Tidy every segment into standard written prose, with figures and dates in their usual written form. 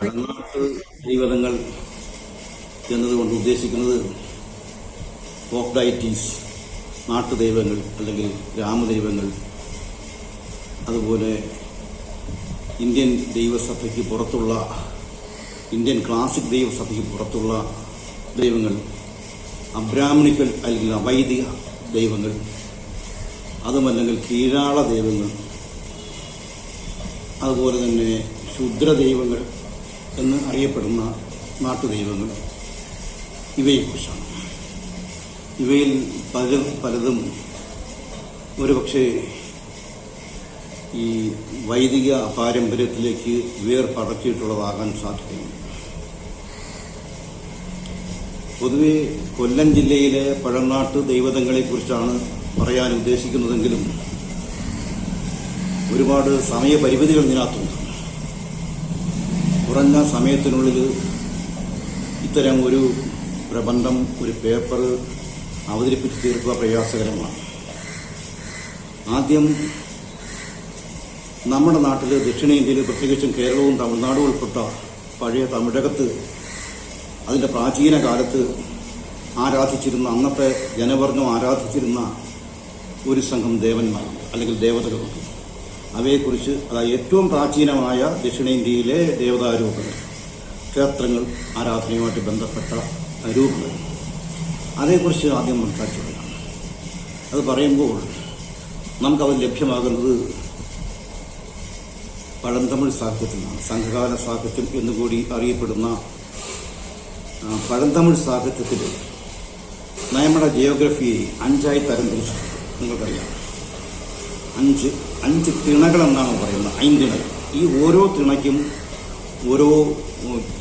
പഴങ്ങാട്ട് ദൈവതങ്ങൾ എന്നതുകൊണ്ട് ഉദ്ദേശിക്കുന്നത് folk deities, നാട്ടുദൈവങ്ങൾ അല്ലെങ്കിൽ ഗ്രാമദൈവങ്ങൾ, അതുപോലെ ഇന്ത്യൻ ദൈവസഭയ്ക്ക് പുറത്തുള്ള, ഇന്ത്യൻ ക്ലാസിക് ദൈവസഭയ്ക്ക് പുറത്തുള്ള ദൈവങ്ങൾ, അബ്രാഹ്മണിക്കൽ അല്ലെങ്കിൽ അവൈദിക ദൈവങ്ങൾ, അതുമല്ലെങ്കിൽ കീഴാള ദൈവങ്ങൾ, അതുപോലെ തന്നെ ക്ഷുദ്രദൈവങ്ങൾ എന്ന് അറിയപ്പെടുന്ന നാട്ടുദൈവങ്ങൾ, ഇവയെക്കുറിച്ചാണ്. ഇവയിൽ പലതും ഒരുപക്ഷെ ഈ വൈദിക പാരമ്പര്യത്തിലേക്ക് വേർപടക്കിയിട്ടുള്ളതാകാൻ സാധ്യതയുണ്ട്. പൊതുവെ കൊല്ലം ജില്ലയിലെ പഴങ്ങാട്ട് ദൈവതങ്ങളെക്കുറിച്ചാണ് പറയാൻ ഉദ്ദേശിക്കുന്നതെങ്കിലും ഒരുപാട് സമയപരിമിതികൾ ഇതിനകത്തുണ്ട്. കുറഞ്ഞ സമയത്തിനുള്ളിൽ ഇത്തരം ഒരു പ്രബന്ധം, ഒരു പേപ്പർ അവതരിപ്പിച്ച് തീർക്കുക പ്രയാസകരമാണ്. ആദ്യം നമ്മുടെ നാട്ടിൽ, ദക്ഷിണേന്ത്യയിൽ, പ്രത്യേകിച്ചും കേരളവും തമിഴ്നാടും ഉൾപ്പെട്ട പഴയ തമിഴകത്ത് അതിൻ്റെ പ്രാചീന കാലത്ത് ആരാധിച്ചിരുന്ന, അന്നത്തെ ജനവർഗം ആരാധിച്ചിരുന്ന ഒരു സംഘം ദേവന്മാരുണ്ട് അല്ലെങ്കിൽ ദേവതകളുണ്ട്. അവയെക്കുറിച്ച്, അതായത് ഏറ്റവും പ്രാചീനമായ ദക്ഷിണേന്ത്യയിലെ ദേവതാരൂപങ്ങൾ, ക്ഷേത്രങ്ങൾ, ആരാധനയുമായിട്ട് ബന്ധപ്പെട്ട രൂപങ്ങൾ, അതേക്കുറിച്ച് ആദ്യം സംസാരിച്ചുകൊള്ളാം. അത് പറയുമ്പോൾ നമുക്കത് ലഭ്യമാകുന്നത് പഴന്തമിഴ് സാഹിത്യത്തിൽ നിന്നാണ്. സംഘകാല സാഹിത്യം എന്നുകൂടി അറിയപ്പെടുന്ന പഴന്തമിഴ് സാഹിത്യത്തിൽ നമ്മുടെ ജിയോഗ്രഫിയെ 5ആയി തരംതിരിച്ചു. നിങ്ങൾക്കറിയാം, 5 തിണകളെന്നാണ് പറയുന്നത്. 5 തിണകൾ. ഈ ഓരോ തിണയ്ക്കും ഓരോ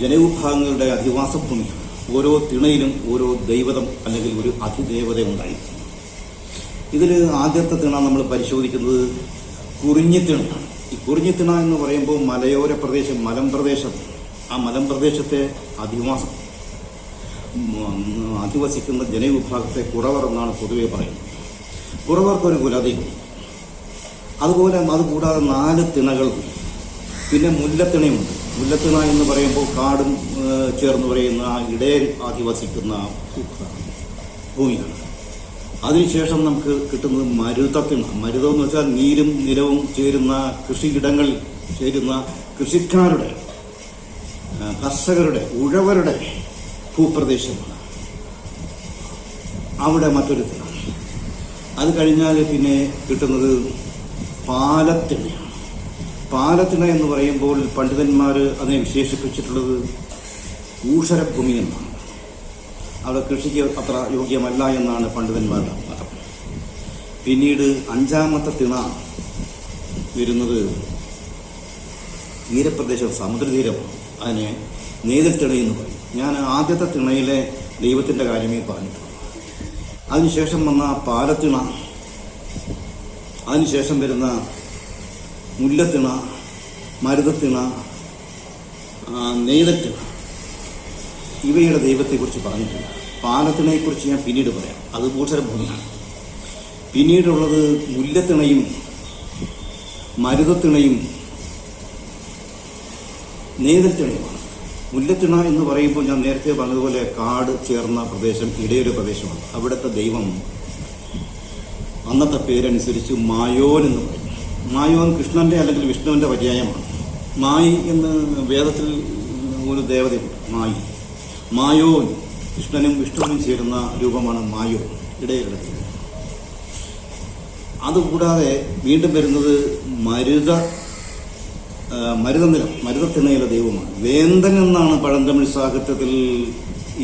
ജനവിഭാഗങ്ങളുടെ അധിവാസഭൂമിയാണ്. ഓരോ തിണയിലും ഓരോ ദൈവതം അല്ലെങ്കിൽ ഒരു അതിദേവത ഉണ്ടായിരിക്കും. ഇതിൽ ആദ്യത്തെ തിണ നമ്മൾ പരിശോധിക്കുന്നത് കുറിഞ്ഞിത്തിണയാണ്. ഈ കുറിഞ്ഞിത്തിണ എന്ന് പറയുമ്പോൾ മലയോര പ്രദേശം, മലമ്പ്രദേശം, ആ മലമ്പ്രദേശത്തെ അധിവസിക്കുന്ന ജനവിഭാഗത്തെ കുറവർ എന്നാണ് പൊതുവെ പറയുന്നത്. കുറവർക്കൊരു കുലദൈവം. അതുപോലെ അതുകൂടാതെ 4 തിണകളും, പിന്നെ മുല്ലത്തിണയുണ്ട്. മുല്ലത്തിണ എന്ന് പറയുമ്പോൾ കാടും ചേർന്ന് പറയുന്ന ഇടയിൽ അധിവസിക്കുന്ന ഭൂമിയാണ്. അതിനുശേഷം നമുക്ക് കിട്ടുന്നത് മരുതത്തിണ. മരുതം എന്ന് വെച്ചാൽ നീരും നിലവും ചേരുന്ന, കൃഷിയിടങ്ങൾ ചേരുന്ന കൃഷിക്കാരുടെ, കർഷകരുടെ, ഉഴവരുടെ ഭൂപ്രദേശമാണ്. അവിടെ മറ്റൊരു തിണ. അത് കഴിഞ്ഞാൽ പിന്നെ കിട്ടുന്നത് പാലത്തിണയാണ്. പാലത്തിണ എന്ന് പറയുമ്പോൾ പണ്ഡിതന്മാർ അതിനെ വിശേഷിപ്പിച്ചിട്ടുള്ളത് ഊഷരഭൂമി എന്നാണ്. അവിടെ കൃഷിക്ക് അത്ര യോഗ്യമല്ല എന്നാണ് പണ്ഡിതന്മാരുടെ മതം. പിന്നീട് 5ാമത്തെ തിണ വരുന്നത് തീരപ്രദേശം, സമുദ്രതീരമാണ്. അതിനെ നെയ്തൽ എന്ന് പറയും. ഞാൻ ആദ്യത്തെ തിണയിലെ ദൈവത്തിൻ്റെ കാര്യമേ പറഞ്ഞിട്ടുള്ളൂ. അതിനുശേഷം വന്ന പാലത്തിണ, അതിനുശേഷം വരുന്ന മുല്ലത്തിണ, മരുതത്തിണ, നെയ്തത്തിണ, ഇവയുടെ ദൈവത്തെക്കുറിച്ച് പറഞ്ഞിട്ടില്ല. പാലത്തിണയെക്കുറിച്ച് ഞാൻ പിന്നീട് പറയാം. അത് ഭൂഷരഭൂമിയാണ്. പിന്നീടുള്ളത് മുല്ലത്തിണയും മരുതത്തിണയും നെയ്തത്തിണയുമാണ്. മുല്ലത്തിണ എന്ന് പറയുമ്പോൾ ഞാൻ നേരത്തെ പറഞ്ഞതുപോലെ കാട് ചേർന്ന പ്രദേശം, ഇടയൊരു പ്രദേശമാണ്. അവിടുത്തെ ദൈവം അന്നത്തെ പേരനുസരിച്ച് മായോൻ എന്ന് പറയും. മായോൻ കൃഷ്ണന്റെ അല്ലെങ്കിൽ വിഷ്ണുവിന്റെ പര്യായമാണ്. മായി എന്ന് വേദത്തിൽ ഒരു ദേവതയുണ്ട്, മായി. മായോൻ, കൃഷ്ണനും വിഷ്ണുവിനും ചേരുന്ന രൂപമാണ് മായോൻ, ഇടയുടെ ദൈവം. അതുകൂടാതെ വീണ്ടും വരുന്നത് മരുതത്തിണയിലെ ദൈവമാണ്. വേന്തൻ എന്നാണ് പഴന്തമിഴ് സാഹിത്യത്തിൽ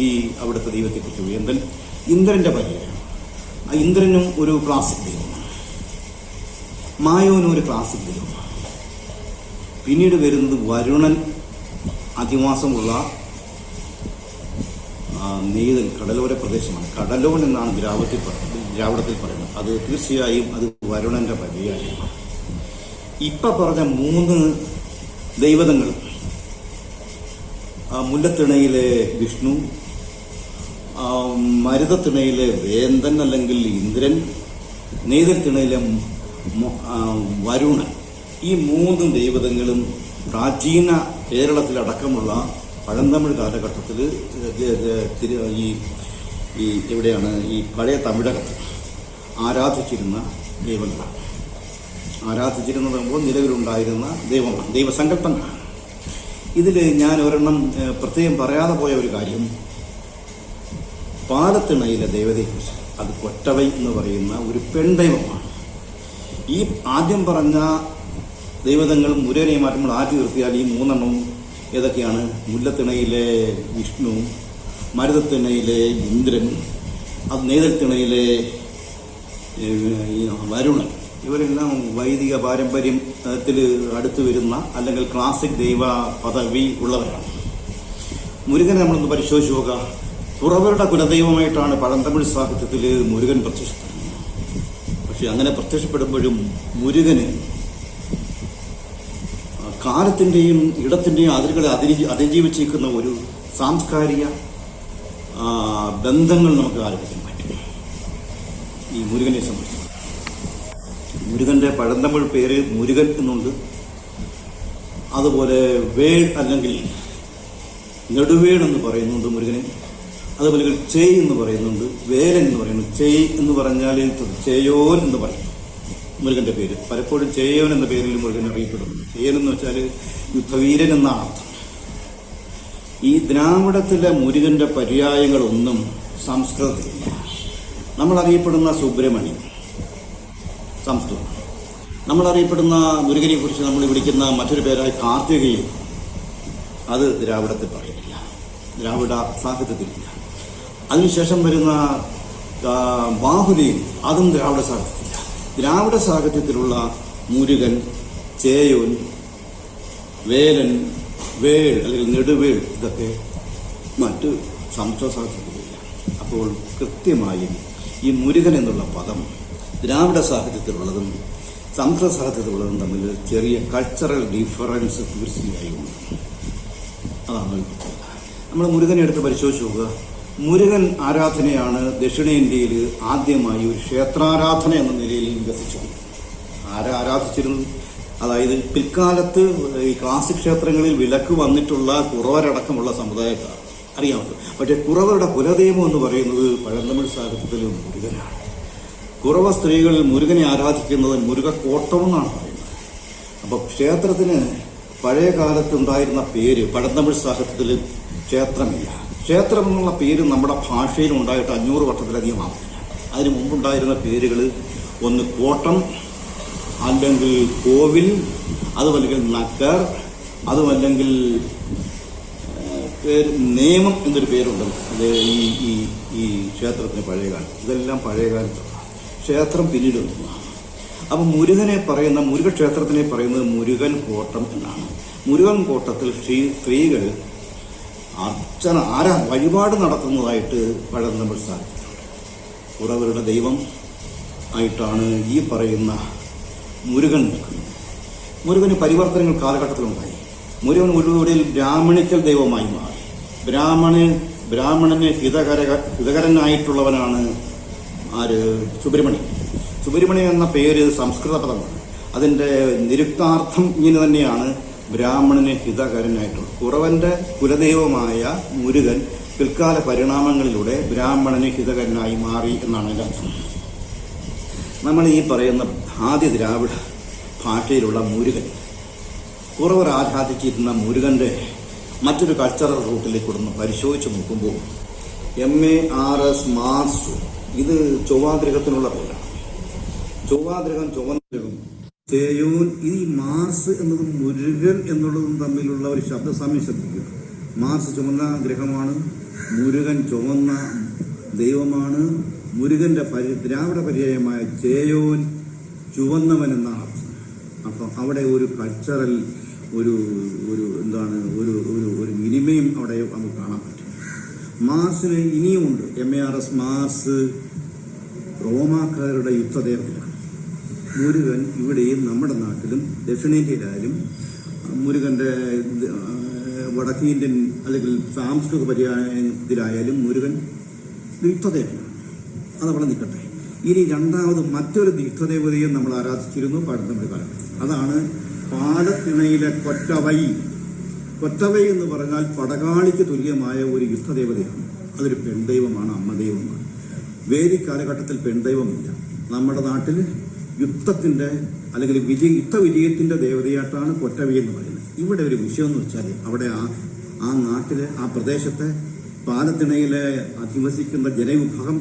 ഈ അവിടുത്തെ ദൈവത്തെക്കുറിച്ച്. വേന്തൻ ഇന്ദ്രന്റെ പര്യായമാണ്. ആ ഇന്ദ്രനും ഒരു ക്ലാസിക് ദൈവമാണ്. മായോനും ഒരു ക്ലാസിക് ദൈവമാണ്. പിന്നീട് വരുന്നത് വരുണൻ അധിവാസമുള്ള നെയ്തൽ, കടലോര പ്രദേശമാണ്. കടലോൻ എന്നാണ് ദ്രാവിഡത്തിൽ പറയുന്നത്. അത് തീർച്ചയായും അത് വരുണന്റെ പര്യായമാണ്. ഇപ്പൊ പറഞ്ഞ 3 ദൈവതങ്ങൾ, മുല്ലത്തിണയിലെ വിഷ്ണു, മരുതത്തിണയിലെ വേന്തൻ അല്ലെങ്കിൽ ഇന്ദ്രൻ, നെയ്തത്തിണയിലെ വരുണൻ, ഈ 3 ദൈവതങ്ങളും പ്രാചീന കേരളത്തിലടക്കമുള്ള പഴന്തമിഴ് കാലഘട്ടത്തിൽ ഈ എവിടെയാണ് ഈ പഴയ തമിഴകത്ത് ആരാധിച്ചിരുന്ന ദൈവങ്ങളാണ്. ആരാധിച്ചിരുന്നത് പറയുമ്പോൾ നിലവിലുണ്ടായിരുന്ന ദൈവസങ്കല്പങ്ങളാണ്. ഇതിൽ ഞാൻ ഒരെണ്ണം പ്രത്യേകം പറയാതെ പോയ ഒരു കാര്യം, പാലത്തിണയിലെ ദേവതയെക്കുറിച്ച്. അത് കൊറ്റവൈ എന്ന് പറയുന്ന ഒരു പെൺദൈവമാണ്. ഈ ആദ്യം പറഞ്ഞ ദൈവതങ്ങൾ മുരുകനെ മാറ്റുമ്പോൾ ആദ്യം നിർത്തിയാൽ ഈ മൂന്നെണ്ണം ഏതൊക്കെയാണ്? മുല്ലത്തിണയിലെ വിഷ്ണു, മരുതത്തിണയിലെ ഇന്ദ്രൻ, അത് നെയ്തൽത്തിണയിലെ വരുണൻ. ഇവരെല്ലാം വൈദിക പാരമ്പര്യത്തിൽ അടുത്തു വരുന്ന അല്ലെങ്കിൽ ക്ലാസിക് ദൈവ പദവി ഉള്ളവരാണ്. മുരുകനെ നമ്മളൊന്ന് പരിശോധിച്ച് നോക്കുക. കുറവരുടെ കുലദൈവമായിട്ടാണ് പഴന്തമിഴ് സാഹിത്യത്തിൽ മുരുകൻ പ്രത്യക്ഷപ്പെടുന്നത്. പക്ഷെ അങ്ങനെ പ്രത്യക്ഷപ്പെടുമ്പോഴും മുരുകന് കാലത്തിൻ്റെയും ഇടത്തിൻ്റെയും അതിരുകളെ അതിജീവിച്ചിരിക്കുന്ന ഒരു സാംസ്കാരിക ബന്ധങ്ങൾ നമുക്ക് ആരംഭിക്കാൻ പറ്റും. ഈ മുരുകനെ സംബന്ധിച്ച് മുരുകന്റെ പഴന്തമിഴ് പേര് മുരുകൻ എന്നുണ്ട്. അതുപോലെ വേൾ അല്ലെങ്കിൽ നെടുവേൾ എന്ന് പറയുന്നുണ്ട് മുരുകനെ. അതുപോലെ ചെയ് എന്ന് പറയുന്നുണ്ട്, വേലൻ എന്ന് പറയുന്നു. ചെയ് എന്ന് പറഞ്ഞാൽ ചേയോൻ എന്ന് പറയും മുരുകന്റെ പേര്. പലപ്പോഴും ചേയോൻ എന്ന പേരിൽ മുരുകൻ അറിയപ്പെടുന്നു. ചേയൻ എന്ന് വെച്ചാൽ യുദ്ധവീരൻ എന്നാണ് അർത്ഥം. ഈ ദ്രാവിഡത്തിലെ മുരുകന്റെ പര്യായങ്ങളൊന്നും സംസ്കൃതത്തിലില്ല. നമ്മൾ അറിയപ്പെടുന്ന സുബ്രഹ്മണ്യം സംസ്കൃതം. നമ്മൾ അറിയപ്പെടുന്ന മുരുകനെ കുറിച്ച് നമ്മൾ വിളിക്കുന്ന മറ്റൊരു പേരായി കാർത്തികയും, അത് ദ്രാവിഡത്തിൽ പറയുന്നില്ല, ദ്രാവിഡ സാഹിത്യത്തിലില്ല. അതിനുശേഷം വരുന്ന ബാഹുലിയും, അതും ദ്രാവിഡ സാഹിത്യത്തിലില്ല. ദ്രാവിഡ സാഹിത്യത്തിലുള്ള മുരുകൻ, ചേയോൻ, വേലൻ, വേൾ അല്ലെങ്കിൽ നെടുവേൾ ഇതൊക്കെ മറ്റ് സംസ്കൃത സാഹിത്യത്തിലില്ല. അപ്പോൾ കൃത്യമായി ഈ മുരുകൻ എന്നുള്ള പദം ദ്രാവിഡ സാഹിത്യത്തിലുള്ളതും സംസ്കൃത സാഹിത്യത്തിലുള്ളതും തമ്മിൽ ചെറിയ കൾച്ചറൽ ഡിഫറൻസ് തീർച്ചയായും ഉണ്ട്. അതാണ് നമ്മൾ മുരുകനെ എടുത്ത് പരിശോധിച്ച് നോക്കുക. മുരുകൻ ആരാധനയാണ് ദക്ഷിണേന്ത്യയിൽ ആദ്യമായി ഒരു ക്ഷേത്രാരാധന എന്ന നിലയിൽ വികസിച്ചത്. ആരാധിച്ചിരുന്നത്? അതായത് പിൽക്കാലത്ത് ഈ ക്ലാസിക് ക്ഷേത്രങ്ങളിൽ വിലക്ക് വന്നിട്ടുള്ള കുറവരടക്കമുള്ള സമുദായക്കാർ അറിയാമല്ലോ. പക്ഷേ കുറവരുടെ കുലദൈവം എന്ന് പറയുന്നത് പഴന്തമിഴ് സാഹിത്യത്തിൽ മുരുകനാണ്. കുറവ സ്ത്രീകൾ മുരുകനെ ആരാധിക്കുന്നത് മുരുകക്കോട്ടം എന്നാണ് പറയുന്നത്. അപ്പോൾ ക്ഷേത്രത്തിന് പഴയ കാലത്ത് ഉണ്ടായിരുന്ന പേര് പഴന്തമിഴ് സാഹിത്യത്തിൽ ക്ഷേത്രമില്ല. ക്ഷേത്രം എന്നുള്ള പേര് നമ്മുടെ ഭാഷയിൽ ഉണ്ടായിട്ട് 500 വർഷത്തിലധികം ആവുന്നില്ല. അതിന് മുമ്പുണ്ടായിരുന്ന പേരുകൾ ഒന്ന് കോട്ടം, അല്ലെങ്കിൽ കോവിൽ, അതുമല്ലെങ്കിൽ നക്കർ, അതുമല്ലെങ്കിൽ പേര് നേമം എന്നൊരു പേരുണ്ട്. അത് ഈ ക്ഷേത്രത്തിന് പഴയകാലം. ഇതെല്ലാം പഴയകാലത്താണ്. ക്ഷേത്രം പിന്നീട് വരുന്നതാണ്. അപ്പം മുരുകനെ പറയുന്ന മുരുകക്ഷേത്രത്തിനെ പറയുന്നത് മുരുകൻ കോട്ടം എന്നാണ്. മുരുകൻ കോട്ടത്തിൽ സ്ത്രീകൾ വഴിപാട് നടത്തുന്നതായിട്ട് പഴന്തമിഴ് സാധിച്ചിട്ടുണ്ട്. കുറവരുടെ ദൈവം ആയിട്ടാണ് ഈ പറയുന്ന മുരുകൻ നിൽക്കുന്നത്. മുരുകന് പരിവർത്തനങ്ങൾ കാലഘട്ടത്തിലുണ്ടായി. മുരുകൻ ഒരു ബ്രാഹ്മണിക്കൽ ദൈവമായി മാറി. ബ്രാഹ്മണന് ഹിതകരനായിട്ടുള്ളവനാണ് ആര്? സുബ്രഹ്മണ്യൻ. സുബ്രഹ്മണ്യൻ എന്ന പേര് സംസ്കൃത പദമാണ്. അതിൻ്റെ നിരുക്താർത്ഥം ഇങ്ങനെ തന്നെയാണ്, ബ്രാഹ്മണന് ഹിതകരനായിട്ടുള്ളത്. കുറവന്റെ കുലദൈവമായ മുരുകൻ പിൽക്കാല പരിണാമങ്ങളിലൂടെ ബ്രാഹ്മണന് ഹിതകരനായി മാറി എന്നാണ് എൻ്റെ അർത്ഥം. നമ്മൾ ഈ പറയുന്ന ആദ്യ ദ്രാവിഡ ഭാഷയിലുള്ള മുരുകൻ, കുറവർ ആരാധിച്ചിരുന്ന മുരുകന്റെ മറ്റൊരു കൾച്ചറൽ റൂട്ടിലേക്ക് ഒന്ന് പരിശോധിച്ച് നോക്കുമ്പോൾ MARS മാർസ്, ഇത് ചൊവ്വാഗ്രഹത്തിനുള്ള പേരാണ്. ചൊവ്വാഗ്രഹം, ചുവന്നഗ്രഹം, ചേയൂൻ. ഈ മാർസ് എന്നതും മുരുകൻ എന്നുള്ളതും തമ്മിലുള്ള ഒരു ശബ്ദസാമ്യം ശ്രദ്ധിക്കുക. മാർസ് ചുവന്ന ഗ്രഹമാണ്, മുരുകൻ ചുവന്ന ദൈവമാണ്. മുരുകന്റെ ദ്രാവിഡ പര്യായമായ ചേയോൻ ചുവന്നവൻ എന്നാണ് അർത്ഥം. അപ്പം അവിടെ ഒരു കൾച്ചറൽ ഒരു മിനിമയും അവിടെ നമുക്ക് കാണാൻ പറ്റും. മാർസിന് ഇനിയുമുണ്ട്. MARS മാർസ് റോമാക്കാരുടെ യുദ്ധദേവതയാണ്. മുരുകൻ ഇവിടെയും നമ്മുടെ നാട്ടിലും ദക്ഷിണേന്ത്യയിലായാലും മുരുകന്റെ വടക്കേന്ത്യൻ അല്ലെങ്കിൽ സാംസ്കൃതിക പര്യായത്തിലായാലും മുരുകൻ യുദ്ധദേവതയാണ്. അതവിടെ നിൽക്കട്ടെ. ഇനി രണ്ടാമത് മറ്റൊരു യുദ്ധദേവതയും നമ്മൾ ആരാധിച്ചിരുന്നു പഴന്തമിഴ് കാലത്ത്. അതാണ് പാലത്തിണയിലെ കൊറ്റവൈ. കൊറ്റവൈ എന്ന് പറഞ്ഞാൽ പടകാളിക്ക് തുല്യമായ ഒരു യുദ്ധദേവതയാണ്. അതൊരു പെൺദൈവമാണ്, അമ്മദൈവമാണ്. വേദിക് കാലഘട്ടത്തിൽ പെൺദൈവമില്ല. നമ്മുടെ നാട്ടിൽ യുദ്ധത്തിന്റെ അല്ലെങ്കിൽ യുദ്ധവിജയത്തിന്റെ ദേവതയായിട്ടാണ് കൊറ്റവൈ എന്ന് പറയുന്നത്. ഇവിടെ ഒരു വിഷയം എന്ന് വെച്ചാൽ അവിടെ ആ നാട്ടിലെ ആ പ്രദേശത്തെ പാലത്തിണയിലെ അധിവസിക്കുന്ന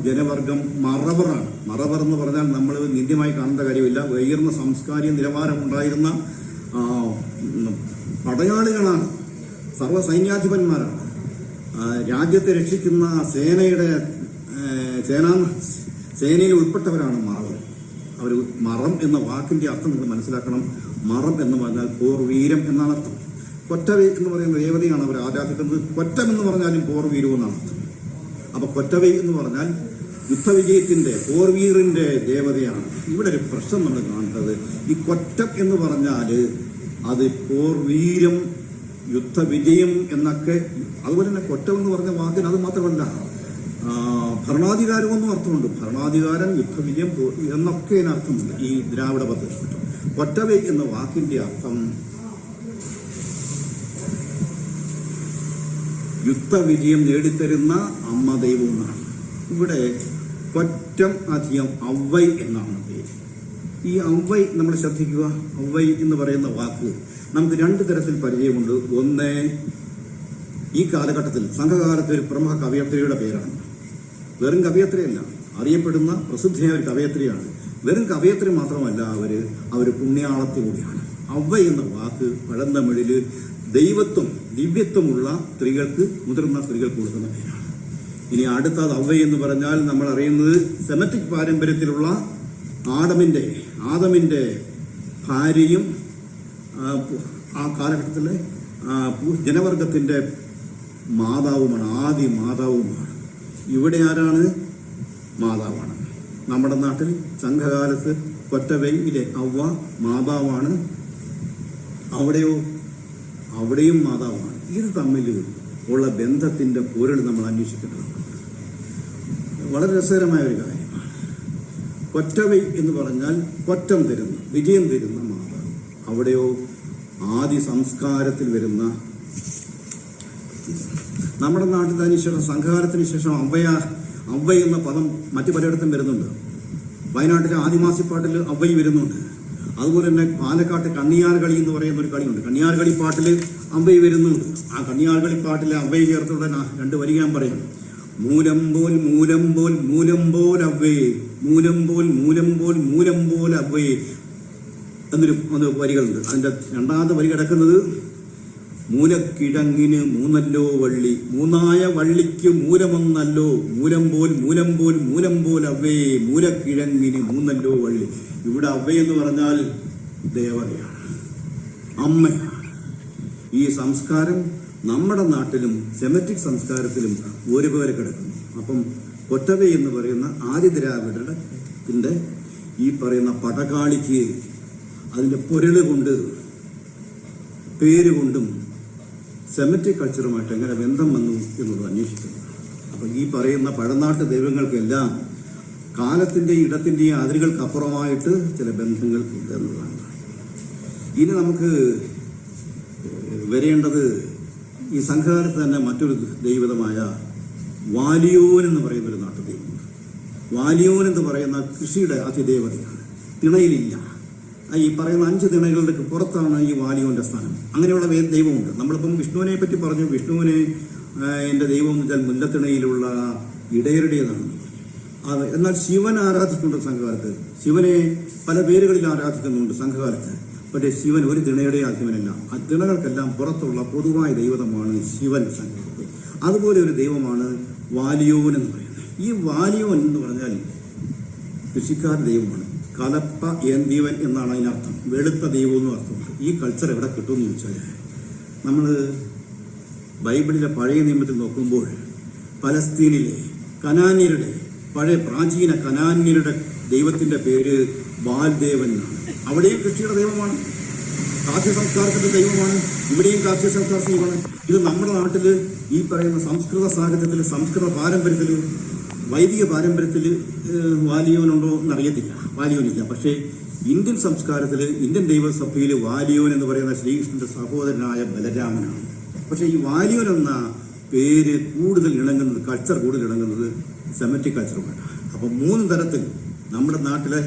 ജനവർഗം മറവറാണ്. മറവർ എന്ന് പറഞ്ഞാൽ നമ്മൾ നിന്ദ്യമായി കാണേണ്ട കാര്യമില്ല. ഉയർന്ന സാംസ്കാരിക നിലവാരമുണ്ടായിരുന്ന പടയാളികളാണ്, സർവ്വസൈന്യാധിപന്മാരാണ്. രാജ്യത്തെ രക്ഷിക്കുന്ന സേനയിൽ ഉൾപ്പെട്ടവരാണ് മറവർ. അവർ മറം എന്ന വാക്കിന്റെ അർത്ഥം നിങ്ങൾ മനസ്സിലാക്കണം. മറം എന്ന് പറഞ്ഞാൽ പോർവീരം എന്നാണ് അർത്ഥം. കൊറ്റവൈ എന്ന് പറയുന്ന ദേവതയാണ് അവർ ആരാധിക്കുന്നത്. കൊറ്റം എന്ന് പറഞ്ഞാലും പോർവീരവും എന്നാണ് അർത്ഥം. അപ്പൊ കൊറ്റവൈ എന്ന് പറഞ്ഞാൽ യുദ്ധവിജയത്തിന്റെ പോർവീറിന്റെ ദേവതയാണ്. ഇവിടെ ഒരു പ്രശ്നം നമ്മൾ കാണേണ്ടത്, ഈ കൊറ്റം എന്ന് പറഞ്ഞാൽ അത് പോർവീരം, യുദ്ധവിജയം എന്നൊക്കെ. അതുപോലെ തന്നെ കൊറ്റം എന്ന് പറഞ്ഞ വാക്കിന് അത് മാത്രമല്ല, ഭരണാധികാരമെന്നും അർത്ഥമുണ്ട്. ഭരണാധികാരം, യുദ്ധവിജയം എന്നൊക്കെ അതിനർത്ഥമുണ്ട് ഈ ദ്രാവിഡ പദ്ധതി. കൊറ്റവൈ എന്ന വാക്കിന്റെ അർത്ഥം യുദ്ധവിജയം നേടിത്തരുന്ന അമ്മ ദൈവം എന്നാണ്. ഇവിടെ കൊറ്റം അധികം ഔവൈ എന്നാണ് പേര്. ഈ ഔവൈ നമ്മൾ ശ്രദ്ധിക്കുക. ഔവൈ എന്ന് പറയുന്ന വാക്ക് നമുക്ക് രണ്ട് തരത്തിൽ പരിചയമുണ്ട്. ഒന്ന്, ഈ കാലഘട്ടത്തിൽ സംഘകാലത്തെ ഒരു പ്രമുഖ കവയത്രിയുടെ പേരാണ്. വെറും കവയത്രിയല്ല, അറിയപ്പെടുന്ന പ്രസിദ്ധയായ ഒരു കവയത്രിയാണ്. വെറും കവയത്രി മാത്രമല്ല, അവർ പുണ്യാളത്തി കൂടിയാണ്. ഔവൈ എന്ന വാക്ക് പഴന്തമിഴിൽ ദൈവത്വം, ദിവ്യത്വമുള്ള സ്ത്രീകൾക്ക്, മുതിർന്ന സ്ത്രീകൾക്ക് കൊടുക്കുന്ന പേരാണ്. ഇനി അടുത്തത് ഔവൈ എന്ന് പറഞ്ഞാൽ നമ്മൾ അറിയുന്നത് സെമറ്റിക് പാരമ്പര്യത്തിലുള്ള ആദമിന്റെ ഭാര്യയും ആ കാലഘട്ടത്തിലെ ജനവർഗത്തിന്റെ മാതാവുമാണ്, ആദി മാതാവുമാണ്. ഇവിടെ ആരാണ്? മാതാവാണ്. നമ്മുടെ നാട്ടിൽ സംഘകാലത്ത് കൊറ്റവൈയിലെ ഔവ മാതാവാണ്. അവിടെയും മാതാവാണ്. ഇത് തമ്മിൽ ഉള്ള ബന്ധത്തിന്റെ പൊരുൾ നമ്മൾ അന്വേഷിക്കേണ്ടതാണ്. വളരെ രസകരമായ ഒരു കാര്യമാണ്. കൊറ്റവൈ എന്ന് പറഞ്ഞാൽ കൊറ്റം തരുന്ന, വിജയം തരുന്ന മാതാവ്. അവിടെയോ ആദി സംസ്കാരത്തിൽ വരുന്ന, നമ്മുടെ നാട്ടിൽ അതിനുശേഷം സംഘകാലത്തിന് ശേഷം ഔവൈ എന്ന പദം മറ്റു പലയിടത്തും വരുന്നുണ്ട്. വയനാട്ടിലെ ആദിവാസിപ്പാട്ടിൽ ഔവൈ വരുന്നുണ്ട്. അതുപോലെ തന്നെ പാലക്കാട്ട് കണ്ണിയാർ കളി എന്ന് പറയുന്ന ഒരു കളിയുണ്ട്. കണ്ണിയാർ കളി പാട്ടിൽ ഔവൈ വരുന്നുണ്ട്. ആ കണ്ണിയാർ കളി പാട്ടിലെ ഔവൈ ചേർത്തുള്ള രണ്ട് വരി ഞാൻ പറയും. മൂലമ്പോൽ മൂലമ്പോൽ മൂലമ്പോൽ അവ്വേ, മൂലമ്പോൽ മൂലമ്പോൽ മൂലമ്പോൽ അവ്വേ എന്നൊരു വരികളുണ്ട്. അതിന്റെ രണ്ടാമത്തെ വരി കിടക്കുന്നത് മൂലക്കിഴങ്ങിന് മൂന്നല്ലോ വള്ളി, മൂന്നായ വള്ളിക്ക് മൂലമൊന്നല്ലോ, മൂലമ്പോൽ മൂലമ്പോൽ മൂലമ്പോൽ അവ്വേ, മൂലക്കിഴങ്ങിന് മൂന്നല്ലോ വള്ളി. ഇവിടെ അവ്വ എന്ന് പറഞ്ഞാൽ ദേവതയാണ്, അമ്മയാണ്. ഈ സംസ്കാരം നമ്മുടെ നാട്ടിലും സെമറ്റിക് സംസ്കാരത്തിലും ഒരുപോലെ കിടക്കുന്നു. അപ്പം കൊറ്റവൈ എന്ന് പറയുന്ന ആദിദ്രാവിഡത്തിന്റെ ഈ പറയുന്ന പടകാളിക്ക് അതിന്റെ പൊരുള് കൊണ്ട്, പേരുകൊണ്ടും സെമറ്റിക് കൾച്ചറുമായിട്ട് എങ്ങനെ ബന്ധം വന്നു എന്നുള്ളത് അന്വേഷിക്കുന്നു. അപ്പം ഈ പറയുന്ന പഴനാട്ട് ദൈവങ്ങൾക്കെല്ലാം കാലത്തിന്റെയും ഇടത്തിന്റെയും അതിരുകൾക്കപ്പുറമായിട്ട് ചില ബന്ധങ്ങൾ ഉണ്ട് എന്നതാണ്. ഇനി നമുക്ക് വരേണ്ടത് ഈ സംഘകാലത്ത് തന്നെ മറ്റൊരു ദൈവതമായ വാലിയോൻ എന്ന് പറയുന്ന ഒരു നാട്ടുദൈവമുണ്ട്. വാലിയോൻ എന്ന് പറയുന്ന കൃഷിയുടെ അതിദേവതയാണ്. തിണയിലില്ല. ഈ പറയുന്ന 5 തിണകളുടെ പുറത്താണ് ഈ വാലിയോന്റെ സ്ഥാനം. അങ്ങനെയുള്ള ദൈവമുണ്ട്. നമ്മളിപ്പം വിഷ്ണുവിനെ പറ്റി പറഞ്ഞു. വിഷ്ണുവിനെ എൻ്റെ ദൈവം എന്ന് വെച്ചാൽ മുല്ലത്തിണയിലുള്ള ഇടയരുടേതാണ്. എന്നാൽ ശിവൻ ആരാധിക്കുന്നുണ്ട് സംഘകാലത്ത്. ശിവനെ പല പേരുകളിൽ ആരാധിക്കുന്നുണ്ട് സംഘകാലത്ത്. പക്ഷേ ശിവൻ ഒരു തിണയുടെ ആത്മനല്ല. ആ തിണകൾക്കെല്ലാം പുറത്തുള്ള പൊതുവായ ദൈവതമാണ് ശിവൻ സംഘകാലത്ത്. അതുപോലെ ഒരു ദൈവമാണ് വാലിയോൻ എന്ന് പറയുന്നത്. ഈ വാലിയോൻ എന്ന് പറഞ്ഞാൽ കൃഷിക്കാരുടെ ദൈവമാണ്. കലപ്പ ഏന്തീവൻ എന്നാണ് അതിനർത്ഥം. വെളുത്ത ദൈവം എന്നും അർത്ഥമുണ്ട്. ഈ കൾച്ചർ എവിടെ കിട്ടുമെന്ന് ചോദിച്ചാൽ, നമ്മൾ ബൈബിളിലെ പഴയ നിയമത്തിൽ നോക്കുമ്പോൾ പലസ്തീനിലെ കനാന്യരുടെ, പഴയ പ്രാചീന കനാന്യരുടെ ദൈവത്തിന്റെ പേര് ബാൽദേവൻ എന്നാണ്. അവിടെയും കൃഷിയുടെ ദൈവമാണ്, കാർഷിക സംസ്കാരത്തിന്റെ ദൈവമാണ്. ഇവിടെയും കാർഷിക സംസ്കാര ദൈവമാണ്. ഇത് നമ്മുടെ നാട്ടിൽ ഈ പറയുന്ന സംസ്കൃത സാഹിത്യത്തിൽ, സംസ്കൃത പാരമ്പര്യത്തിൽ, വൈദിക പാരമ്പര്യത്തിൽ വാലിയോനുണ്ടോ എന്നറിയത്തില്ല. വാലിയോനില്ല. പക്ഷേ ഇന്ത്യൻ സംസ്കാരത്തിൽ, ഇന്ത്യൻ ദൈവസഭയിൽ വാലിയോൻ എന്ന് പറയുന്ന ശ്രീകൃഷ്ണന്റെ സഹോദരനായ ബലരാമനാണ്. പക്ഷെ ഈ വാലിയോൻ എന്ന പേര് കൂടുതൽ ഇണങ്ങുന്നത്, കൾച്ചർ കൂടുതൽ ഇണങ്ങുന്നത് സെമറ്റിക് കൾച്ചറുമാണ്. അപ്പം 3 തരത്തിൽ നമ്മുടെ നാട്ടിലെ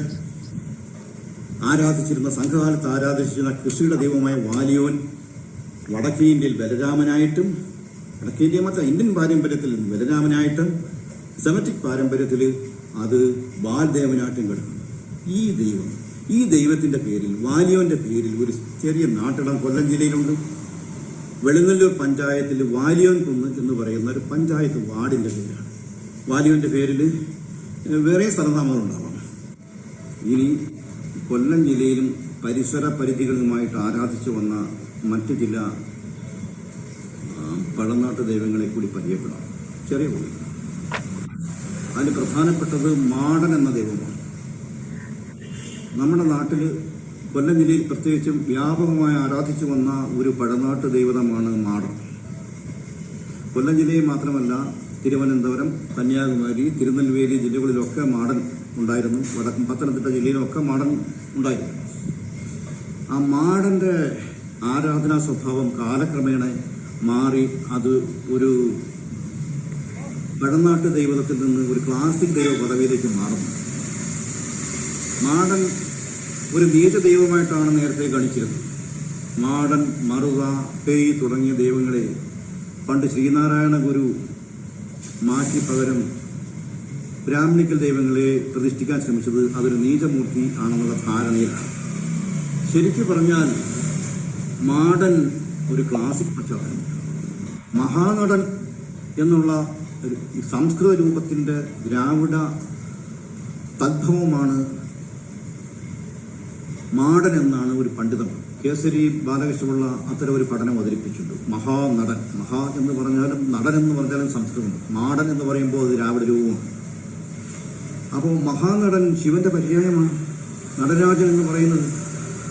സംഘകാലത്ത് ആരാധിച്ചിരുന്ന കൃഷിയുടെ ദൈവമായ വാലിയോൻ വടക്കേ ഇന്ത്യയിൽ ബലരാമനായിട്ടും, വടക്കേ ഇന്ത്യ മാത്രം ഇന്ത്യൻ പാരമ്പര്യത്തിൽ ബലരാമനായിട്ടും, സെമറ്റിക് പാരമ്പര്യത്തിൽ അത് ബാൽദേവനായിട്ടും കിടക്കുന്നു. ഈ ദൈവത്തിന്റെ പേരിൽ, വാലിയോന്റെ പേരിൽ ഒരു ചെറിയ നാട്ടിടം കൊല്ലം ജില്ലയിലുണ്ട്. വെളുങ്ങല്ലൂർ പഞ്ചായത്തിൽ വാലിയോൻ കുന്ന് എന്ന് പറയുന്ന ഒരു പഞ്ചായത്ത് വാർഡിന്റെ പേരാണ്. വാലിയോന്റെ പേരിൽ വേറെ സ്ഥലനാമങ്ങളുണ്ടാവാം. ഇനി കൊല്ലം ജില്ലയിലും പരിസര പരിധികളുമായിട്ട് ആരാധിച്ചു വന്ന മറ്റു ചില പഴനാട്ടു ദൈവങ്ങളെ കൂടി പരിചയപ്പെടാം. ചെറിയ കൂടി അതിന് പ്രധാനപ്പെട്ടത് മാടൻ എന്ന ദൈവമാണ്. നമ്മുടെ നാട്ടിൽ കൊല്ലം ജില്ലയിൽ പ്രത്യേകിച്ചും വ്യാപകമായി ആരാധിച്ചു വന്ന ഒരു പഴനാട്ടു ദൈവതമാണ് മാടൻ. കൊല്ലം ജില്ലയിൽ മാത്രമല്ല, തിരുവനന്തപുരം, കന്യാകുമാരി, തിരുനെൽവേലി ജില്ലകളിലൊക്കെ മാടൻ ഉണ്ടായിരുന്നു. വടക്കും പത്തനംതിട്ട ജില്ലയിലൊക്കെ മാടൻ ഉണ്ടായിരുന്നു. ആ മാടന്റെ ആരാധനാ സ്വഭാവം കാലക്രമേണ മാറി അത് ഒരു പഴനാട്ടു ദൈവതത്തിൽ നിന്ന് ഒരു ക്ലാസിക് ദൈവ പദവിയിലേക്ക് മാറുന്നു. മാടൻ ഒരു നീച ദൈവമായിട്ടാണ് നേരത്തെ ഗണിച്ചിരുന്നത്. മാടൻ, മറുക, പേയ് തുടങ്ങിയ ദൈവങ്ങളെ പണ്ട് ശ്രീനാരായണ ഗുരു മാറ്റി പകരം ബ്രാഹ്മണിക്കൽ ദൈവങ്ങളെ പ്രതിഷ്ഠിക്കാൻ ശ്രമിച്ചത് അതൊരു നീചമൂർത്തി ആണെന്നുള്ള ധാരണയിലാണ്. ശരിക്കു പറഞ്ഞാൽ മാടൻ ഒരു ക്ലാസിക് പശ്ചാത്തലം. മഹാനടൻ എന്നുള്ള സംസ്കൃത രൂപത്തിന്റെ ദ്രാവിഡ തദ്ഭവമാണ് മാടൻ എന്നാണ് ഒരു പണ്ഡിതൻ കേസരി ബാലകൃഷ്ണപിള്ള അത്തരം ഒരു പഠനം അവതരിപ്പിച്ചിട്ടുണ്ട്. മഹാനടൻ, മഹാ എന്ന് പറഞ്ഞാലും നടൻ എന്ന് പറഞ്ഞാലും സംസ്കൃതം, മാടൻ എന്ന് പറയുമ്പോൾ അത് ദ്രാവിഡ രൂപമാണ്. അപ്പോൾ മഹാനടൻ ശിവന്റെ പര്യായമാണ് നടരാജൻ എന്ന് പറയുന്നത്.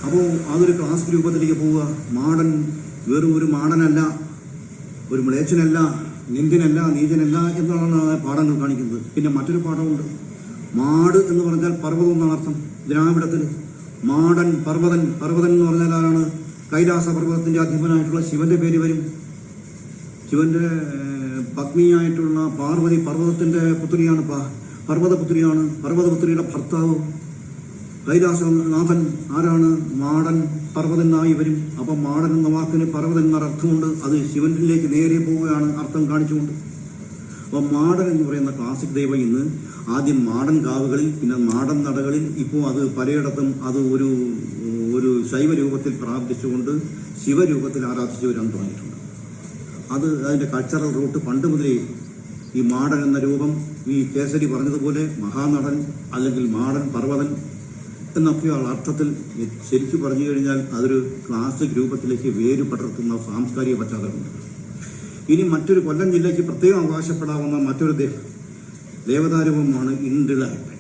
അപ്പോൾ അതൊരു ക്ലാസിക് രൂപത്തിലേക്ക് പോവുക. മാടൻ വെറും ഒരു മാടനല്ല, ഒരു മ്ലേച്ഛനല്ല, നിന്ദ്യനല്ല, നീചനല്ല എന്നാണ് പാഠങ്ങൾ കാണിക്കുന്നത്. പിന്നെ മറ്റൊരു പാഠമുണ്ട്. മാട് എന്ന് പറഞ്ഞാൽ പർവ്വതം എന്നാണ് അർത്ഥം ദ്രാവിഡത്തിൽ. മാടൻ, പർവ്വതൻ. പർവ്വതൻ എന്ന് പറഞ്ഞാൽ ആരാണ്? കൈലാസ പർവ്വതത്തിന്റെ അധിപനായിട്ടുള്ള ശിവന്റെ പേര് വരും. ശിവന്റെ പത്നിയായിട്ടുള്ള പാർവതി പർവ്വതത്തിന്റെ പുത്രിയാണ്, പർവ്വതപുത്രിയാണ്. പർവ്വതപുത്രിയുടെ ഭർത്താവ് കൈലാസനാഥൻ ആരാണ്? മാടൻ, പർവ്വതനായി വരും. അപ്പം മാടൻ എന്ന വാക്കിന് പർവ്വതൻ എന്ന അർത്ഥമുണ്ട്. അത് ശിവനിലേക്ക് നേരെ പോവുകയാണ് അർത്ഥം കാണിച്ചുകൊണ്ട്. അപ്പം മാടൻ എന്ന് പറയുന്ന ക്ലാസിക് ദൈവം ഇന്ന് ആദ്യം മാടൻ കാവുകളിൽ, പിന്നെ മാടൻ നടകളിൽ, ഇപ്പോൾ അത് പലയിടത്തും അത് ഒരു ശൈവ രൂപത്തിൽ പ്രാപിച്ചുകൊണ്ട് ശിവരൂപത്തിൽ ആരാധിച്ചു വരാൻ തുടങ്ങിയിട്ടുണ്ട്. അതിന്റെ കൾച്ചറൽ റൂട്ട് പണ്ട് മുതലേ ഈ മാടൻ എന്ന രൂപം, ഈ കേസരി പറഞ്ഞതുപോലെ മഹാനടൻ അല്ലെങ്കിൽ മാടൻ, പർവ്വതൻ എന്നൊക്കെയുള്ള അർത്ഥത്തിൽ ശരിക്കു പറഞ്ഞു കഴിഞ്ഞാൽ അതൊരു ക്ലാസിക് രൂപത്തിലേക്ക് വേര് പടർത്തുന്ന സാംസ്കാരിക പശ്ചാത്തലമുണ്ട്. ഇനി മറ്റൊരു കൊല്ലം ജില്ലയ്ക്ക് പ്രത്യേകം അവകാശപ്പെടാവുന്ന മറ്റൊരു ദേവതാരൂപമാണ് ഇണ്ടിളയപ്പൻ.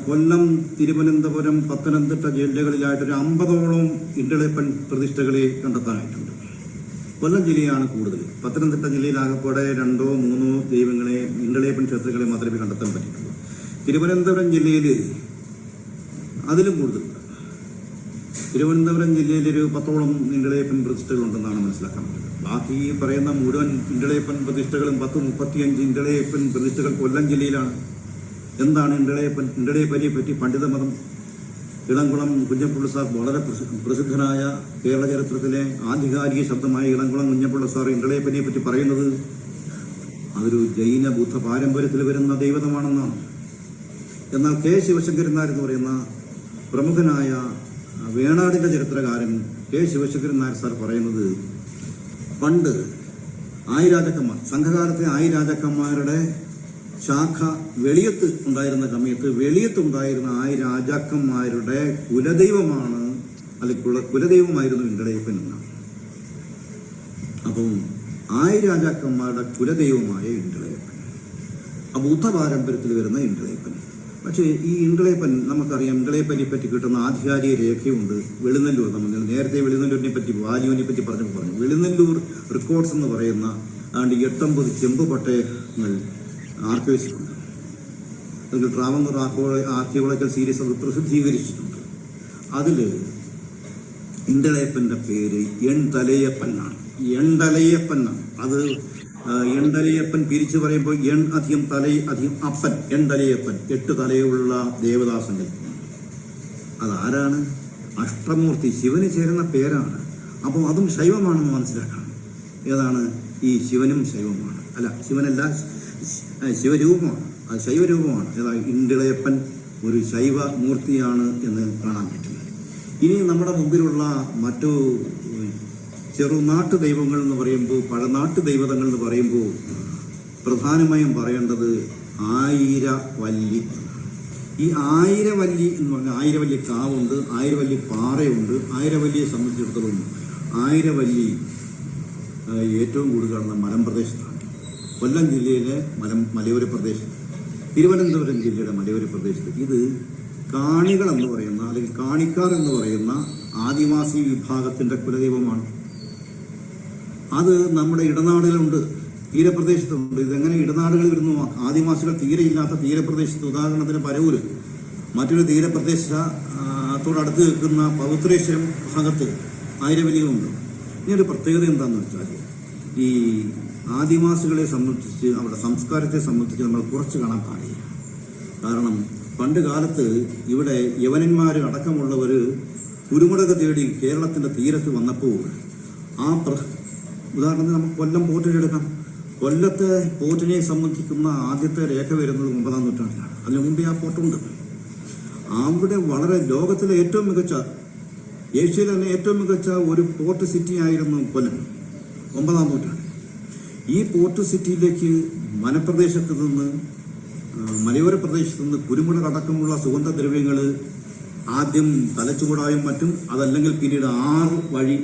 കൊല്ലം, തിരുവനന്തപുരം, പത്തനംതിട്ട ജില്ലകളിലായിട്ട് ഒരു 50ഓളം ഇണ്ടിളയപ്പൻ പ്രതിഷ്ഠകളെ കണ്ടെത്താനായിട്ടുണ്ട്. കൊല്ലം ജില്ലയാണ് കൂടുതൽ. പത്തനംതിട്ട ജില്ലയിലാകപ്പാടെ 2-3 ദൈവങ്ങളെ, ഇണ്ടിളയപ്പൻ ക്ഷേത്രങ്ങളെ മാത്രമേ കണ്ടെത്താൻ പറ്റിയിട്ടുള്ളൂ. തിരുവനന്തപുരം ജില്ലയിൽ അതിലും കൂടുതലുണ്ട്. തിരുവനന്തപുരം ജില്ലയിൽ ഒരു 10ഓളം ഇണ്ടിളയപ്പൻ പ്രതിഷ്ഠകളുണ്ടെന്നാണ് മനസ്സിലാക്കാൻ പറ്റുന്നത്. ബാക്കി പറയുന്ന മുഴുവൻ ഇണ്ടിളയപ്പൻ പ്രതിഷ്ഠകളും 10-35 ഇണ്ടിളയപ്പൻ പ്രതിഷ്ഠകൾ കൊല്ലം ജില്ലയിലാണ്. എന്താണ് ഇണ്ടിളയപ്പൻ? ഇണ്ടിളയപ്പനെ പറ്റി പണ്ഡിതമതം ഇളംകുളം കുഞ്ഞപ്പിള്ള സാർ, വളരെ പ്രസിദ്ധനായ കേരള ചരിത്രത്തിലെ ആധികാരിക ശബ്ദമായ ഇളംകുളം കുഞ്ഞപ്പിള്ള സാർ ഇണ്ടിളയപ്പനെ പറ്റി പറയുന്നത് അതൊരു ജൈന ബുദ്ധ പാരമ്പര്യത്തിൽ വരുന്ന ദൈവതമാണെന്നാണ്. എന്നാൽ കെ ശിവശങ്കരൻ നായർ എന്ന് പറയുന്ന പ്രമുഖനായ വേണാടിന്റെ ചരിത്രകാരൻ കെ ശിവശങ്കരൻ നായർ സാർ പറയുന്നത് പണ്ട് ആയിരാജാക്കന്മാർ, സംഘകാലത്തെ ആയിരാജാക്കന്മാരുടെ ശാഖ വെളിയത്ത് ഉണ്ടായിരുന്ന സമയത്ത് വെളിയത്തുണ്ടായിരുന്ന രാജാക്കന്മാരുടെ കുലദൈവമാണ്, അല്ലെങ്കിൽ കുലദൈവമായിരുന്നു ഇണ്ടിളയപ്പൻ എന്നാണ്. അപ്പം രാജാക്കന്മാരുടെ കുലദൈവമായ ഇണ്ടിളയപ്പൻ, ബുദ്ധ പാരമ്പര്യത്തിൽ വരുന്ന ഇണ്ടിളയപ്പൻ. പക്ഷേ ഈ ഇണ്ടിളയപ്പൻ നമുക്കറിയാം, ഇണ്ടിളയപ്പനെ പറ്റി കിട്ടുന്ന ആധികാരിക രേഖയുണ്ട് വെളുന്നല്ലൂർ. നമ്മൾ നേരത്തെ വെളുന്നല്ലൂരിനെ പറ്റി, വാലിയോനെ പറ്റി പറഞ്ഞു. വെളുന്നല്ലൂർ റെക്കോർഡ്സ് എന്ന് പറയുന്ന 850 ചെമ്പ് പട്ടയങ്ങൾ ആർക്കൈവ്സിലുണ്ട്. അതിൽ ട്രാവൻകൂർ ആർക്കിയോളജിക്കൽ സീരീസ് അത് പ്രസിദ്ധീകരിച്ചിട്ടുണ്ട്. അതിൽ ഇണ്ടിളയപ്പന്റെ പേര് എൺതലയപ്പൻ ആണ്. എണ്ടലയപ്പൻ. അത് എണ്ടലയപ്പൻ പിരിച്ചു പറയുമ്പോൾ എൺ അധികം തല അധികം അപ്പൻ, എണ്ടലയപ്പൻ, 8 തലയുള്ള ദേവദാസങ്ങൾ. അതാരാണ്? അഷ്ടമൂർത്തി, ശിവന് ചേരുന്ന പേരാണ്. അപ്പോൾ അതും ശൈവമാണെന്ന് മനസ്സിലാക്കണം. ഏതാണ്? ഈ ശിവനും ശൈവമാണ്. അല്ല, ശിവനല്ല, ശിവരൂപമാണ്. അത് ശൈവരൂപമാണ്. ഏതാ? ഇണ്ടിളയപ്പൻ ഒരു ശൈവ മൂർത്തിയാണ് എന്ന് കാണാൻ പറ്റും. ഇനി നമ്മുടെ മുമ്പിലുള്ള മറ്റു ചെറുനാട്ടു ദൈവങ്ങൾ എന്ന് പറയുമ്പോൾ, പഴനാട്ടു ദൈവതങ്ങൾ എന്ന് പറയുമ്പോൾ പ്രധാനമായും പറയേണ്ടത് ആയിരവല്ലി. ഈ ആയിരവല്ലി എന്ന് പറഞ്ഞാൽ ആയിരവല്ലി കാവുണ്ട്, ആയിരവല്ലി പാറയുണ്ട്. ആയിരവല്ലിയെ സംബന്ധിച്ചിടത്തോളം ആയിരവല്ലി ഏറ്റവും കൂടുതൽ കാണുന്ന മലമ്പ്രദേശത്താണ്. കൊല്ലം ജില്ലയിലെ മലയോര പ്രദേശം, തിരുവനന്തപുരം ജില്ലയുടെ മലയോര പ്രദേശത്ത്. ഇത് കാണികൾ എന്ന് പറയുന്ന, അല്ലെങ്കിൽ കാണിക്കാർ എന്ന് പറയുന്ന ആദിവാസി വിഭാഗത്തിന്റെ കുലദൈവമാണ്. അത് നമ്മുടെ ഇടനാടുകളുണ്ട്, തീരപ്രദേശത്തുണ്ട്. ഇതെങ്ങനെ ഇടനാടുകളിൽ വരുന്നു? ആദിവാസികൾ തീരെയില്ലാത്ത തീരപ്രദേശത്ത്, ഉദാഹരണത്തിന് പരവൂര്, മറ്റൊരു തീരപ്രദേശത്തോടടുത്ത് നിൽക്കുന്ന പവിത്രേശ്വരം ഭാഗത്ത് ആയിരവല്ലിയുമുണ്ട്. ഇനി ഒരു പ്രത്യേകത എന്താണെന്ന് വെച്ചാൽ, ഈ ആദിവാസികളെ സംബന്ധിച്ച്, അവരുടെ സംസ്കാരത്തെ സംബന്ധിച്ച് നമ്മൾ കുറച്ച് കാണാൻ പാടില്ല. കാരണം പണ്ട് കാലത്ത് ഇവിടെ യവനന്മാർ അടക്കമുള്ളവർ കുരുമുളക് തേടി കേരളത്തിന്റെ തീരത്ത് വന്നപ്പോൾ, ഉദാഹരണത്തിന് നമുക്ക് കൊല്ലം പോർട്ടിനെ എടുക്കാം. കൊല്ലത്തെ പോർട്ടിനെ സംബന്ധിക്കുന്ന ആദ്യത്തെ രേഖ വരുന്നത് 9-ാം നൂറ്റാണ്ടിലാണ്. അതിനു മുമ്പേ ആ പോർട്ടുണ്ട്. അവിടെ വളരെ ലോകത്തിലെ ഏറ്റവും മികച്ച, ഏഷ്യയിലെ തന്നെ ഏറ്റവും മികച്ച ഒരു പോർട്ട് സിറ്റി ആയിരുന്നു കൊല്ലം 9-ാം നൂറ്റാണ്ടിൽ. ഈ പോർട്ട് സിറ്റിയിലേക്ക് വനപ്രദേശത്ത് നിന്ന്, മലയോര പ്രദേശത്ത് നിന്ന് കുരുമുളക് അടക്കമുള്ള സുഗന്ധദ്രവ്യങ്ങൾ ആദ്യം തലച്ചുകൂടായും മറ്റും, അതല്ലെങ്കിൽ പിന്നീട് 6 വഴി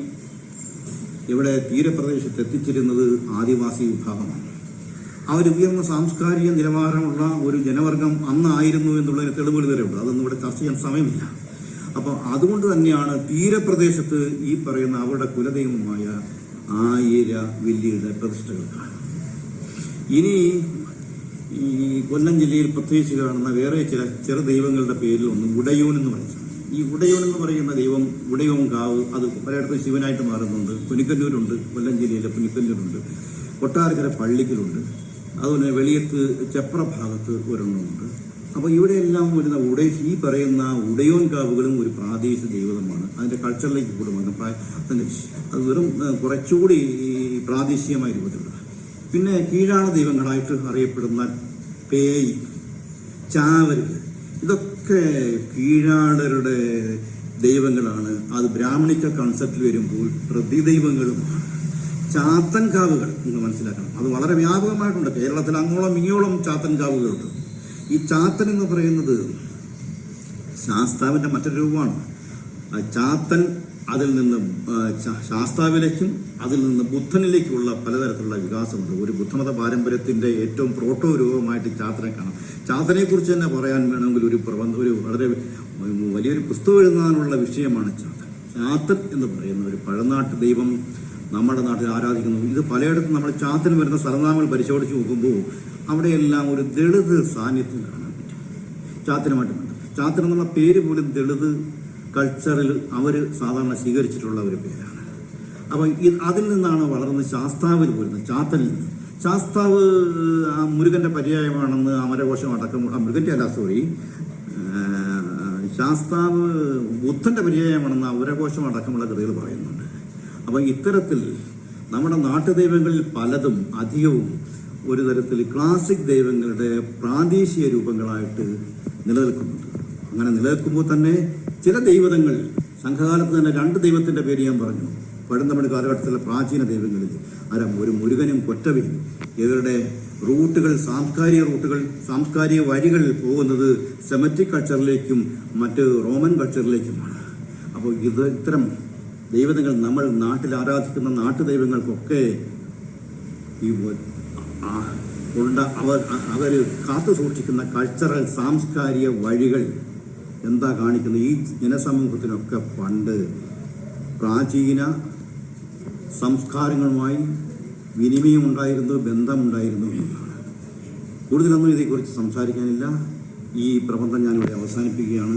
ഇവിടെ തീരപ്രദേശത്ത് എത്തിച്ചിരുന്നത് ആദിവാസി വിഭാഗമാണ്. അവർ ഉയർന്ന സാംസ്കാരിക നിലവാരമുള്ള ഒരു ജനവർഗം അന്നായിരുന്നു എന്നുള്ളതിന് തെളിവുകൾ വരെയുണ്ട്. അതൊന്നും ഇവിടെ ചർച്ച ചെയ്യാൻ സമയമില്ല. അപ്പോൾ അതുകൊണ്ട് തന്നെയാണ് തീരപ്രദേശത്ത് ഈ പറയുന്ന അവരുടെ കുലദൈവമായ ആയിരവല്ലിയുടെ പ്രതിഷ്ഠകൾ കാണുന്നത്. ഇനി ഈ കൊല്ലം ജില്ലയിൽ പ്രത്യേകിച്ച് കാണുന്ന വേറെ ചില ചെറു ദൈവങ്ങളുടെ പേരിൽ ഒന്ന് ഉടയോൻ എന്ന് പറയുന്നത്. ഈ ഉടയോൻ എന്ന് പറയുന്ന ദൈവം, ഉടയോൻ കാവ്, അത് പലയിടത്തും ശിവനായിട്ട് മാറുന്നുണ്ട്. പുനിക്കല്ലൂരുണ്ട്, കൊല്ലം ജില്ലയിലെ പുനിക്കല്ലൂരുണ്ട്, കൊട്ടാരക്കര പള്ളിക്കലുണ്ട്, അതുപോലെ വെളിയത്ത് ചെപ്ര ഭാഗത്ത് ഒരെണ്ണമുണ്ട്. അപ്പോൾ ഇവിടെയെല്ലാം വരുന്ന ഈ പറയുന്ന ഉടയോൻ കാവുകളും ഒരു പ്രാദേശിക ദൈവതമാണ്. അതിന്റെ കൾച്ചറിലേക്ക് കൂടെ വന്നു. അത് വെറും കുറച്ചുകൂടി പ്രാദേശികമായ രൂപത്തിലുള്ള. പിന്നെ കീഴാണ ദൈവങ്ങളായിട്ട് അറിയപ്പെടുന്ന പേയ്, ചാവരുകൾ, ഇതൊക്കെ കീഴാടരുടെ ദൈവങ്ങളാണ്. അത് ബ്രാഹ്മണിക്ക കൺസെപ്റ്റിൽ വരുമ്പോൾ പ്രതിദൈവങ്ങളുമാണ്. ചാത്തൻ കാവുകൾ നിങ്ങൾ മനസ്സിലാക്കണം, അത് വളരെ വ്യാപകമായിട്ടുണ്ട്. കേരളത്തിൽ അങ്ങോളം ഇങ്ങോളം ചാത്തൻ കാവുകളുണ്ട്. ഈ ചാത്തൻ എന്ന് പറയുന്നത് ശാസ്താവിന്റെ മറ്റൊരു രൂപമാണ്. ചാത്തൻ അതിൽ നിന്ന് ശാസ്താവിലേക്കും അതിൽ നിന്ന് ബുദ്ധനിലേക്കുള്ള പലതരത്തിലുള്ള വികാസമുണ്ട്. ഒരു ബുദ്ധമത പാരമ്പര്യത്തിന്റെ ഏറ്റവും പ്രോട്ടോ രൂപമായിട്ട് ചാത്തനെ കാണാം. ചാത്തനെ കുറിച്ച് തന്നെ പറയാൻ വേണമെങ്കിൽ ഒരു വളരെ വലിയൊരു പുസ്തകം എഴുതാനുള്ള വിഷയമാണ് ചാത്തൻ. ചാത്തൻ എന്ന് പറയുന്ന ഒരു പഴനാട്ട് ദൈവം നമ്മുടെ നാട്ടിൽ ആരാധിക്കുന്നു. ഇത് പലയിടത്തും നമ്മൾ ചാത്തൻ വരുന്ന സർവനാമങ്ങൾ പരിശോധിച്ച് നോക്കുമ്പോൾ അവിടെയെല്ലാം ഒരു ദളിത് സാന്നിധ്യം കാണാൻ പറ്റും. ചാത്തനുമായിട്ട് ബന്ധം. ചാത്തൻ എന്നുള്ള പേര് പോലും ദളിത് കൾച്ചറിൽ അവർ സാധാരണ സ്വീകരിച്ചിട്ടുള്ള ഒരു പേരാണ്. അപ്പം അതിൽ നിന്നാണ് വളർന്ന് ശാസ്താവിൽ വരുന്നത്. ചാത്തനിൽ നിന്ന് ശാസ്താവ് മുരുകന്റെ പര്യായമാണെന്ന് അമരകോശം അടക്കം, മൃഗന്റെ അല്ല, സോറി, ശാസ്താവ് ബുദ്ധന്റെ പര്യായമാണെന്ന് അമരകോശം അടക്കമുള്ള കൃതികൾ പറയുന്നുണ്ട്. അപ്പം ഇത്തരത്തിൽ നമ്മുടെ നാട്ടുദൈവങ്ങളിൽ പലതും അധികവും ഒരു തരത്തിൽ ക്ലാസിക് ദൈവങ്ങളുടെ പ്രാദേശിക രൂപങ്ങളായിട്ട് നിലനിൽക്കുന്നുണ്ട്. അങ്ങനെ നിലനിൽക്കുമ്പോൾ തന്നെ ചില ദൈവതങ്ങൾ, സംഘകാലത്ത് തന്നെ 2 ദൈവത്തിന്റെ പേര് ഞാൻ പറഞ്ഞു. പഴന്തമിഴ് കാലഘട്ടത്തിലെ പ്രാചീന ദൈവങ്ങളിൽ ഒരു മുരുകനും കൊറ്റവയും, ഇവരുടെ റൂട്ടുകൾ, സാംസ്കാരിക വഴികൾ പോകുന്നത് സെമറ്റിക് കൾച്ചറിലേക്കും മറ്റ് റോമൻ കൾച്ചറിലേക്കുമാണ്. അപ്പോൾ ഇത്തരം ദൈവതങ്ങൾ നമ്മൾ നാട്ടിൽ ആരാധിക്കുന്ന നാട്ടുദൈവങ്ങൾക്കൊക്കെ അവർ കാത്തു സൂക്ഷിക്കുന്ന കൾച്ചറൽ സാംസ്കാരിക വഴികൾ എന്താ കാണിക്കുന്നത്? ഈ ജനസമൂഹത്തിനൊക്കെ പണ്ട് പ്രാചീന സംസ്കാരങ്ങളുമായി വിനിമയമുണ്ടായിരുന്നു, ബന്ധമുണ്ടായിരുന്നു എന്നതാണ്. കൂടുതലൊന്നും ഇതേക്കുറിച്ച് സംസാരിക്കാനില്ല. ഈ പ്രബന്ധം ഞാനിവിടെ അവസാനിപ്പിക്കുകയാണ്.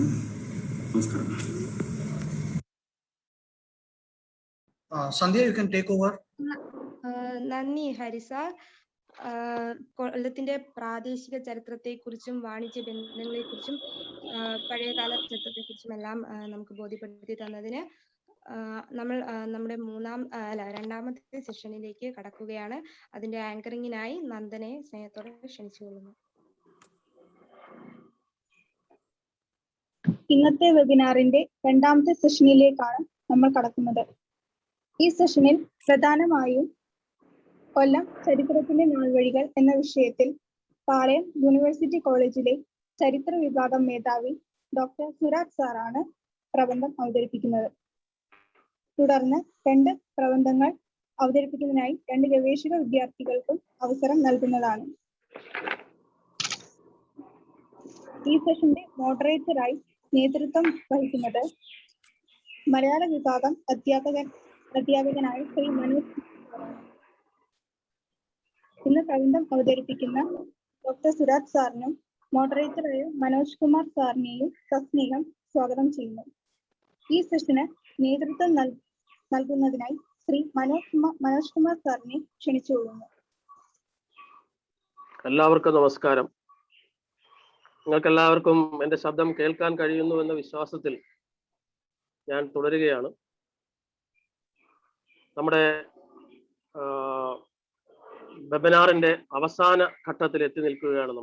നമസ്കാരം. Sandhya, you can take over. നന്ദി ഹരി സാർ. കൊല്ലത്തിന്റെ പ്രാദേശിക ചരിത്രത്തെക്കുറിച്ചും വാണിജ്യ ബന്ധങ്ങളെക്കുറിച്ചും പഴയകാല ചരിത്രത്തെക്കുറിച്ചും എല്ലാം നമുക്ക് ബോധ്യപ്പെടുത്തി തന്നതിന് നമ്മൾ നമ്മുടെ രണ്ടാമത്തെ സെഷനിലേക്ക് കടക്കുകയാണ്. അതിന്റെ ആങ്കറിങ്ങിനായി നന്ദനെ സ്നേഹത്തോടെ ക്ഷണിച്ചുകൊള്ളുന്നു. ഇന്നത്തെ വെബിനാറിന്റെ രണ്ടാമത്തെ സെഷനിലേക്കാണ് നമ്മൾ കടക്കുന്നത്. ഈ സെഷനിൽ പ്രധാനമായും കൊല്ലം ചരിത്രത്തിന്റെ നാൾവഴികൾ എന്ന വിഷയത്തിൽ പാളയം യൂണിവേഴ്സിറ്റി കോളേജിലെ ചരിത്ര വിഭാഗം മേധാവി ഡോക്ടർ സുരാജ് സാറാണ് പ്രബന്ധം അവതരിപ്പിക്കുന്നത്. തുടർന്ന് 2 പ്രബന്ധങ്ങൾ അവതരിപ്പിക്കുന്നതിനായി 2 ഗവേഷക വിദ്യാർത്ഥികൾക്കും അവസരം നൽകുന്നതാണ്. ഈ സെഷന്റെ മോഡറേറ്ററായി നേതൃത്വം വഹിക്കുന്നത് മലയാള വിഭാഗം അധ്യാപകനായ ശ്രീ മനോജ്. ഇന്ന് പ്രബന്ധം അവതരിപ്പിക്കുന്ന ഡോക്ടർ സുരാജ് സാറിനും മോഡറേറ്ററായ മനോജ് കുമാർ സാറിനെയും സസ്നേഹം സ്വാഗതം ചെയ്യുന്നു. ഈ സെഷന് നേതൃത്വം നൽകുന്നതിനായി ശ്രീ മനോജ് കുമാർ സാറിനെ ക്ഷണിച്ചുകൊള്ളുന്നു. എല്ലാവർക്കും നമസ്കാരം. നിങ്ങൾക്ക് എല്ലാവർക്കും എൻ്റെ ശബ്ദം കേൾക്കാൻ കഴിയുന്നു എന്ന വിശ്വാസത്തിൽ ഞാൻ തുടരുകയാണ്. നമ്മുടെ വെബിനാറിന്റെ അവസാന ഘട്ടത്തിൽ എത്തി നിൽക്കുകയാണ്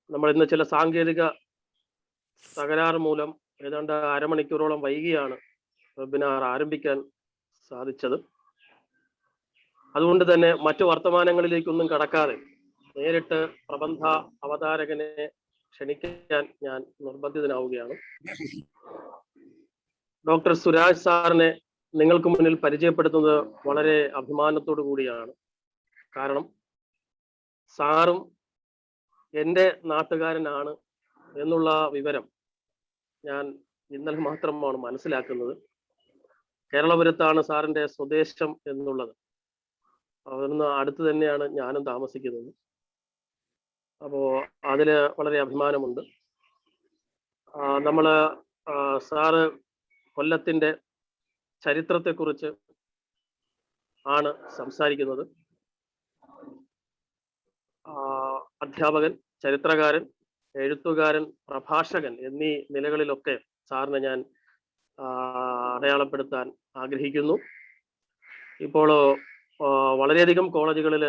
നമ്മൾ ഇന്ന് ചില സാങ്കേതിക തകരാറ് മൂലം ഏതാണ്ട് അരമണിക്കൂറോളം വൈകിയാണ് വെബിനാർ ആരംഭിക്കാൻ സാധിച്ചത്. അതുകൊണ്ട് തന്നെ മറ്റു വർത്തമാനങ്ങളിലേക്കൊന്നും കടക്കാതെ നേരിട്ട് പ്രബന്ധ അവതാരകനെ ക്ഷണിക്കാൻ ഞാൻ നിർബന്ധിതനാവുകയാണ്. ഡോക്ടർ സുരാജ് സാറിനെ നിങ്ങൾക്ക് മുന്നിൽ പരിചയപ്പെടുത്തുന്നത് വളരെ അഭിമാനത്തോടു കൂടിയാണ്. കാരണം സാറും എൻ്റെ നാട്ടുകാരനാണ് എന്നുള്ള വിവരം ഞാൻ ഇന്നലെ മാത്രമാണ് മനസ്സിലാക്കുന്നത്. കേരളപുരത്താണ് സാറിൻ്റെ സ്വദേശം എന്നുള്ളത്. അവിടുന്ന് അടുത്ത് തന്നെയാണ് ഞാനും താമസിക്കുന്നത്. അപ്പോൾ അതിൽ വളരെ അഭിമാനമുണ്ട്. സാറ് കൊല്ലത്തിൻ്റെ ചരിത്രത്തെക്കുറിച്ച് ആണ് സംസാരിക്കുന്നത്. അധ്യാപകൻ, ചരിത്രകാരൻ, എഴുത്തുകാരൻ, പ്രഭാഷകൻ എന്നീ നിലകളിലൊക്കെ സാറിനെ ഞാൻ അടയാളപ്പെടുത്താൻ ആഗ്രഹിക്കുന്നു. ഇപ്പോൾ വളരെയധികം കോളേജുകളിൽ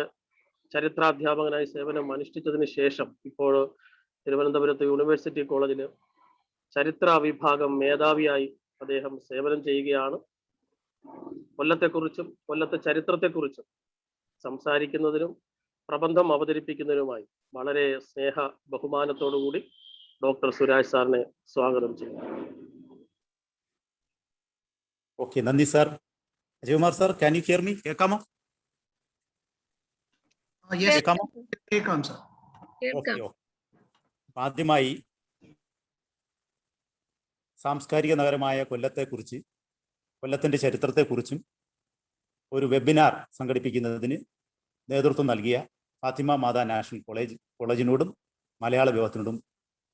ചരിത്രാധ്യാപകനായി സേവനം അനുഷ്ഠിച്ചതിന് ശേഷം ഇപ്പോൾ തിരുവനന്തപുരത്ത് യൂണിവേഴ്സിറ്റി കോളേജിൽ ചരിത്ര വിഭാഗം മേധാവിയായി അദ്ദേഹം സേവനം ചെയ്യുകയാണ്. കൊല്ലത്തെക്കുറിച്ചും കൊല്ലത്തെ ചരിത്രത്തെക്കുറിച്ചും സംസാരിക്കുന്നതിനും പ്രബന്ധം അവതരിപ്പിക്കുന്നതിനുമായി വളരെ സ്നേഹ ബഹുമാനത്തോടുകൂടി ഡോക്ടർ സുരാജ് സാറിനെ സ്വാഗതം ചെയ്യുന്നു. ഓക്കെ, നന്ദി sir. Ajaykumar sir, can you here me? കേൾക്കാമോ? കേൾക്കാം സാർ. ഓക്കെ. ആദ്യമായി സാംസ്കാരിക നഗരമായ കൊല്ലത്തെക്കുറിച്ച്, കൊല്ലത്തിൻ്റെ ചരിത്രത്തെക്കുറിച്ചും ഒരു വെബിനാർ സംഘടിപ്പിക്കുന്നതിന് നേതൃത്വം നൽകിയ ഫാത്തിമ മാതാ നാഷണൽ കോളേജിനോടും മലയാള വിഭാഗത്തിനോടും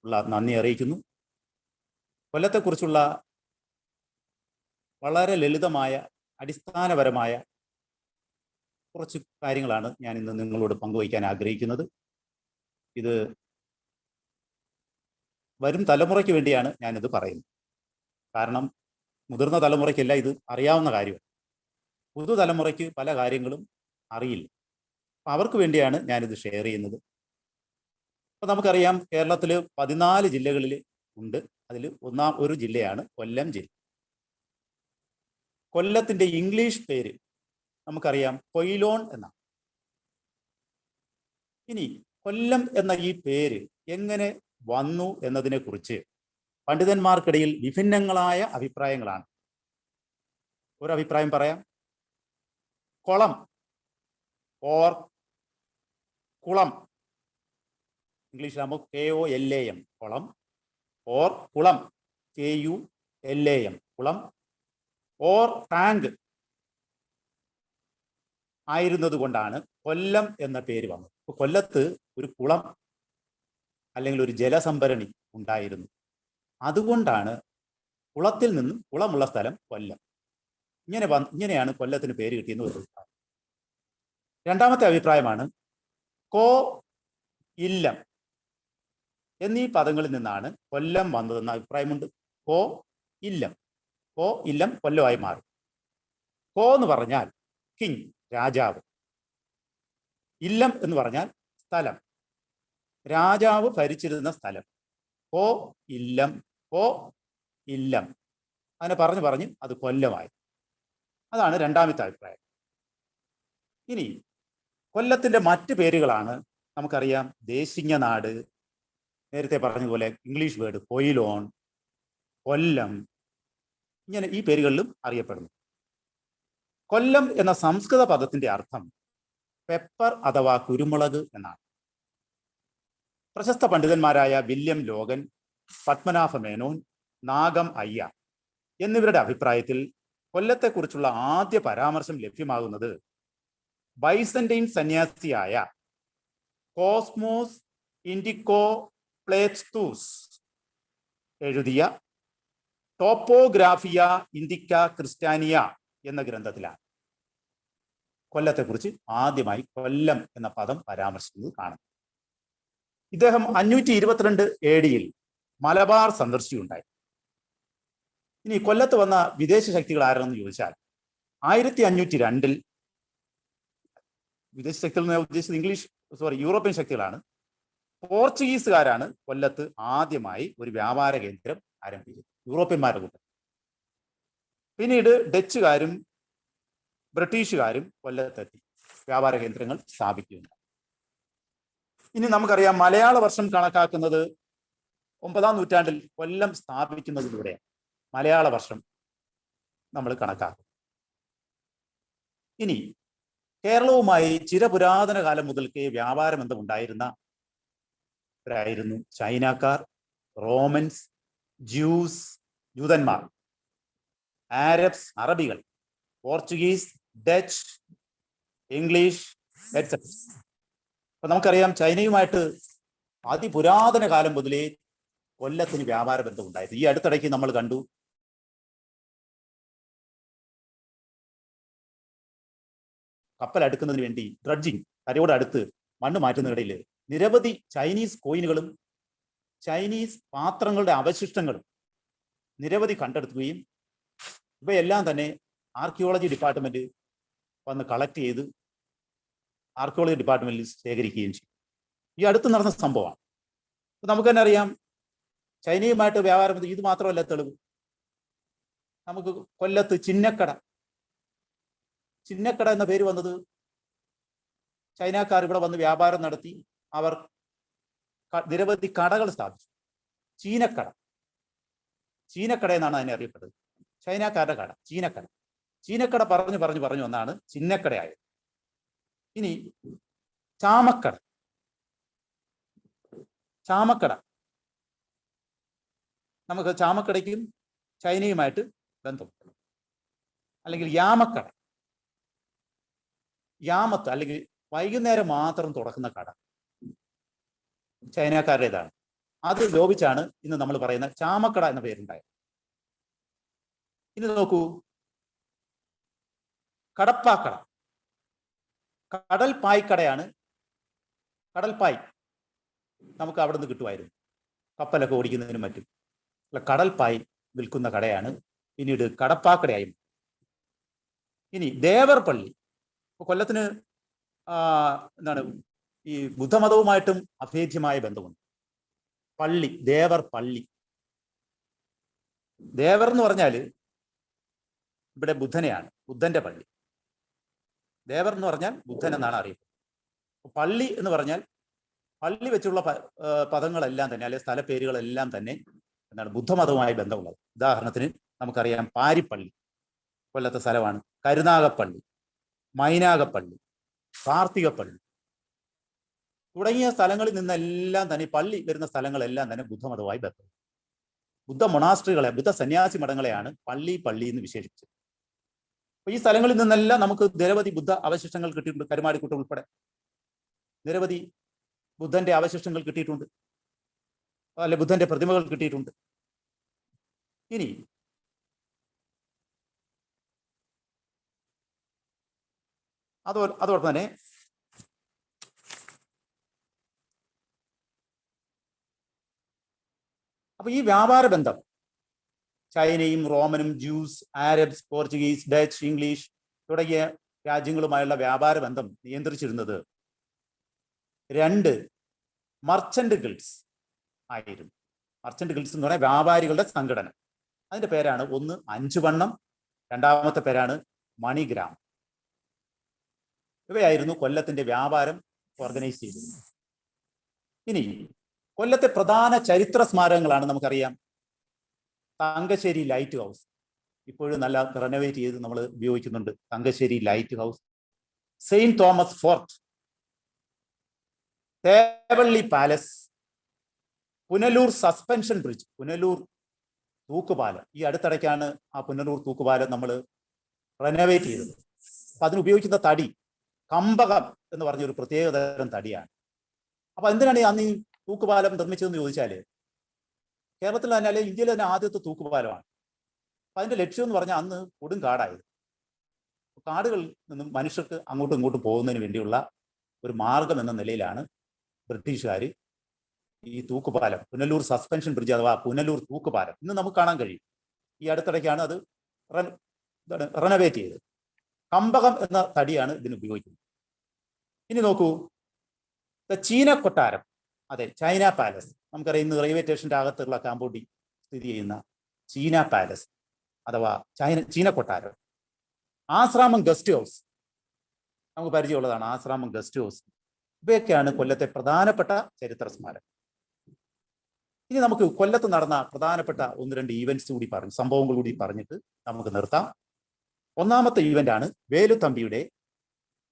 ഉള്ള നന്ദി അറിയിക്കുന്നു. കൊല്ലത്തെക്കുറിച്ചുള്ള വളരെ ലളിതമായ അടിസ്ഥാനപരമായ കുറച്ച് കാര്യങ്ങളാണ് ഞാൻ ഇന്ന് നിങ്ങളോട് പങ്കുവയ്ക്കാൻ ആഗ്രഹിക്കുന്നത്. ഇത് വരും തലമുറയ്ക്ക് വേണ്ടിയാണ് ഞാനിത് പറയുന്നത്. കാരണം മുതിർന്ന തലമുറയ്ക്കല്ല ഇത് അറിയാവുന്ന കാര്യമാണ്. പുതുതലമുറയ്ക്ക് പല കാര്യങ്ങളും അറിയില്ല. അപ്പം അവർക്ക് വേണ്ടിയാണ് ഞാനിത് ഷെയർ ചെയ്യുന്നത്. അപ്പം നമുക്കറിയാം, കേരളത്തിൽ 14 ജില്ലകളിൽ ഉണ്ട്. അതിൽ ഒരു ജില്ലയാണ് കൊല്ലം ജില്ല. കൊല്ലത്തിൻ്റെ ഇംഗ്ലീഷ് പേര് നമുക്കറിയാം, കൊയിലോൺ എന്നാണ്. ഇനി കൊല്ലം എന്ന ഈ പേര് എങ്ങനെ വന്നു എന്നതിനെക്കുറിച്ച് പണ്ഡിതന്മാർക്കിടയിൽ വിഭിന്നങ്ങളായ അഭിപ്രായങ്ങളാണ്. ഒരഭിപ്രായം പറയാം. കൊളം ഓർ കുളം, ഇംഗ്ലീഷിലാകുമ്പോൾ KOLAM, കുളം, ഓർ കുളം KULAM, കുളം, ഓർ ടാങ്ക് ആയിരുന്നത് കൊണ്ടാണ് കൊല്ലം എന്ന പേര് വന്നത്. ഇപ്പോൾ കൊല്ലത്ത് ഒരു കുളം അല്ലെങ്കിൽ ഒരു ജലസംഭരണി ഉണ്ടായിരുന്നു. അതുകൊണ്ടാണ് കുളത്തിൽ നിന്നും കുളമുള്ള സ്ഥലം കൊല്ലം. ഇങ്ങനെയാണ് കൊല്ലത്തിന് പേര് കിട്ടിയെന്ന് ഒരു അഭിപ്രായം. രണ്ടാമത്തെ അഭിപ്രായമാണ് കോ, ഇല്ലം എന്നീ പദങ്ങളിൽ നിന്നാണ് കൊല്ലം വന്നതെന്ന അഭിപ്രായമുണ്ട്. കോ, ഇല്ലം. കോ, ഇല്ലം കൊല്ലമായി മാറി. കോ എന്ന് പറഞ്ഞാൽ കിങ്, രാജാവ്. ഇല്ലം എന്ന് പറഞ്ഞാൽ സ്ഥലം, രാജാവ് ഭരിച്ചിരുന്ന സ്ഥലം. കോ, ഇല്ലം, കോ, ഇല്ലം. അങ്ങനെ പറഞ്ഞ് അത് കൊല്ലമായി. അതാണ് രണ്ടാമത്തെ അഭിപ്രായം. ഇനി കൊല്ലത്തിന്റെ മറ്റ് പേരുകളാണ് നമുക്കറിയാം. ദേശിങ്ങനാട്, നേരത്തെ പറഞ്ഞതുപോലെ ഇംഗ്ലീഷ് വേർഡ് കൊയിലോൺ, കൊല്ലം, ഇങ്ങനെ ഈ പേരുകളിലും അറിയപ്പെടുന്നു. കൊല്ലം എന്ന സംസ്കൃത പദത്തിന്റെ അർത്ഥം പെപ്പർ അഥവാ കുരുമുളക് എന്നാണ്. പ്രശസ്ത പണ്ഡിതന്മാരായ വില്യം ലോഗൻ, പത്മനാഭ മേനോൻ, നാഗം അയ്യ എന്നിവരുടെ അഭിപ്രായത്തിൽ കൊല്ലത്തെക്കുറിച്ചുള്ള ആദ്യ പരാമർശം ലഭ്യമാകുന്നത് ബൈസന്റൈൻ സന്യാസിയായ കോസ്മോസ് ഇൻഡിക്കോപ്ലേസ്തൂസ് എഴുതിയ ടോപ്പോഗ്രാഫിയ ഇന്ദിക്ക ക്രിസ്ത്യാനിയ എന്ന ഗ്രന്ഥത്തിലാണ്. കൊല്ലത്തെക്കുറിച്ച് ആദ്യമായി കൊല്ലം എന്ന പദം പരാമർശിക്കുന്നത് കാണും. ഇദ്ദേഹം 522 AD മലബാർ സന്ദർശിക്കുകയുണ്ടായി. ഇനി കൊല്ലത്ത് വന്ന വിദേശ ശക്തികൾ ആരാണെന്ന് ചോദിച്ചാൽ 1502 വിദേശ ശക്തികൾ എന്ന് ഉദ്ദേശിച്ചത് യൂറോപ്യൻ ശക്തികളാണ്. പോർച്ചുഗീസുകാരാണ് കൊല്ലത്ത് ആദ്യമായി ഒരു വ്യാപാര കേന്ദ്രം ആരംഭിച്ചത്, യൂറോപ്യന്മാരുടെ കൂട്ടം. പിന്നീട് ഡച്ചുകാരും ബ്രിട്ടീഷുകാരും കൊല്ലത്തെത്തി വ്യാപാര കേന്ദ്രങ്ങൾ സ്ഥാപിക്കുകയുണ്ടായി. ഇനി നമുക്കറിയാം, മലയാള വർഷം കണക്കാക്കുന്നത് 9ാം നൂറ്റാണ്ടിൽ കൊല്ലം സ്ഥാപിക്കുന്നതിലൂടെ മലയാള വർഷം നമ്മൾ കണക്കാക്കും. ഇനി കേരളവുമായി ചിരപുരാതന കാലം മുതൽക്കേ വ്യാപാര ബന്ധമുണ്ടായിരുന്നവരായിരുന്നു ചൈനക്കാർ, റോമൻസ്, ജ്യൂസ്, ജൂതന്മാർ, ആരബ്സ്, അറബികൾ, പോർച്ചുഗീസ്, ഡച്ച്, ഇംഗ്ലീഷ് എറ്റ്സെട്ര. അപ്പൊ നമുക്കറിയാം, ചൈനയുമായിട്ട് അതിപുരാതന കാലം മുതലേ കൊല്ലത്തിന് വ്യാപാര ബന്ധം ഉണ്ടായിരുന്നു. ഈ അടുത്തിടയ്ക്ക് നമ്മൾ കണ്ടു, കപ്പൽ അടുക്കുന്നതിന് വേണ്ടി ഡ്രഡ്ജിങ്, കരയോട് അടുത്ത് മണ്ണ് മാറ്റുന്നതിനിടയിൽ നിരവധി ചൈനീസ് കോയിനുകളും ചൈനീസ് പാത്രങ്ങളുടെ അവശിഷ്ടങ്ങളും നിരവധി കണ്ടെടുക്കുകയും ഇവയെല്ലാം തന്നെ ആർക്കിയോളജി ഡിപ്പാർട്ട്മെന്റ് വന്ന് കളക്ട് ചെയ്ത് ആർക്കിയോളജി ഡിപ്പാർട്ട്മെന്റിൽ ശേഖരിക്കുകയും ചെയ്യും. ഈ അടുത്ത് നടന്ന സംഭവമാണ്. നമുക്ക് തന്നെ അറിയാം, ചൈനയുമായിട്ട് വ്യാപാരം. ഇത് മാത്രമല്ല തെളിവ്. നമുക്ക് കൊല്ലത്ത് ചിന്നക്കട എന്ന പേര് വന്നത് ചൈനക്കാർ ഇവിടെ വന്ന് വ്യാപാരം നടത്തി അവർ നിരവധി കടകൾ സ്ഥാപിച്ചു. ചീനക്കട എന്നാണ് അതിനെ അറിയപ്പെട്ടത്. ചൈനക്കാരുടെ കട ചീനക്കട പറഞ്ഞു വന്നാണ് ചിന്നക്കടയായത്. ഇനി ചാമക്കട നമുക്ക് ചാമക്കടയ്ക്കും ചൈനയുമായിട്ട് ബന്ധമുണ്ട്. അല്ലെങ്കിൽ യാമത്ത് അല്ലെങ്കിൽ വൈകുന്നേരം മാത്രം തുറക്കുന്ന കട ചൈനക്കാരുടേതാണ്. അത് ലോപിച്ചാണ് ഇന്ന് നമ്മൾ പറയുന്ന ചാമക്കട എന്ന പേരുണ്ടായത്. ഇനി നോക്കൂ, കടപ്പാക്കട, കടൽപ്പായ്ക്കടയാണ്. കടൽപ്പായ് നമുക്ക് അവിടെ നിന്ന് കിട്ടുമായിരുന്നു, കപ്പലൊക്കെ ഓടിക്കുന്നതിനും മറ്റും. കടൽപ്പായ് വിൽക്കുന്ന കടയാണ് പിന്നീട് കടപ്പാക്കടയായി. ഇനി ദേവർപള്ളി. കൊല്ലത്തിന് എന്താണ്, ഈ ബുദ്ധമതവുമായിട്ടും അഭേദ്യമായ ബന്ധമുണ്ട്. പള്ളി, ദേവർ പള്ളി. ദേവർ എന്ന് പറഞ്ഞാൽ ഇവിടെ ബുദ്ധനെയാണ്, ബുദ്ധന്റെ പള്ളി. ദേവർ എന്ന് പറഞ്ഞാൽ ബുദ്ധൻ എന്നാണ് അറിയപ്പെടുന്നത്. പള്ളി എന്ന് പറഞ്ഞാൽ പള്ളി വെച്ചുള്ള പദങ്ങളെല്ലാം തന്നെ, അല്ലെ സ്ഥലപ്പേരുകളെല്ലാം തന്നെ എന്താണ്, ബുദ്ധമതവുമായി ബന്ധമുള്ളത്. ഉദാഹരണത്തിന് നമുക്കറിയാം, പാരിപ്പള്ളി കൊല്ലത്തെ സ്ഥലമാണ്. കരുനാഗപ്പള്ളി, മൈനാഗപ്പള്ളി, കാർത്തികപ്പള്ളി തുടങ്ങിയ സ്ഥലങ്ങളിൽ നിന്നെല്ലാം തന്നെ, പള്ളി വരുന്ന സ്ഥലങ്ങളെല്ലാം തന്നെ ബുദ്ധമതവുമായി ബന്ധം. ബുദ്ധ മൊണാസ്ട്രികളെ, ബുദ്ധ സന്യാസി മഠങ്ങളെയാണ് പള്ളി എന്ന് വിശേഷിപ്പിച്ചത്. അപ്പൊ ഈ സ്ഥലങ്ങളിൽ നിന്നെല്ലാം നമുക്ക് നിരവധി ബുദ്ധ അവശിഷ്ടങ്ങൾ കിട്ടിയിട്ടുണ്ട്. കരുമാടിക്കുട്ടം ഉൾപ്പെടെ നിരവധി ബുദ്ധന്റെ അവശിഷ്ടങ്ങൾ കിട്ടിയിട്ടുണ്ട്, അല്ലെ ബുദ്ധന്റെ പ്രതിമകൾ കിട്ടിയിട്ടുണ്ട്. ഇനി അതോടൊപ്പം തന്നെ അപ്പൊ ഈ വ്യാപാര ബന്ധം ചൈനയും റോമനും ജ്യൂസ് ആരബ്സ് പോർച്ചുഗീസ് ഡച്ച് ഇംഗ്ലീഷ് തുടങ്ങിയ രാജ്യങ്ങളുമായുള്ള വ്യാപാര ബന്ധം നിയന്ത്രിച്ചിരുന്നത് 2 മർച്ചന്റ് ഗിൽഡ്സ് ആയിരുന്നു. മർച്ചന്റ് ഗിൽഡ്സ് എന്ന് പറഞ്ഞാൽ വ്യാപാരികളുടെ സംഘടന. അതിന്റെ പേരാണ് ഒന്ന് 5 വണ്ണം, രണ്ടാമത്തെ പേരാണ് മണിഗ്രാം. ഇവയായിരുന്നു കൊല്ലത്തിന്റെ വ്യാപാരം ഓർഗനൈസ് ചെയ്തത്. ഇനി കൊല്ലത്തെ പ്രധാന ചരിത്ര സ്മാരകങ്ങളാണ് നമുക്കറിയാം. തങ്കശ്ശേരി ലൈറ്റ് ഹൗസ് ഇപ്പോഴും നല്ല റെനോവേറ്റ് ചെയ്ത് നമ്മൾ ഉപയോഗിക്കുന്നുണ്ട്. Thangassery light house, Saint Thomas fort, Thevally palace, Punalur suspension bridge, Punalur തൂക്കുപാലം. ഈ അടുത്തിടയ്ക്കാണ് ആ പുനലൂർ തൂക്കുപാലം നമ്മൾ റെനോവേറ്റ് ചെയ്തത്. അപ്പൊ അതിനുപയോഗിക്കുന്ന തടി കമ്പകം എന്ന് പറഞ്ഞൊരു പ്രത്യേകതരം തടിയാണ്. അപ്പൊ എന്തിനാണ് അന്ന് ഈ തൂക്കുപാലം നിർമ്മിച്ചതെന്ന് ചോദിച്ചാല്, കേരളത്തിൽ തന്നെ അല്ലെങ്കിൽ ഇന്ത്യയിൽ തന്നെ ആദ്യത്തെ തൂക്കുപാലമാണ്. അപ്പൊ അതിന്റെ ലക്ഷ്യം എന്ന് പറഞ്ഞാൽ അന്ന് കൊടും കാടായിരുന്നു. കാടുകളിൽ നിന്നും മനുഷ്യർക്ക് അങ്ങോട്ടും ഇങ്ങോട്ടും പോകുന്നതിന് വേണ്ടിയുള്ള ഒരു മാർഗം എന്ന നിലയിലാണ് ബ്രിട്ടീഷുകാർ ഈ തൂക്കുപാലം, പുനലൂർ സസ്പെൻഷൻ ബ്രിഡ്ജ് അഥവാ പുനലൂർ തൂക്കുപാലം ഇന്ന് നമുക്ക് കാണാൻ കഴിയും. ഈ അടുത്തിടയ്ക്കാണ് അത് റെനോവേറ്റ് ചെയ്തത്. കമ്പകം എന്ന തടിയാണ് ഇതിന് ഉപയോഗിക്കുന്നത്. ഇനി നോക്കൂ, ചീന കൊട്ടാരം, അതെ, ചൈന പാലസ്. നമുക്കറിയാം ഇന്ന് റെയിൽവേ സ്റ്റേഷന്റെ അകത്തുള്ള കാമ്പോട്ടി സ്ഥിതി ചെയ്യുന്ന ചീന പാലസ് അഥവാ ചീന കൊട്ടാരം. ആശ്രാമം ഗസ്റ്റ് ഹൗസ് നമുക്ക് പരിചയമുള്ളതാണ്. Asramam guest house. ഇവയൊക്കെയാണ് കൊല്ലത്തെ പ്രധാനപ്പെട്ട ചരിത്ര സ്മാരകം. ഇനി നമുക്ക് കൊല്ലത്ത് നടന്ന പ്രധാനപ്പെട്ട 1-2 ഈവൻറ്റ്സ് കൂടി സംഭവങ്ങൾ കൂടി പറഞ്ഞിട്ട് നമുക്ക് നിർത്താം. ഒന്നാമത്തെ ഈവന്റ് ആണ് വേലുത്തമ്പിയുടെ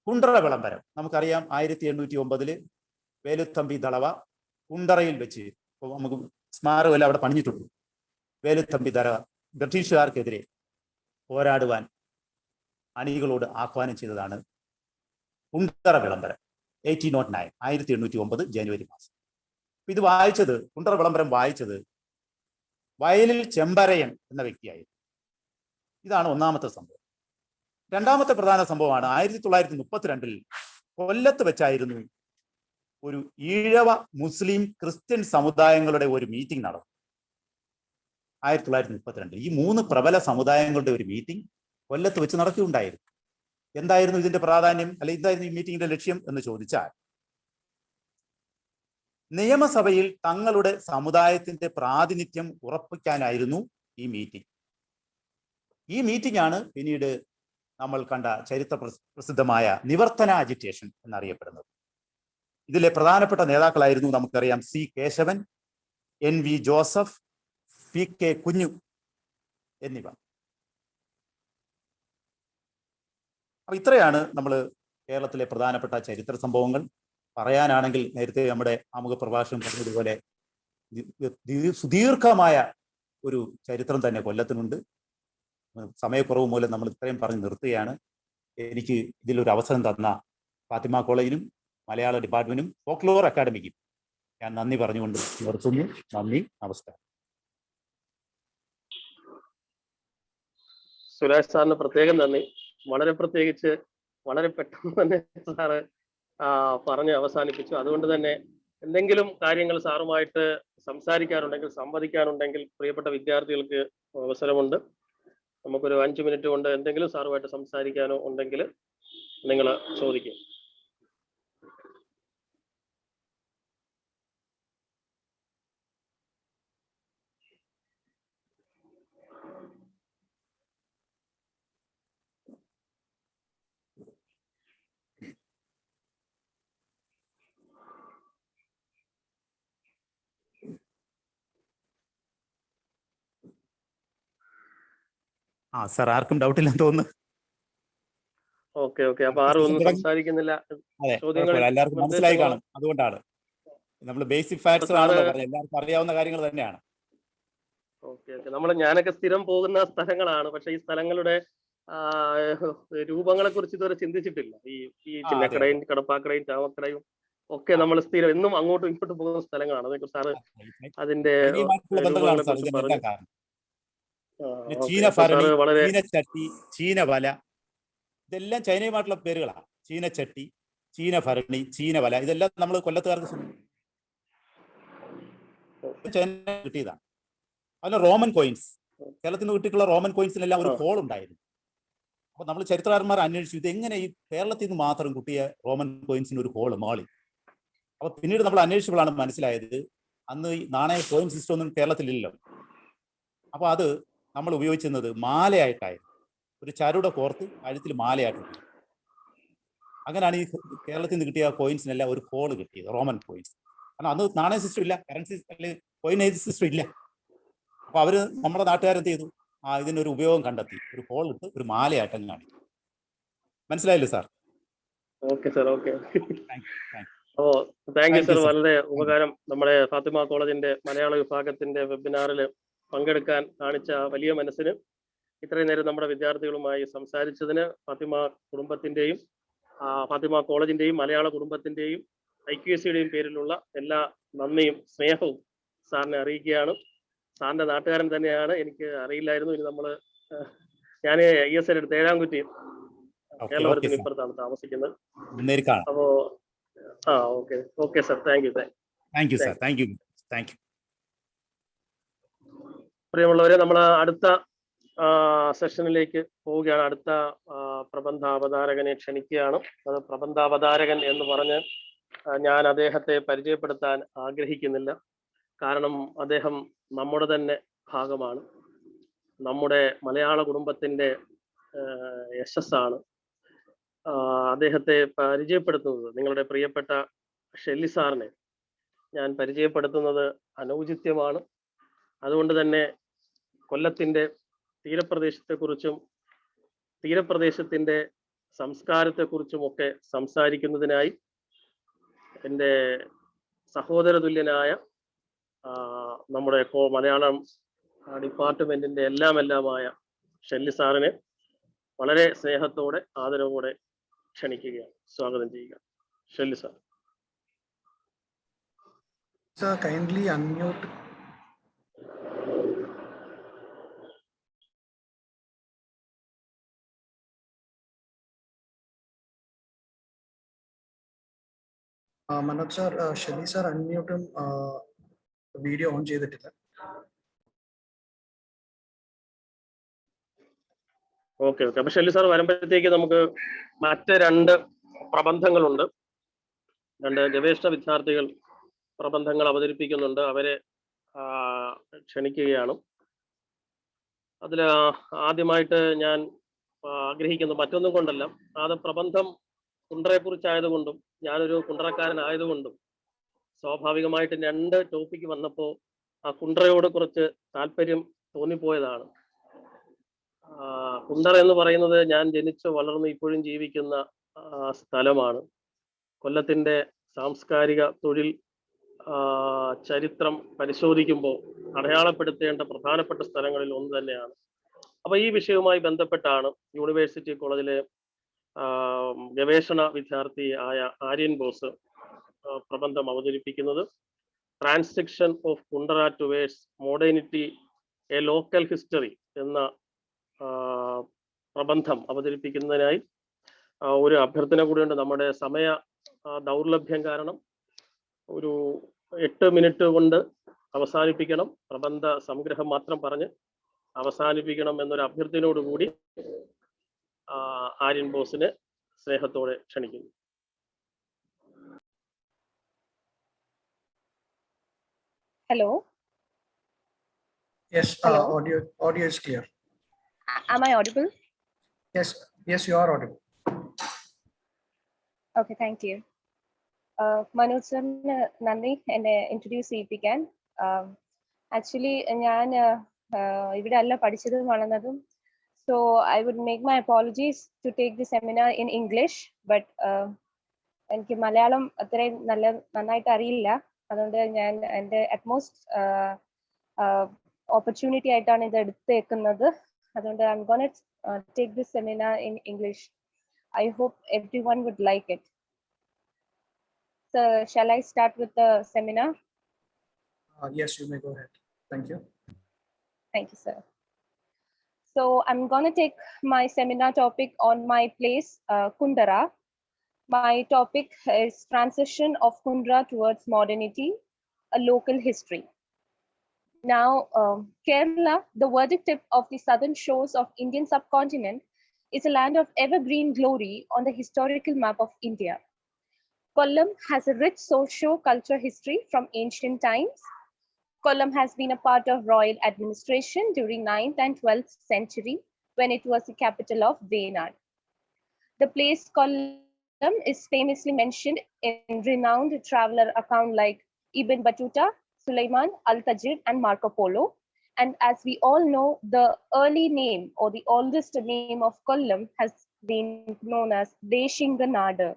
കുണ്ടറ വിളംബരം. നമുക്കറിയാം 1809 വേലുത്തമ്പി ദളവ കുണ്ടറയിൽ വെച്ച് നമുക്ക് സ്മാരകമെല്ലാം അവിടെ പണിഞ്ഞിട്ടുണ്ട്. വേലുത്തമ്പി ദളവ ബ്രിട്ടീഷുകാർക്കെതിരെ പോരാടുവാൻ അണികളോട് ആഹ്വാനം ചെയ്തതാണ് കുണ്ടറ വിളംബരം. 1809 1809 ജനുവരി മാസം. ഇത് വായിച്ചത്, കുണ്ടറ വിളംബരം വായിച്ചത് വയലിൽ ചെമ്പരയൻ എന്ന വ്യക്തിയായിരുന്നു. ഇതാണ് ഒന്നാമത്തെ സംഭവം. രണ്ടാമത്തെ പ്രധാന സംഭവമാണ് 1932 കൊല്ലത്ത് വെച്ചായിരുന്നു ഒരു ഈഴവ മുസ്ലിം ക്രിസ്ത്യൻ സമുദായങ്ങളുടെ ഒരു മീറ്റിംഗ് നടന്നു. 1932 ഈ 3 പ്രബല സമുദായങ്ങളുടെ ഒരു മീറ്റിംഗ് കൊല്ലത്ത് വെച്ച് നടക്കുകയുണ്ടായിരുന്നു. എന്തായിരുന്നു ഇതിന്റെ പ്രാധാന്യം, അല്ലെങ്കിൽ എന്തായിരുന്നു ഈ മീറ്റിംഗിന്റെ ലക്ഷ്യം എന്ന് ചോദിച്ചാൽ, നിയമസഭയിൽ തങ്ങളുടെ സമുദായത്തിന്റെ പ്രാതിനിധ്യം ഉറപ്പിക്കാനായിരുന്നു ഈ മീറ്റിംഗ്. ഈ മീറ്റിംഗ് ആണ് പിന്നീട് നമ്മൾ കണ്ട ചരിത്ര പ്രസിദ്ധമായ നിവർത്തന അജിറ്റേഷൻ എന്നറിയപ്പെടുന്നത്. ഇതിലെ പ്രധാനപ്പെട്ട നേതാക്കളായിരുന്നു നമുക്കറിയാം C Kesavan, NV Joseph, PK Kunju എന്നിവ. അപ്പൊ ഇത്രയാണ് നമ്മൾ കേരളത്തിലെ പ്രധാനപ്പെട്ട ചരിത്ര സംഭവങ്ങൾ. പറയാനാണെങ്കിൽ നേരത്തെ നമ്മുടെ ആമുഖ പ്രഭാഷണം പറഞ്ഞതുപോലെ സുദീർഘമായ ഒരു ചരിത്രം തന്നെ കൊല്ലത്തിനുണ്ട്. സമയക്കുറവ് മൂലം നമ്മൾ ഇത്രയും പറഞ്ഞ് നിർത്തുകയാണ്. എനിക്ക് ഇതിലൊരു അവസരം തന്ന ഫാത്തിമ കോളേജിനും മലയാള ഡിപ്പാർട്ട്മെന്റിനും ഫോക്ലോർ അക്കാദമിക്കും ഞാൻ നന്ദി പറഞ്ഞുകൊണ്ട് നിർത്തുന്നു. നന്ദി, നമസ്കാരം. സുരേഷ് സാറിന് പ്രത്യേകം നന്ദി. പ്രത്യേകിച്ച് വളരെ പെട്ടെന്ന് തന്നെ സാറ് പറഞ്ഞ് അവസാനിപ്പിച്ചു. അതുകൊണ്ട് തന്നെ എന്തെങ്കിലും കാര്യങ്ങൾ സാറുമായിട്ട് സംസാരിക്കാനുണ്ടെങ്കിൽ, സംവദിക്കാനുണ്ടെങ്കിൽ പ്രിയപ്പെട്ട വിദ്യാർത്ഥികൾക്ക് അവസരമുണ്ട്. നമുക്കൊരു 5 മിനിറ്റ് കൊണ്ട് എന്തെങ്കിലും സാറുമായിട്ട് സംസാരിക്കാനോ ഉണ്ടെങ്കിൽ നിങ്ങൾ ചോദിക്കും. സാർ, ആർക്കും ഡൗട്ടില്ലെന്ന് തോന്നുന്നു. ഓക്കെ. അപ്പൊ ആരും ഒന്നും സംസാരിക്കുന്നില്ല. എല്ലാവർക്കും മനസ്സിലായി കാണും. അതുകൊണ്ടാണ് നമ്മൾ ബേസിക് ഫാക്ട്സ് ആണല്ലോ പറഞ്ഞത്, എല്ലാവർക്കും അറിയാവുന്ന കാര്യങ്ങൾ തന്നെയാണ്. ഓക്കെ. ഞാനൊക്കെ സ്ഥിരം പോകുന്ന സ്ഥലങ്ങളാണ്. പക്ഷെ ഈ സ്ഥലങ്ങളുടെ രൂപങ്ങളെ കുറിച്ച് ഇതുവരെ ചിന്തിച്ചിട്ടില്ല. ഈ ചിന്നക്കടയും കടപ്പാക്കടയും ചാമക്കടയും ഒക്കെ നമ്മൾ സ്ഥിരം എന്നും അങ്ങോട്ടും ഇങ്ങോട്ടും പോകുന്ന സ്ഥലങ്ങളാണ്. അതൊക്കെ സാറ് അതിന്റെ ചീനഭരണി, ചീനച്ചട്ടി, ചീനവല, ഇതെല്ലാം ചൈനയുമായിട്ടുള്ള പേരുകളാണ്. ചീനച്ചട്ടി, ചീനഭരണി, ചീനവല, ഇതെല്ലാം നമ്മൾ കൊല്ലത്തുകാർക്ക് കിട്ടിയതാണ്. അതിന് റോമൻ കോയിൻസ്, കേരളത്തിൽ നിന്ന് കിട്ടിയിട്ടുള്ള റോമൻ കോയിൻസിനെല്ലാം ഒരു ഹോൾ ഉണ്ടായിരുന്നു. അപ്പൊ നമ്മൾ ചരിത്രകാരന്മാർ അന്വേഷിച്ചു ഇത് എങ്ങനെ ഈ കേരളത്തിൽ നിന്ന് മാത്രം കിട്ടിയ റോമൻ കോയിൻസിന് ഒരു ഹോള് മാളി. അപ്പൊ പിന്നീട് നമ്മൾ അന്വേഷിച്ചപ്പോഴാണ് മനസ്സിലായത് അന്ന് ഈ നാണയ കോയിൻ സിസ്റ്റം ഒന്നും കേരളത്തിലില്ലല്ലോ. അപ്പൊ അത് നമ്മൾ ഉപയോഗിച്ചിരുന്നത് മാലയായിട്ടായിരുന്നു. ഒരു ചരട് കോർത്ത് കഴുത്തിൽ മാലയായിട്ട്. അങ്ങനെയാണ് ഈ കേരളത്തിൽ നിന്ന് കിട്ടിയ കോയിൻസിനെല്ലാം ഒരു ഹോള് കിട്ടിയത്, റോമൻ കോയിൻസ്. കാരണം അന്ന് നാണയ സിസ്റ്റം ഇല്ല, കറൻസി അല്ലെങ്കിൽ കോയിനേജ് സിസ്റ്റം ഇല്ല. അപ്പൊ അവര് നമ്മുടെ നാട്ടുകാരെന്ത് ചെയ്തു, ഇതിനൊരു ഉപയോഗം കണ്ടെത്തി, ഒരു ഹോൾ ഇട്ട് ഒരു മാലയായിട്ടും കാണിക്കും. മനസ്സിലായില്ലേ sir? Okay sir, okay. Oh, thank you sir. വളരെ ഉപകാരം. നമ്മുടെ ഫാത്തിമ കോളേജിന്റെ മലയാള വിഭാഗത്തിന്റെ വെബിനാറിൽ പങ്കെടുക്കാൻ കാണിച്ച വലിയ മനസ്സിന്, ഇത്രയും നേരം നമ്മുടെ വിദ്യാർത്ഥികളുമായി സംസാരിച്ചതിന് ഫാത്തിമ കുടുംബത്തിന്റെയും ഫാത്തിമ കോളേജിന്റെയും മലയാള കുടുംബത്തിന്റെയും IQAC-യുടെയും പേരിലുള്ള എല്ലാ നന്ദിയും സ്നേഹവും സാറിനെ അറിയിക്കുകയാണ്. സാറിന്റെ നാട്ടുകാരൻ തന്നെയാണ്, എനിക്ക് അറിയില്ലായിരുന്നു. ഇനി ഞാൻ ESL എടുത്ത് ഏഴാംകുറ്റി കേരളത്തിന് ഇപ്പുറത്താണ് താമസിക്കുന്നത്. അപ്പോ okay sir, thank you sir. പ്രിയമുള്ളവരെ, നമ്മൾ അടുത്ത സെഷനിലേക്ക് പോവുകയാണ്. അടുത്ത പ്രബന്ധ അവതാരകനെ ക്ഷണിക്കുകയാണ്. അത് പ്രബന്ധ അവതാരകൻ എന്ന് പറഞ്ഞ് ഞാൻ അദ്ദേഹത്തെ പരിചയപ്പെടുത്താൻ ആഗ്രഹിക്കുന്നില്ല. കാരണം അദ്ദേഹം നമ്മുടെ തന്നെ ഭാഗമാണ്, നമ്മുടെ മലയാള കുടുംബത്തിന്റെ യശസ്സാണ്. അദ്ദേഹത്തെ പരിചയപ്പെടുത്തുന്നത്, നിങ്ങളുടെ പ്രിയപ്പെട്ട ഷെല്ലി സാറിനെ ഞാൻ പരിചയപ്പെടുത്തുന്നത് അനൗചിത്യമാണ്. അതുകൊണ്ട് തന്നെ കൊല്ലത്തിന്റെ തീരപ്രദേശത്തെക്കുറിച്ചും തീരപ്രദേശത്തിന്റെ സംസ്കാരത്തെക്കുറിച്ചുമൊക്കെ സംസാരിക്കുന്നതിനായി എൻ്റെ സഹോദര തുല്യനായ നമ്മുടെ മലയാളം ഡിപ്പാർട്ട്മെന്റിന്റെ എല്ലാമായ ഷെല്ലി സാറിനെ വളരെ സ്നേഹത്തോടെ ആദരവോടെ ക്ഷണിക്കുകയാണ്, സ്വാഗതം ചെയ്യുക. Shelly sir. Sir, kindly unmute. Manoj sir, Shelly sir unmute video on ചെയ്തിട്ടില്ല. ഓക്കെ. അപ്പൊ ഷെല്ലി സാർ വരുമ്പോഴത്തേക്ക് നമുക്ക് മറ്റ് 2 പ്രബന്ധങ്ങളുണ്ട്. 2 ഗവേഷണ വിദ്യാർത്ഥികൾ പ്രബന്ധങ്ങൾ അവതരിപ്പിക്കുന്നുണ്ട്. അവരെ ക്ഷണിക്കുകയാണ്. അതിൽ ആദ്യമായിട്ട് ഞാൻ ആഗ്രഹിക്കുന്നത് മറ്റൊന്നും കൊണ്ടല്ല, അത് പ്രബന്ധം കുണ്ടറയെ കുറിച്ചായതുകൊണ്ടും ഞാനൊരു കുണ്ടറക്കാരനായതുകൊണ്ടും സ്വാഭാവികമായിട്ട് 2 ടോപ്പിക്ക് വന്നപ്പോൾ ആ കുണ്ടറയോട് കുറച്ച് താല്പര്യം തോന്നിപ്പോയതാണ്. കുണ്ടറ എന്ന് പറയുന്നത് ഞാൻ ജനിച്ച് വളർന്ന് ഇപ്പോഴും ജീവിക്കുന്ന സ്ഥലമാണ്. കൊല്ലത്തിന്റെ സാംസ്കാരിക, തൊഴിൽ, ചരിത്രം പരിശോധിക്കുമ്പോൾ അടയാളപ്പെടുത്തേണ്ട പ്രധാനപ്പെട്ട സ്ഥലങ്ങളിൽ ഒന്ന് തന്നെയാണ്. അപ്പൊ ഈ വിഷയവുമായി ബന്ധപ്പെട്ടാണ് യൂണിവേഴ്സിറ്റി കോളേജിലെ ഗവേഷണ വിദ്യാർത്ഥി ആയ ആര്യൻ ബോസ് പ്രബന്ധം അവതരിപ്പിക്കുന്നത്. Transition of Kundara towards modernity, A local history എന്ന പ്രബന്ധം അവതരിപ്പിക്കുന്നതിനായി ഒരു അഭ്യർത്ഥന കൂടിയുണ്ട്. നമ്മുടെ സമയ ദൗർലഭ്യം കാരണം ഒരു 8 മിനിറ്റ് കൊണ്ട് അവസാനിപ്പിക്കണം, പ്രബന്ധ സംഗ്രഹം മാത്രം പറഞ്ഞ് അവസാനിപ്പിക്കണം എന്നൊരു അഭ്യർത്ഥനയോടുകൂടി ആര്യൻ ബോസിനെ സ്നേഹത്തോടെ ക്ഷണിക്കുന്നു. Hello. Yes, Hello. audio is clear. Am I audible? Yes, you are audible. Okay, thank you. Manoj sir, നന്ദി എന്നെ ഇൻട്രൊഡ്യൂസ് ചെയ്യിപ്പിക്കാൻ. ആക്ച്വലി ഞാൻ ഇവിടെ അല്ല പഠിച്ചതും വളർന്നതും. So I would make my apologies to take the seminar in English, but എനിക്ക് മലയാളം അത്രയും നന്നായിട്ട് അറിയില്ല. അതുകൊണ്ട് ഞാൻ എൻ്റെ അറ്റ്മോസ്റ്റ് ഓപ്പർച്യൂണിറ്റി ആയിട്ടാണ് ഇത് എടുത്തേക്കുന്നത്. അതുകൊണ്ട് I'm gonna take this seminar in English. I hope everyone would like it. So shall I start with the seminar? Yes, you may go ahead. Thank you. Thank you, sir. So I'm going to take my seminar topic on my place, Kundara. My topic is Transition of Kundra Towards Modernity, a Local History. Now, Kerala, the verdict tip of the southern shores of Indian subcontinent, is a land of evergreen glory on the historical map of India. Kollam has a rich socio-cultural history from ancient times. Kollam has been a part of royal administration during 9th and 12th century when it was the capital of Venad. The place Kollam is famously mentioned in renowned traveler account like Ibn Battuta, Sulaiman, Al-Tajid, and Marco Polo. And as we all know, the early name or the oldest name of Kollam has been known as Deshinganada.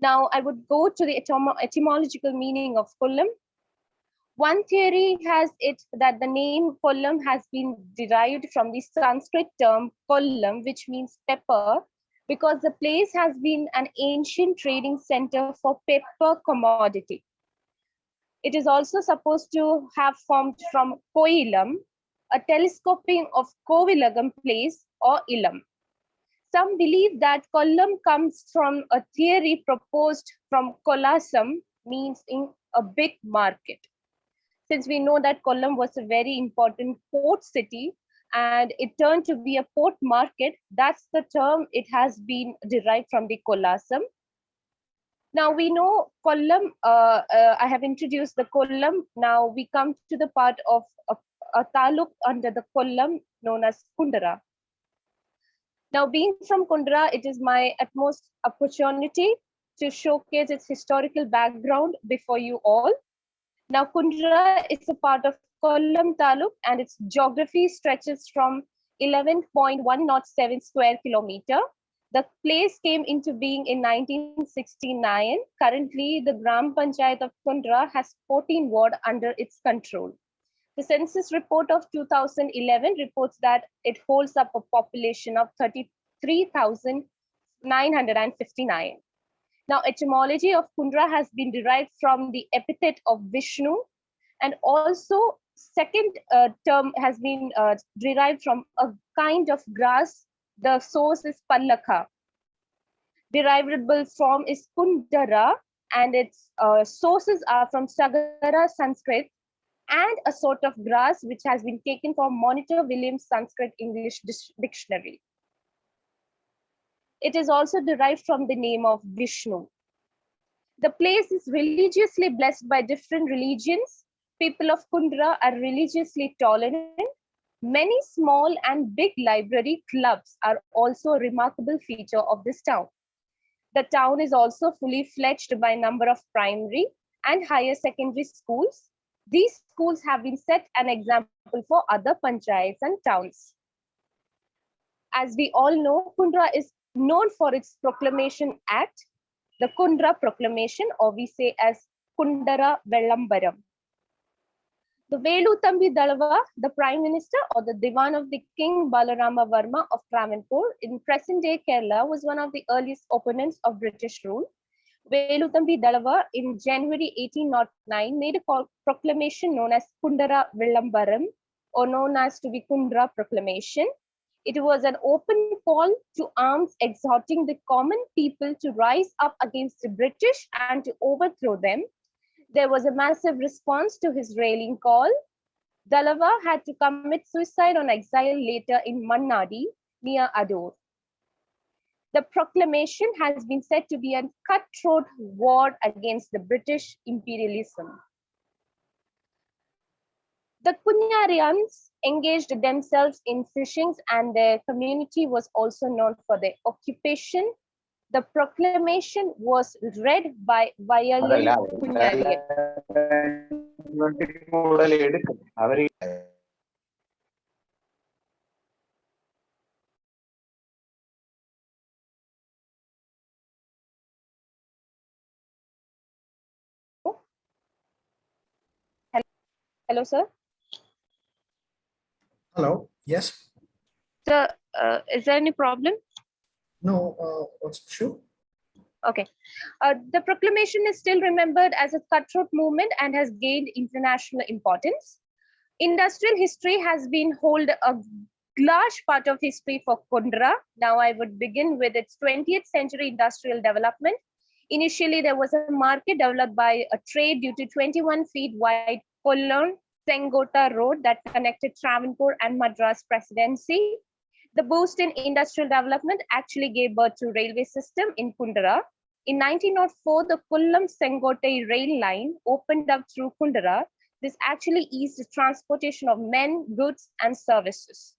Now I would go to the etymological meaning of Kollam. One theory has it that the name Kollam has been derived from the Sanskrit term Kollam, which means pepper, because the place has been an ancient trading center for pepper commodity. It is also supposed to have formed from Koilam, a telescoping of Kovilagam place or Ilam. Some believe that Kollam comes from a theory proposed from Kolasam, means in a big market. Since we know that Kollam was a very important port city and it turned to be a port market, that's the term it has been derived from the Kolasam. Now we know Kollam, I have introduced the Kollam. Now we come to the part of a taluk under the Kollam known as Kundara. Now being from Kundra, it is my utmost opportunity to showcase its historical background before you all. Now Kundra is a part of Kollam Taluk and its geography stretches from 11.107 square kilometer. The place came into being in 1969. Currently, the Gram Panchayat of Kundra has 14 wards under its control. The census report of 2011 reports that it holds up a population of 33,959. Now, etymology of Kundra has been derived from the epithet of Vishnu, and also second term has been derived from a kind of grass. The source is Pallaka. Derivable form is Kundara, and its sources are from Sagara Sanskrit and a sort of grass which has been taken from Monitor Williams Sanskrit English Dictionary. It is also derived from the name of Vishnu. The place is religiously blessed by different religions. People of Kundra are religiously tolerant. Many small and big library clubs are also a remarkable feature of this town. The town is also fully fledged by a number of primary and higher secondary schools. These schools have been set an example for other panchayats and towns. As we all know, Kundra is known for its Proclamation Act, the Kundra Proclamation, or we say as Kundara Vellambaram. The Velu Thambi Dalava, the Prime Minister or the Diwan of the King Balarama Varma of Travancore in present-day Kerala, was one of the earliest opponents of British rule. Velu Thambi Dalava in January 1809 made a proclamation known as Kundara Vellambaram, or known as to be Kundra Proclamation. It was an open call to arms, exhorting the common people to rise up against the British and to overthrow them. There was a massive response to his rallying call. Dalava had to commit suicide on exile later in Mannadi, near Adur. The proclamation has been said to be a cutthroat war against the British imperialism. The Kunyarians engaged themselves in fishing and their community was also known for their occupation. The proclamation was read by Vayalil Kunyarian. Hello, sir. Hello. Yes. Sir, is there any problem? No. What's the issue? Okay. The proclamation is still remembered as a cutthroat movement and has gained international importance. Industrial history has been hold a large part of history for Kundra. Now I would begin with its 20th century industrial development. Initially, there was a market developed by a trade due to 21 feet wide Kollam Sengota road that connected Travancore and Madras Presidency. The boost in industrial development actually gave birth to railway system in Kundra. In 1904, the Kollam Sengote rail line opened up through Kundra. This actually eased the transportation of men, goods, and services.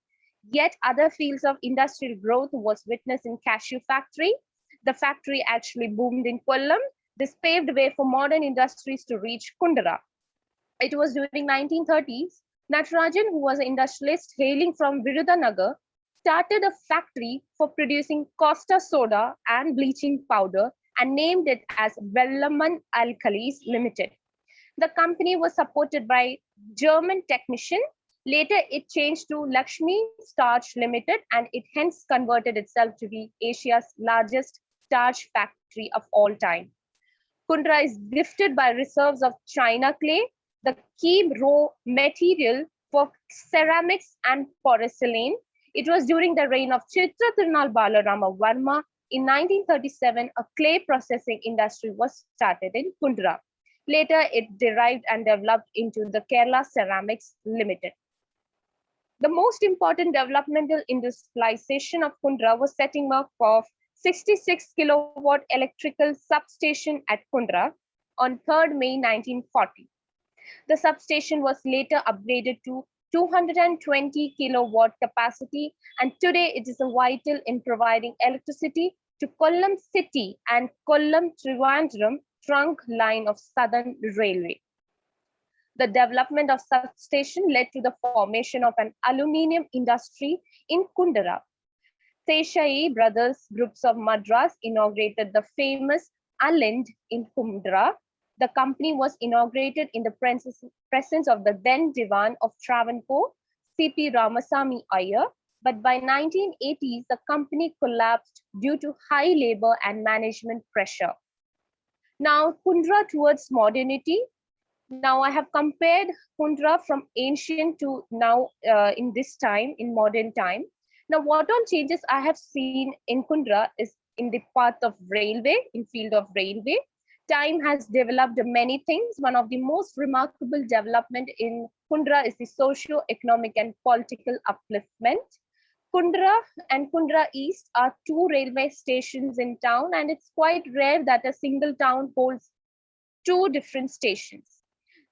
Yet other fields of industrial growth was witnessed in cashew factory. The factory actually boomed in Kollam. This paved the way for modern industries to reach Kundra. It was during 1930s, Natarajan, who was an industrialist hailing from Virudanagar, started a factory for producing Costa soda and bleaching powder and named it as Vellaman Alkalis Limited. The company was supported by German technician. Later, it changed to Lakshmi Starch Limited, and it hence converted itself to be Asia's largest starch factory of all time. Kundra is gifted by reserves of China clay, the key raw material for ceramics and porcelain. It was during the reign of Chitra Tirunal Balarama Varma. In 1937, a clay processing industry was started in Kundra. Later, it derived and developed into the Kerala Ceramics Limited. The most important developmental industrialization of Kundra was setting up of 66 kilowatt electrical substation at Kundra on 3rd May 1940. The substation was later upgraded to 220 kilowatt capacity, and today it is vital in providing electricity to Kollam city and Kollam Trivandrum trunk line of Southern Railway. The development of substation led to the formation of an aluminium industry in Kundra. Seshai Brothers Groups of Madras inaugurated the famous Alind in Kundra. The company was inaugurated in the presence of the then Diwan of Travancore, C.P. Ramasamy Iyer, but by 1980s, the company collapsed due to high labor and management pressure. Now, Kundra towards modernity. Now, I have compared Kundra from ancient to now in this time, in modern time. Now, what all changes I have seen in Kundra is in the path of railway, in field of railway. Time has developed many things. One of the most remarkable development in Kundra is the socio-economic and political upliftment. Kundra and Kundra East are two railway stations in town, and it's quite rare that a single town holds two different stations.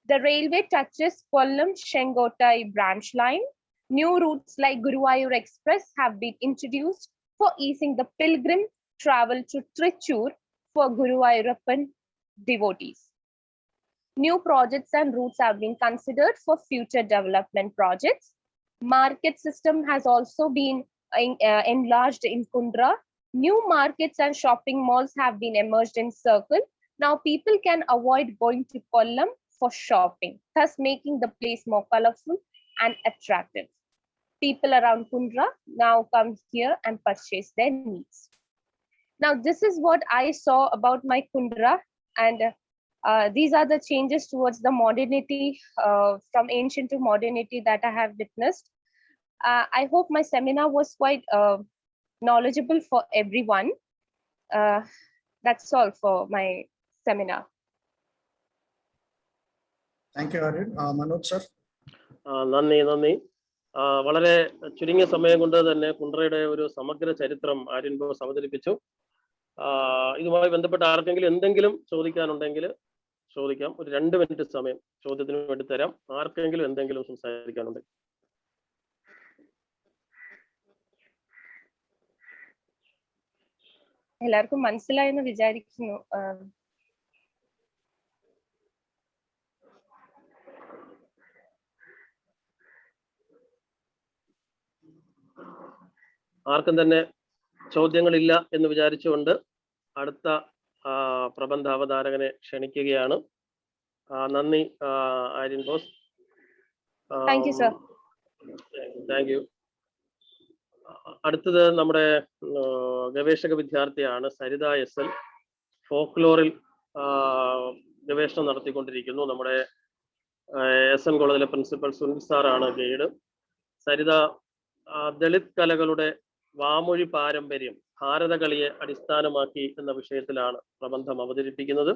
The railway touches Kollam Shengotai branch line. New routes like Guruvayur Express have been introduced for easing the pilgrim travel to Trichur for Guruvayurappan devotees. New projects and routes have been considered for future development projects. Market system has also been enlarged in Kundra. New markets and shopping malls have been emerged in Circle. Now people can avoid going to Kollam for shopping, thus making the place more colorful and attractive. People around Kundra now come here and purchase their needs. Now this is what I saw about my Kundra, and these are the changes towards the modernity, from ancient to modernity that I have witnessed. I hope my seminar was quite knowledgeable for everyone. That's all for my seminar. Thank you, Arun. Manoj sir. നന്ദി. വളരെ ചുരുങ്ങിയ സമയം കൊണ്ട് തന്നെ കുണ്ട്രയുടെ ഒരു സമഗ്ര ചരിത്രം Aryan boss അവതരിപ്പിച്ചു. ഇതുമായി ബന്ധപ്പെട്ട ആർക്കെങ്കിലും എന്തെങ്കിലും ചോദിക്കാനുണ്ടെങ്കിൽ ചോദിക്കാം. ഒരു 2 മിനിറ്റ് സമയം ചോദ്യത്തിന് വേണ്ടി തരാം. ആർക്കെങ്കിലും എന്തെങ്കിലും സംസാരിക്കാനുണ്ടെങ്കിൽ. എല്ലാവർക്കും മനസ്സിലായെന്ന് വിചാരിക്കുന്നു. ആർക്കും തന്നെ ചോദ്യങ്ങളില്ല എന്ന് വിചാരിച്ചുകൊണ്ട് അടുത്ത പ്രബന്ധ അവതാരകനെ ക്ഷണിക്കുകയാണ്. നന്ദി Aryan boss. Thank you sir. Thank you. അടുത്തത് നമ്മുടെ ഗവേഷക വിദ്യാർത്ഥിയാണ് സരിത എസ്.എൽ. ഫോക്ലോറിൽ ഗവേഷണം നടത്തിക്കൊണ്ടിരിക്കുന്നു. നമ്മുടെ എസ്.എൻ. കോളേജിലെ പ്രിൻസിപ്പൽ സുനിൽ സാറാണ് ഗൈഡ്. സരിത ദളിത് കലകളുടെ വാമൊഴി പാരമ്പര്യം ഭാരതകളിയെ അടിസ്ഥാനമാക്കി എന്ന വിഷയത്തിലാണ് പ്രബന്ധം അവതരിപ്പിക്കുന്നത്.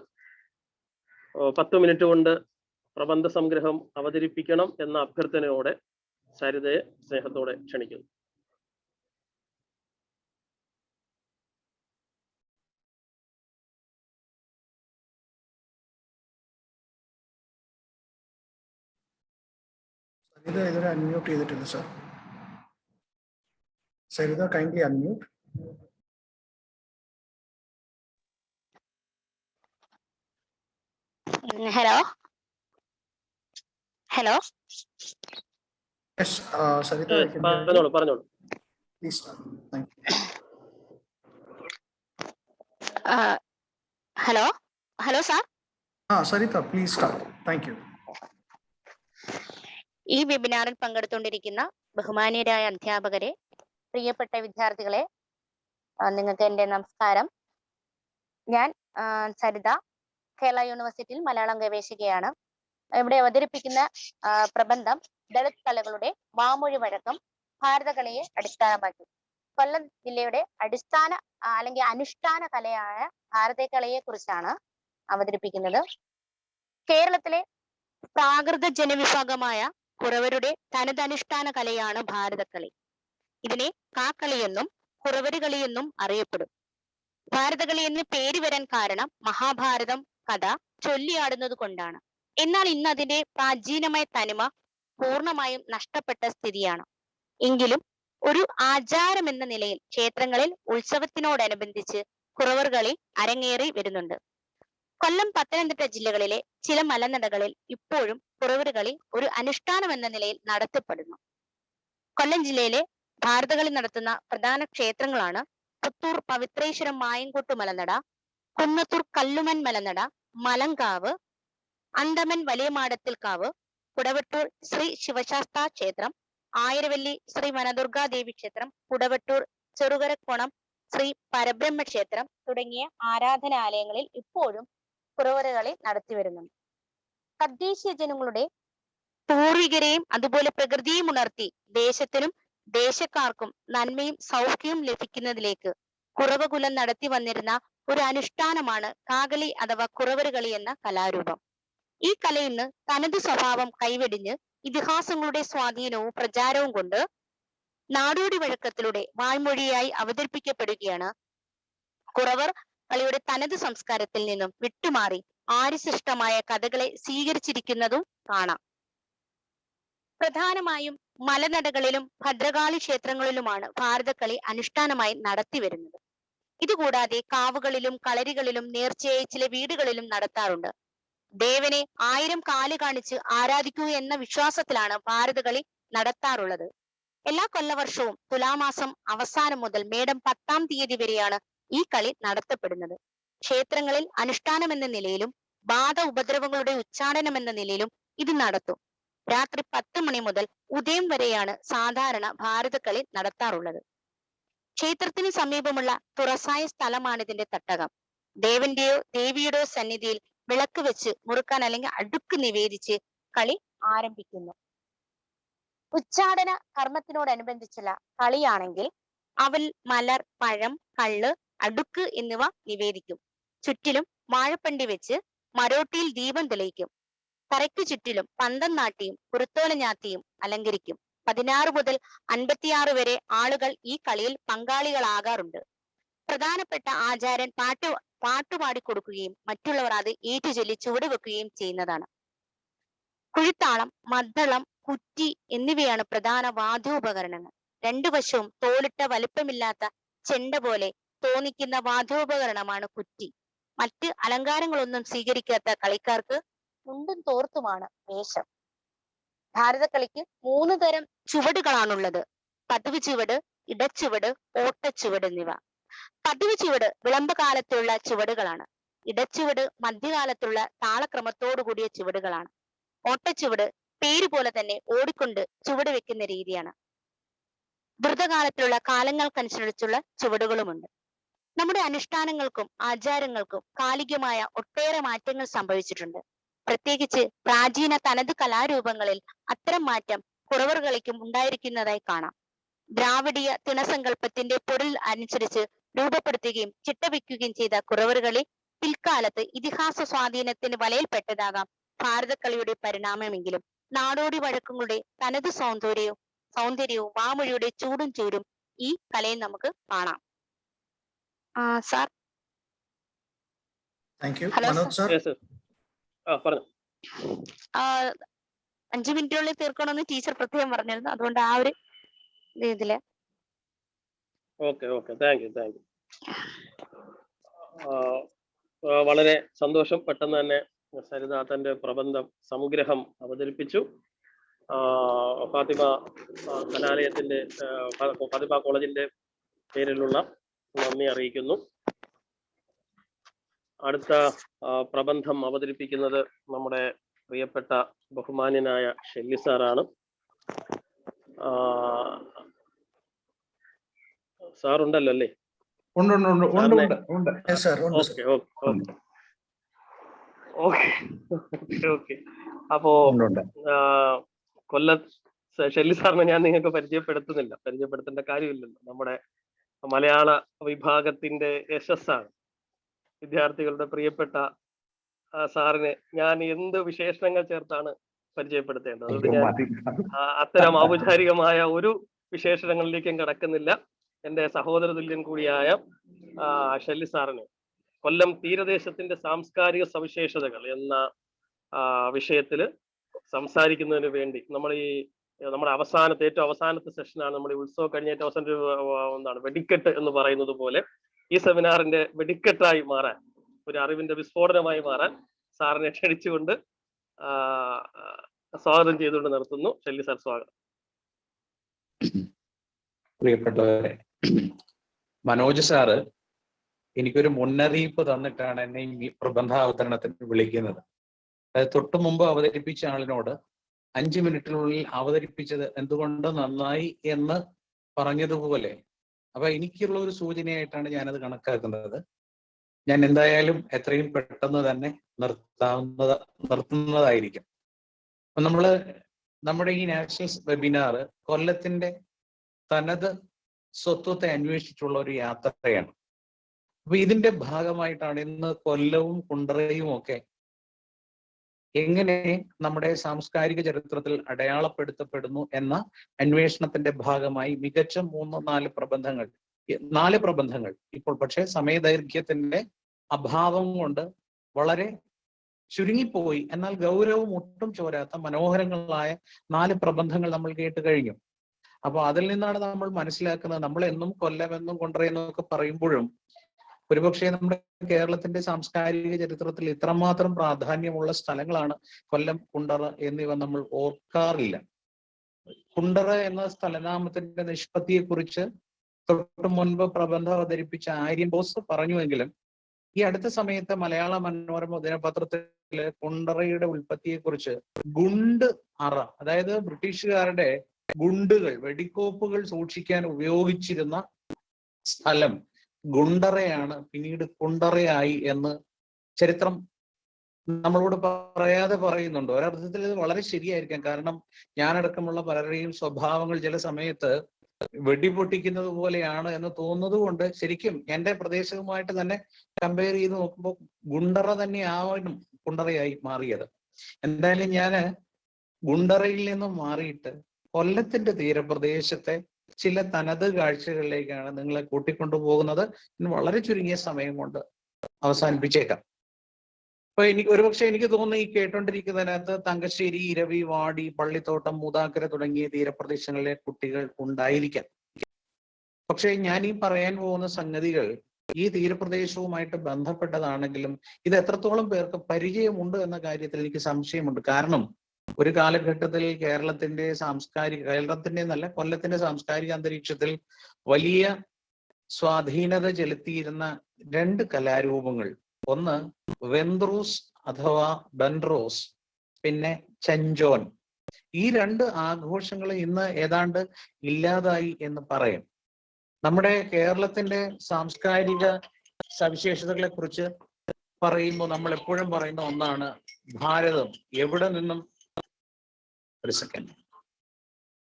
10 മിനിറ്റ് കൊണ്ട് പ്രബന്ധ സംഗ്രഹം അവതരിപ്പിക്കണം എന്ന അഭ്യർത്ഥനയോടെ സരിതയെ സ്നേഹത്തോടെ ക്ഷണിക്കുന്നു. സരിത ഇതുവരെ അൺമ്യൂട്ട് ചെയ്തിട്ടില്ല sir. Saritha kindly unmute. Hello hello yes Saritha, പറഞ്ഞോളൂ. Please start. Thank you. Hello sir. Saritha please start. Thank you. ഈ വെബിനാറിൽ പങ്കെടുത്തുകൊണ്ടിരിക്കുന്ന ബഹുമാനീയരായ അധ്യാപകരെ, പ്രിയപ്പെട്ട വിദ്യാർത്ഥികളെ, നിങ്ങൾക്ക് എൻ്റെ നമസ്കാരം. ഞാൻ സരിത, കേരള യൂണിവേഴ്സിറ്റിയിൽ മലയാളം ഗവേഷകയാണ്. ഇവിടെ അവതരിപ്പിക്കുന്ന പ്രബന്ധം ദളിത് കലകളുടെ വാമൊഴി വഴക്കം ഭാരതകലയെ അടിസ്ഥാനമാക്കി. കൊല്ലം ജില്ലയുടെ അടിസ്ഥാന അല്ലെങ്കിൽ അനുഷ്ഠാന കലയായ ഭാരതകലയെ കുറിച്ചാണ് അവതരിപ്പിക്കുന്നത്. കേരളത്തിലെ പ്രാകൃത ജനവിഭാഗമായ കുറവരുടെ തനതനുഷ്ഠാന കലയാണ് ഭാരതകളി. ഇതിനെ കാക്കളിയെന്നും കുറവരുകളിയെന്നും അറിയപ്പെടും. ഭാരതകളി എന്ന് പേര് വരാൻ കാരണം മഹാഭാരതം കഥ ചൊല്ലിയാടുന്നത് കൊണ്ടാണ്. എന്നാൽ ഇന്ന് അതിന്റെ പ്രാചീനമായ തനിമ പൂർണ്ണമായും നഷ്ടപ്പെട്ട സ്ഥിതിയാണ്. എങ്കിലും ഒരു ആചാരം എന്ന നിലയിൽ ക്ഷേത്രങ്ങളിൽ ഉത്സവത്തിനോടനുബന്ധിച്ച് കുറവർ കളി അരങ്ങേറി വരുന്നുണ്ട്. കൊല്ലം, പത്തനംതിട്ട ജില്ലകളിലെ ചില മലനടകളിൽ ഇപ്പോഴും കുറവർ കളി ഒരു അനുഷ്ഠാനം എന്ന നിലയിൽ നടത്തപ്പെടുന്നു. കൊല്ലം ജില്ലയിലെ ഭാരതകളി നടത്തുന്ന പ്രധാന ക്ഷേത്രങ്ങളാണ് പുത്തൂർ പവിത്രേശ്വരം മായൻകോട്ട് മലനട, കുന്നത്തൂർ കല്ലുമൻ മലനട, മലങ്കാവ്, അന്തമൻ വലിയ മാടത്തിൽക്കാവ്, കുടവട്ടൂർ ശ്രീ ശിവശാസ്താ ക്ഷേത്രം, ആയിരവല്ലി ശ്രീ വനദുർഗാദേവി ക്ഷേത്രം, കുടവട്ടൂർ ചെറുകരക്കോണം ശ്രീ പരബ്രഹ്മ ക്ഷേത്രം തുടങ്ങിയ ആരാധനാലയങ്ങളിൽ ഇപ്പോഴും കുറവറുകളി നടത്തി വരുന്നുണ്ട്. തദ്ദേശീയ ജനങ്ങളുടെ പൂർവികരെയും അതുപോലെ പ്രകൃതിയും ഉണർത്തി ദേശത്തിനും ദേശക്കാർക്കും നന്മയും സൗഖ്യവും ലഭിക്കുന്നതിലേക്ക് കുറവകുലം നടത്തി വന്നിരുന്ന ഒരു അനുഷ്ഠാനമാണ് കാകളി അഥവാ കുറവറുകളി എന്ന കലാരൂപം. ഈ കല ഇന്ന് തനത് സ്വഭാവം കൈവെടിഞ്ഞ് ഇതിഹാസങ്ങളുടെ സ്വാധീനവും പ്രചാരവും കൊണ്ട് നാടോടി വഴക്കത്തിലൂടെ വായ്മൊഴിയായി അവതരിപ്പിക്കപ്പെടുകയാണ്. കുറവർ കളിയുടെ തനത് സംസ്കാരത്തിൽ നിന്നും വിട്ടുമാറി ആര്യസൃഷ്ടമായ കഥകളെ സ്വീകരിച്ചിരിക്കുന്നതും കാണാം. പ്രധാനമായും മലനടകളിലും ഭദ്രകാളി ക്ഷേത്രങ്ങളിലുമാണ് ഭാരതകളി അനുഷ്ഠാനമായി നടത്തി വരുന്നത്. ഇതുകൂടാതെ കാവുകളിലും കളരികളിലും നേർച്ചയായി ചില വീടുകളിലും നടത്താറുണ്ട്. ദേവനെ 1000 കാല് കാണിച്ച് ആരാധിക്കുക എന്ന വിശ്വാസത്തിലാണ് ഭാരതകളി നടത്താറുള്ളത്. എല്ലാ കൊല്ലവർഷവും തുലാമാസം അവസാനം മുതൽ മേടം 10-ാം തീയതി വരെയാണ് ഈ കളി നടത്തപ്പെടുന്നത്. ക്ഷേത്രങ്ങളിൽ അനുഷ്ഠാനം എന്ന നിലയിലും ബാധ ഉപദ്രവങ്ങളുടെ ഉച്ചാടനം എന്ന നിലയിലും ഇത് നടത്തും. രാത്രി 10 മണി മുതൽ ഉദയം വരെയാണ് സാധാരണ ഭാരതകളി നടത്താറുള്ളത്. ക്ഷേത്രത്തിന് സമീപമുള്ള തുറസായ സ്ഥലമാണ് ഇതിന്റെ തട്ടകം. ദേവന്റെയോ ദേവിയുടെയോ സന്നിധിയിൽ വിളക്ക് വെച്ച് മുറുക്കാൻ അല്ലെങ്കിൽ അടുക്ക് നിവേദിച്ച് കളി ആരംഭിക്കുന്നു. ഉച്ചാടന കർമ്മത്തിനോടനുബന്ധിച്ചുള്ള കളിയാണെങ്കിൽ അവൽ, മലർ, പഴം, കള്ള്, അടുക്ക് എന്നിവ നിവേദിക്കും. ചുറ്റിലും വാഴപ്പണ്ടി വെച്ച് മരോട്ടിയിൽ ദീപം തെളിയിക്കും. തറയ്ക്കു ചുറ്റിലും പന്തം നാട്ടിയും കുരുത്തോല ഞാത്തിയും അലങ്കരിക്കും. 16 മുതൽ 56 വരെ ആളുകൾ ഈ കളിയിൽ പങ്കാളികളാകാറുണ്ട്. പ്രധാനപ്പെട്ട ആചാര്യൻ പാട്ടുപാടി കൊടുക്കുകയും മറ്റുള്ളവർ അത് ഏറ്റുചൊല്ലി ചുവടുവെക്കുകയും ചെയ്യുന്നതാണ്. കുഴിത്താളം, മദ്ദളം, കുറ്റി എന്നിവയാണ് പ്രധാന വാദ്യോപകരണങ്ങൾ. രണ്ടു വശവും തോലിട്ട വലുപ്പമില്ലാത്ത ചെണ്ട പോലെ തോന്നിക്കുന്ന വാദ്യോപകരണമാണ് കുറ്റി. മറ്റ് അലങ്കാരങ്ങളൊന്നും സ്വീകരിക്കാത്ത കളിക്കാർക്ക് മുണ്ടും തോർത്തുമാണ് വേഷം. ഭാരതക്കളിക്ക് 3 തരം ചുവടുകളാണുള്ളത്: പതിവ് ചുവട്, ഇടച്ചുവട്, ഓട്ടച്ചുവട് എന്നിവ. പതിവ് ചുവട് വിളംബകാലത്തുള്ള ചുവടുകളാണ്. ഇടച്ചുവട് മധ്യകാലത്തുള്ള താളക്രമത്തോടു കൂടിയ ചുവടുകളാണ്. ഓട്ടച്ചുവട് പേര് പോലെ തന്നെ ഓടിക്കൊണ്ട് ചുവട് വെക്കുന്ന രീതിയാണ്. ദ്രുതകാലത്തിലുള്ള കാലങ്ങൾക്കനുസരിച്ചുള്ള ചുവടുകളുമുണ്ട്. നമ്മുടെ അനുഷ്ഠാനങ്ങൾക്കും ആചാരങ്ങൾക്കും കാലികമായ ഒട്ടേറെ മാറ്റങ്ങൾ സംഭവിച്ചിട്ടുണ്ട്. പ്രത്യേകിച്ച് പ്രാചീന തനത് കലാരൂപങ്ങളിൽ അത്തരം മാറ്റം കുറവർ കളിക്കും ഉണ്ടായിരിക്കുന്നതായി കാണാം. ദ്രാവിഡീയ തിണസങ്കല്പത്തിന്റെ പൊരുൾ അനുസരിച്ച് രൂപപ്പെടുത്തുകയും ചിട്ടവെക്കുകയും ചെയ്ത കുറവറുകളി പിൽക്കാലത്ത് ഇതിഹാസ സ്വാധീനത്തിന് വലയിൽപ്പെട്ടതാകാം ഭാരതക്കളിയുടെ പരിണാമമെങ്കിലും നാടോടി വഴക്കങ്ങളുടെ തനത് സൗന്ദര്യവും വാമൊഴിയുടെ ചൂടും ചൂരും ഈ കലയിൽ നമുക്ക് കാണാം. Sir. Thank you. Hello, Manoj sir. Yes, sir. പറഞ്ഞു. 5 മിനിറ്റിനുള്ളിൽ തീർക്കണമെന്ന് ടീച്ചർ പ്രത്യേകം പറഞ്ഞിരുന്നു. അതുകൊണ്ട് ആ ഒരു ഇതില്. Okay, thank U. വളരെ സന്തോഷം. പെട്ടെന്ന് തന്നെ സരിത തന്റെ പ്രബന്ധം സംഗ്രഹം അവതരിപ്പിച്ചു. ഫാത്തിമ കലാലയത്തിന്റെ ഫാത്തിമ കോളേജിന്റെ പേരിലുള്ള നന്ദി അറിയിക്കുന്നു. അടുത്ത പ്രബന്ധം അവതരിപ്പിക്കുന്നത് നമ്മുടെ പ്രിയപ്പെട്ട ബഹുമാന്യനായ ഷെല്ലി സാറാണ്. സാറുണ്ടല്ലോ അല്ലേ? Yes sir. ഓക്കെ. അപ്പോ ഷെല്ലി സാറിനെ ഞാൻ നിങ്ങൾക്ക് പരിചയപ്പെടുത്തേണ്ട കാര്യമില്ലല്ലോ. നമ്മുടെ മലയാള വിഭാഗത്തിന്റെ യശസ്സാണ്. വിദ്യാർത്ഥികളുടെ പ്രിയപ്പെട്ട സാറിനെ ഞാൻ എന്ത് വിശേഷണങ്ങൾ ചേർത്താണ് പരിചയപ്പെടുത്തേണ്ടത്? അതുകൊണ്ട് ഞാൻ അത്തരം ഔപചാരികമായ ഒരു വിശേഷണങ്ങളിലേക്കും കടക്കുന്നില്ല. എൻ്റെ സഹോദര തുല്യൻ കൂടിയായ ഷെല്ലി സാറിന് കൊല്ലം തീരദേശത്തിന്റെ സാംസ്കാരിക സവിശേഷതകൾ എന്ന വിഷയത്തില് സംസാരിക്കുന്നതിന് വേണ്ടി നമ്മുടെ ഏറ്റവും അവസാനത്തെ സെഷനാണ്. നമ്മുടെ ഉത്സവം കഴിഞ്ഞ ഏറ്റവും അവസാന വെടിക്കെട്ട് എന്ന് പറയുന്നത് പോലെ ഈ സെമിനാറിന്റെ വെടിക്കെട്ടായി മാറാൻ, ഒരു അറിവിന്റെ വിസ്ഫോടനമായി മാറാൻ സാറിനെ ക്ഷണിച്ചുകൊണ്ട് സ്വാഗതം ചെയ്തുകൊണ്ട് നിർത്തുന്നു. ഷെല്ലി സാർ, സ്വാഗതം. പ്രിയപ്പെട്ടവരെ, മനോജ് സാറ് എനിക്കൊരു മുന്നറിയിപ്പ് തന്നിട്ടാണ് എന്നെ ഈ പ്രബന്ധാവതരണത്തിന് വിളിക്കുന്നത്. അതായത് തൊട്ടു മുമ്പ് അവതരിപ്പിച്ച ആളിനോട് 5 മിനിറ്റിനുള്ളിൽ അവതരിപ്പിച്ചത് എന്തുകൊണ്ട് നന്നായി എന്ന് പറഞ്ഞതുപോലെ, അപ്പൊ എനിക്കുള്ള ഒരു സൂചനയായിട്ടാണ് ഞാനത് കണക്കാക്കുന്നത്. ഞാൻ എന്തായാലും എത്രയും പെട്ടെന്ന് തന്നെ നിർത്തുന്നതായിരിക്കും. അപ്പൊ നമ്മുടെ ഈ നാഷണൽ വെബിനാർ കൊല്ലത്തിന്റെ തനത് സ്വത്വത്തെ അന്വേഷിച്ചുള്ള ഒരു യാത്രയാണ്. അപ്പൊ ഇതിന്റെ ഭാഗമായിട്ടാണ് ഇന്ന് കൊല്ലവും കുണ്ടറയും ഒക്കെ എങ്ങനെ നമ്മുടെ സാംസ്കാരിക ചരിത്രത്തിൽ അടയാളപ്പെടുത്തപ്പെടുന്നു എന്ന അന്വേഷണത്തിന്റെ ഭാഗമായി മികച്ച 4 പ്രബന്ധങ്ങൾ ഇപ്പോൾ പക്ഷേ സമയദൈർഘ്യത്തിന്റെ അഭാവം കൊണ്ട് വളരെ ചുരുങ്ങിപ്പോയി, എന്നാൽ ഗൗരവം ഒട്ടും ചോരാത്ത മനോഹരങ്ങളായ 4 പ്രബന്ധങ്ങൾ നമ്മൾ കേട്ട് കഴിഞ്ഞു. അപ്പൊ അതിൽ നിന്നാണ് നമ്മൾ മനസ്സിലാക്കുന്നത്, നമ്മൾ എന്നും കൊല്ലമെന്നും കുണ്ടറയെന്നും ഒക്കെ പറയുമ്പോഴും ഒരുപക്ഷെ നമ്മുടെ കേരളത്തിന്റെ സാംസ്കാരിക ചരിത്രത്തിൽ ഇത്രമാത്രം പ്രാധാന്യമുള്ള സ്ഥലങ്ങളാണ് കൊല്ലം, കുണ്ടറ എന്നിവ നമ്മൾ ഓർക്കാറില്ല. കുണ്ടറ എന്ന സ്ഥലനാമത്തിന്റെ നിഷ്പത്തിയെക്കുറിച്ച് തൊട്ട് മുൻപ് പ്രബന്ധം അവതരിപ്പിച്ച ആര്യൻ ബോസ് പറഞ്ഞുവെങ്കിലും ഈ അടുത്ത സമയത്ത് മലയാള മനോരമ ദിനപത്രത്തില് കുണ്ടറയുടെ ഉൽപ്പത്തിയെക്കുറിച്ച് ഗുണ്ട് അറ, അതായത് ബ്രിട്ടീഷുകാരുടെ ഗുണ്ടുകൾ, വെടിക്കോപ്പുകൾ സൂക്ഷിക്കാൻ ഉപയോഗിച്ചിരുന്ന സ്ഥലം ഗുണ്ടറയാണ്, പിന്നീട് കുണ്ടറയായി എന്ന് ചരിത്രം നമ്മളോട് പറയാതെ പറയുന്നുണ്ട്. ഒരർത്ഥത്തിൽ ഇത് വളരെ ശരിയായിരിക്കാം. കാരണം ഞാനടക്കമുള്ള പലരുടെയും സ്വഭാവങ്ങൾ ചില സമയത്ത് വെടിപൊട്ടിക്കുന്നത് പോലെയാണ് എന്ന് തോന്നുന്നത് കൊണ്ട് ശരിക്കും എൻ്റെ പ്രദേശവുമായിട്ട് തന്നെ കമ്പയർ ചെയ്ത് നോക്കുമ്പോൾ ഗുണ്ടറ തന്നെ ആവണം കുണ്ടറയായി മാറിയത്. എന്തായാലും ഞാന് ഗുണ്ടറയിൽ നിന്നും മാറിയിട്ട് കൊല്ലത്തിന്റെ തീരപ്രദേശത്തെ ചില തനത് കാഴ്ചകളിലേക്കാണ് നിങ്ങളെ കൂട്ടിക്കൊണ്ടുപോകുന്നത്. ഇന്ന് വളരെ ചുരുങ്ങിയ സമയം കൊണ്ട് അവസാനിപ്പിച്ചേക്കാം. അപ്പൊ ഒരുപക്ഷെ എനിക്ക് തോന്നുന്നു ഈ കേട്ടോണ്ടിരിക്കുന്നതിനകത്ത് തങ്കശ്ശേരി, ഇരവി, വാടി, പള്ളിത്തോട്ടം, മൂതാക്കര തുടങ്ങിയ തീരപ്രദേശങ്ങളിലെ കുട്ടികൾ ഉണ്ടായിരിക്കാം. പക്ഷെ ഞാൻ ഈ പറയാൻ പോകുന്ന സംഗതികൾ ഈ തീരപ്രദേശവുമായിട്ട് ബന്ധപ്പെട്ടതാണെങ്കിലും ഇത് എത്രത്തോളം പേർക്ക് പരിചയമുണ്ട് എന്ന കാര്യത്തിൽ എനിക്ക് സംശയമുണ്ട്. കാരണം ഒരു കാലഘട്ടത്തിൽ കേരളത്തിന്റെ എന്നല്ല കൊല്ലത്തിന്റെ സാംസ്കാരിക അന്തരീക്ഷത്തിൽ വലിയ സ്വാധീനത ചെലുത്തിയിരുന്ന 2 കലാരൂപങ്ങൾ, ഒന്ന് വെന്ത്രൂസ് അഥവാ ബൻറോസ്, പിന്നെ ചെഞ്ചോൻ. ഈ 2 ആഘോഷങ്ങൾ ഇന്ന് ഏതാണ്ട് ഇല്ലാതായി എന്ന് പറയും. നമ്മുടെ കേരളത്തിന്റെ സാംസ്കാരിക സവിശേഷതകളെ കുറിച്ച് പറയുമ്പോൾ നമ്മൾ എപ്പോഴും പറയുന്ന ഒന്നാണ് ഭാരതം എവിടെ നിന്നും, ഒരു സെക്കൻഡ്,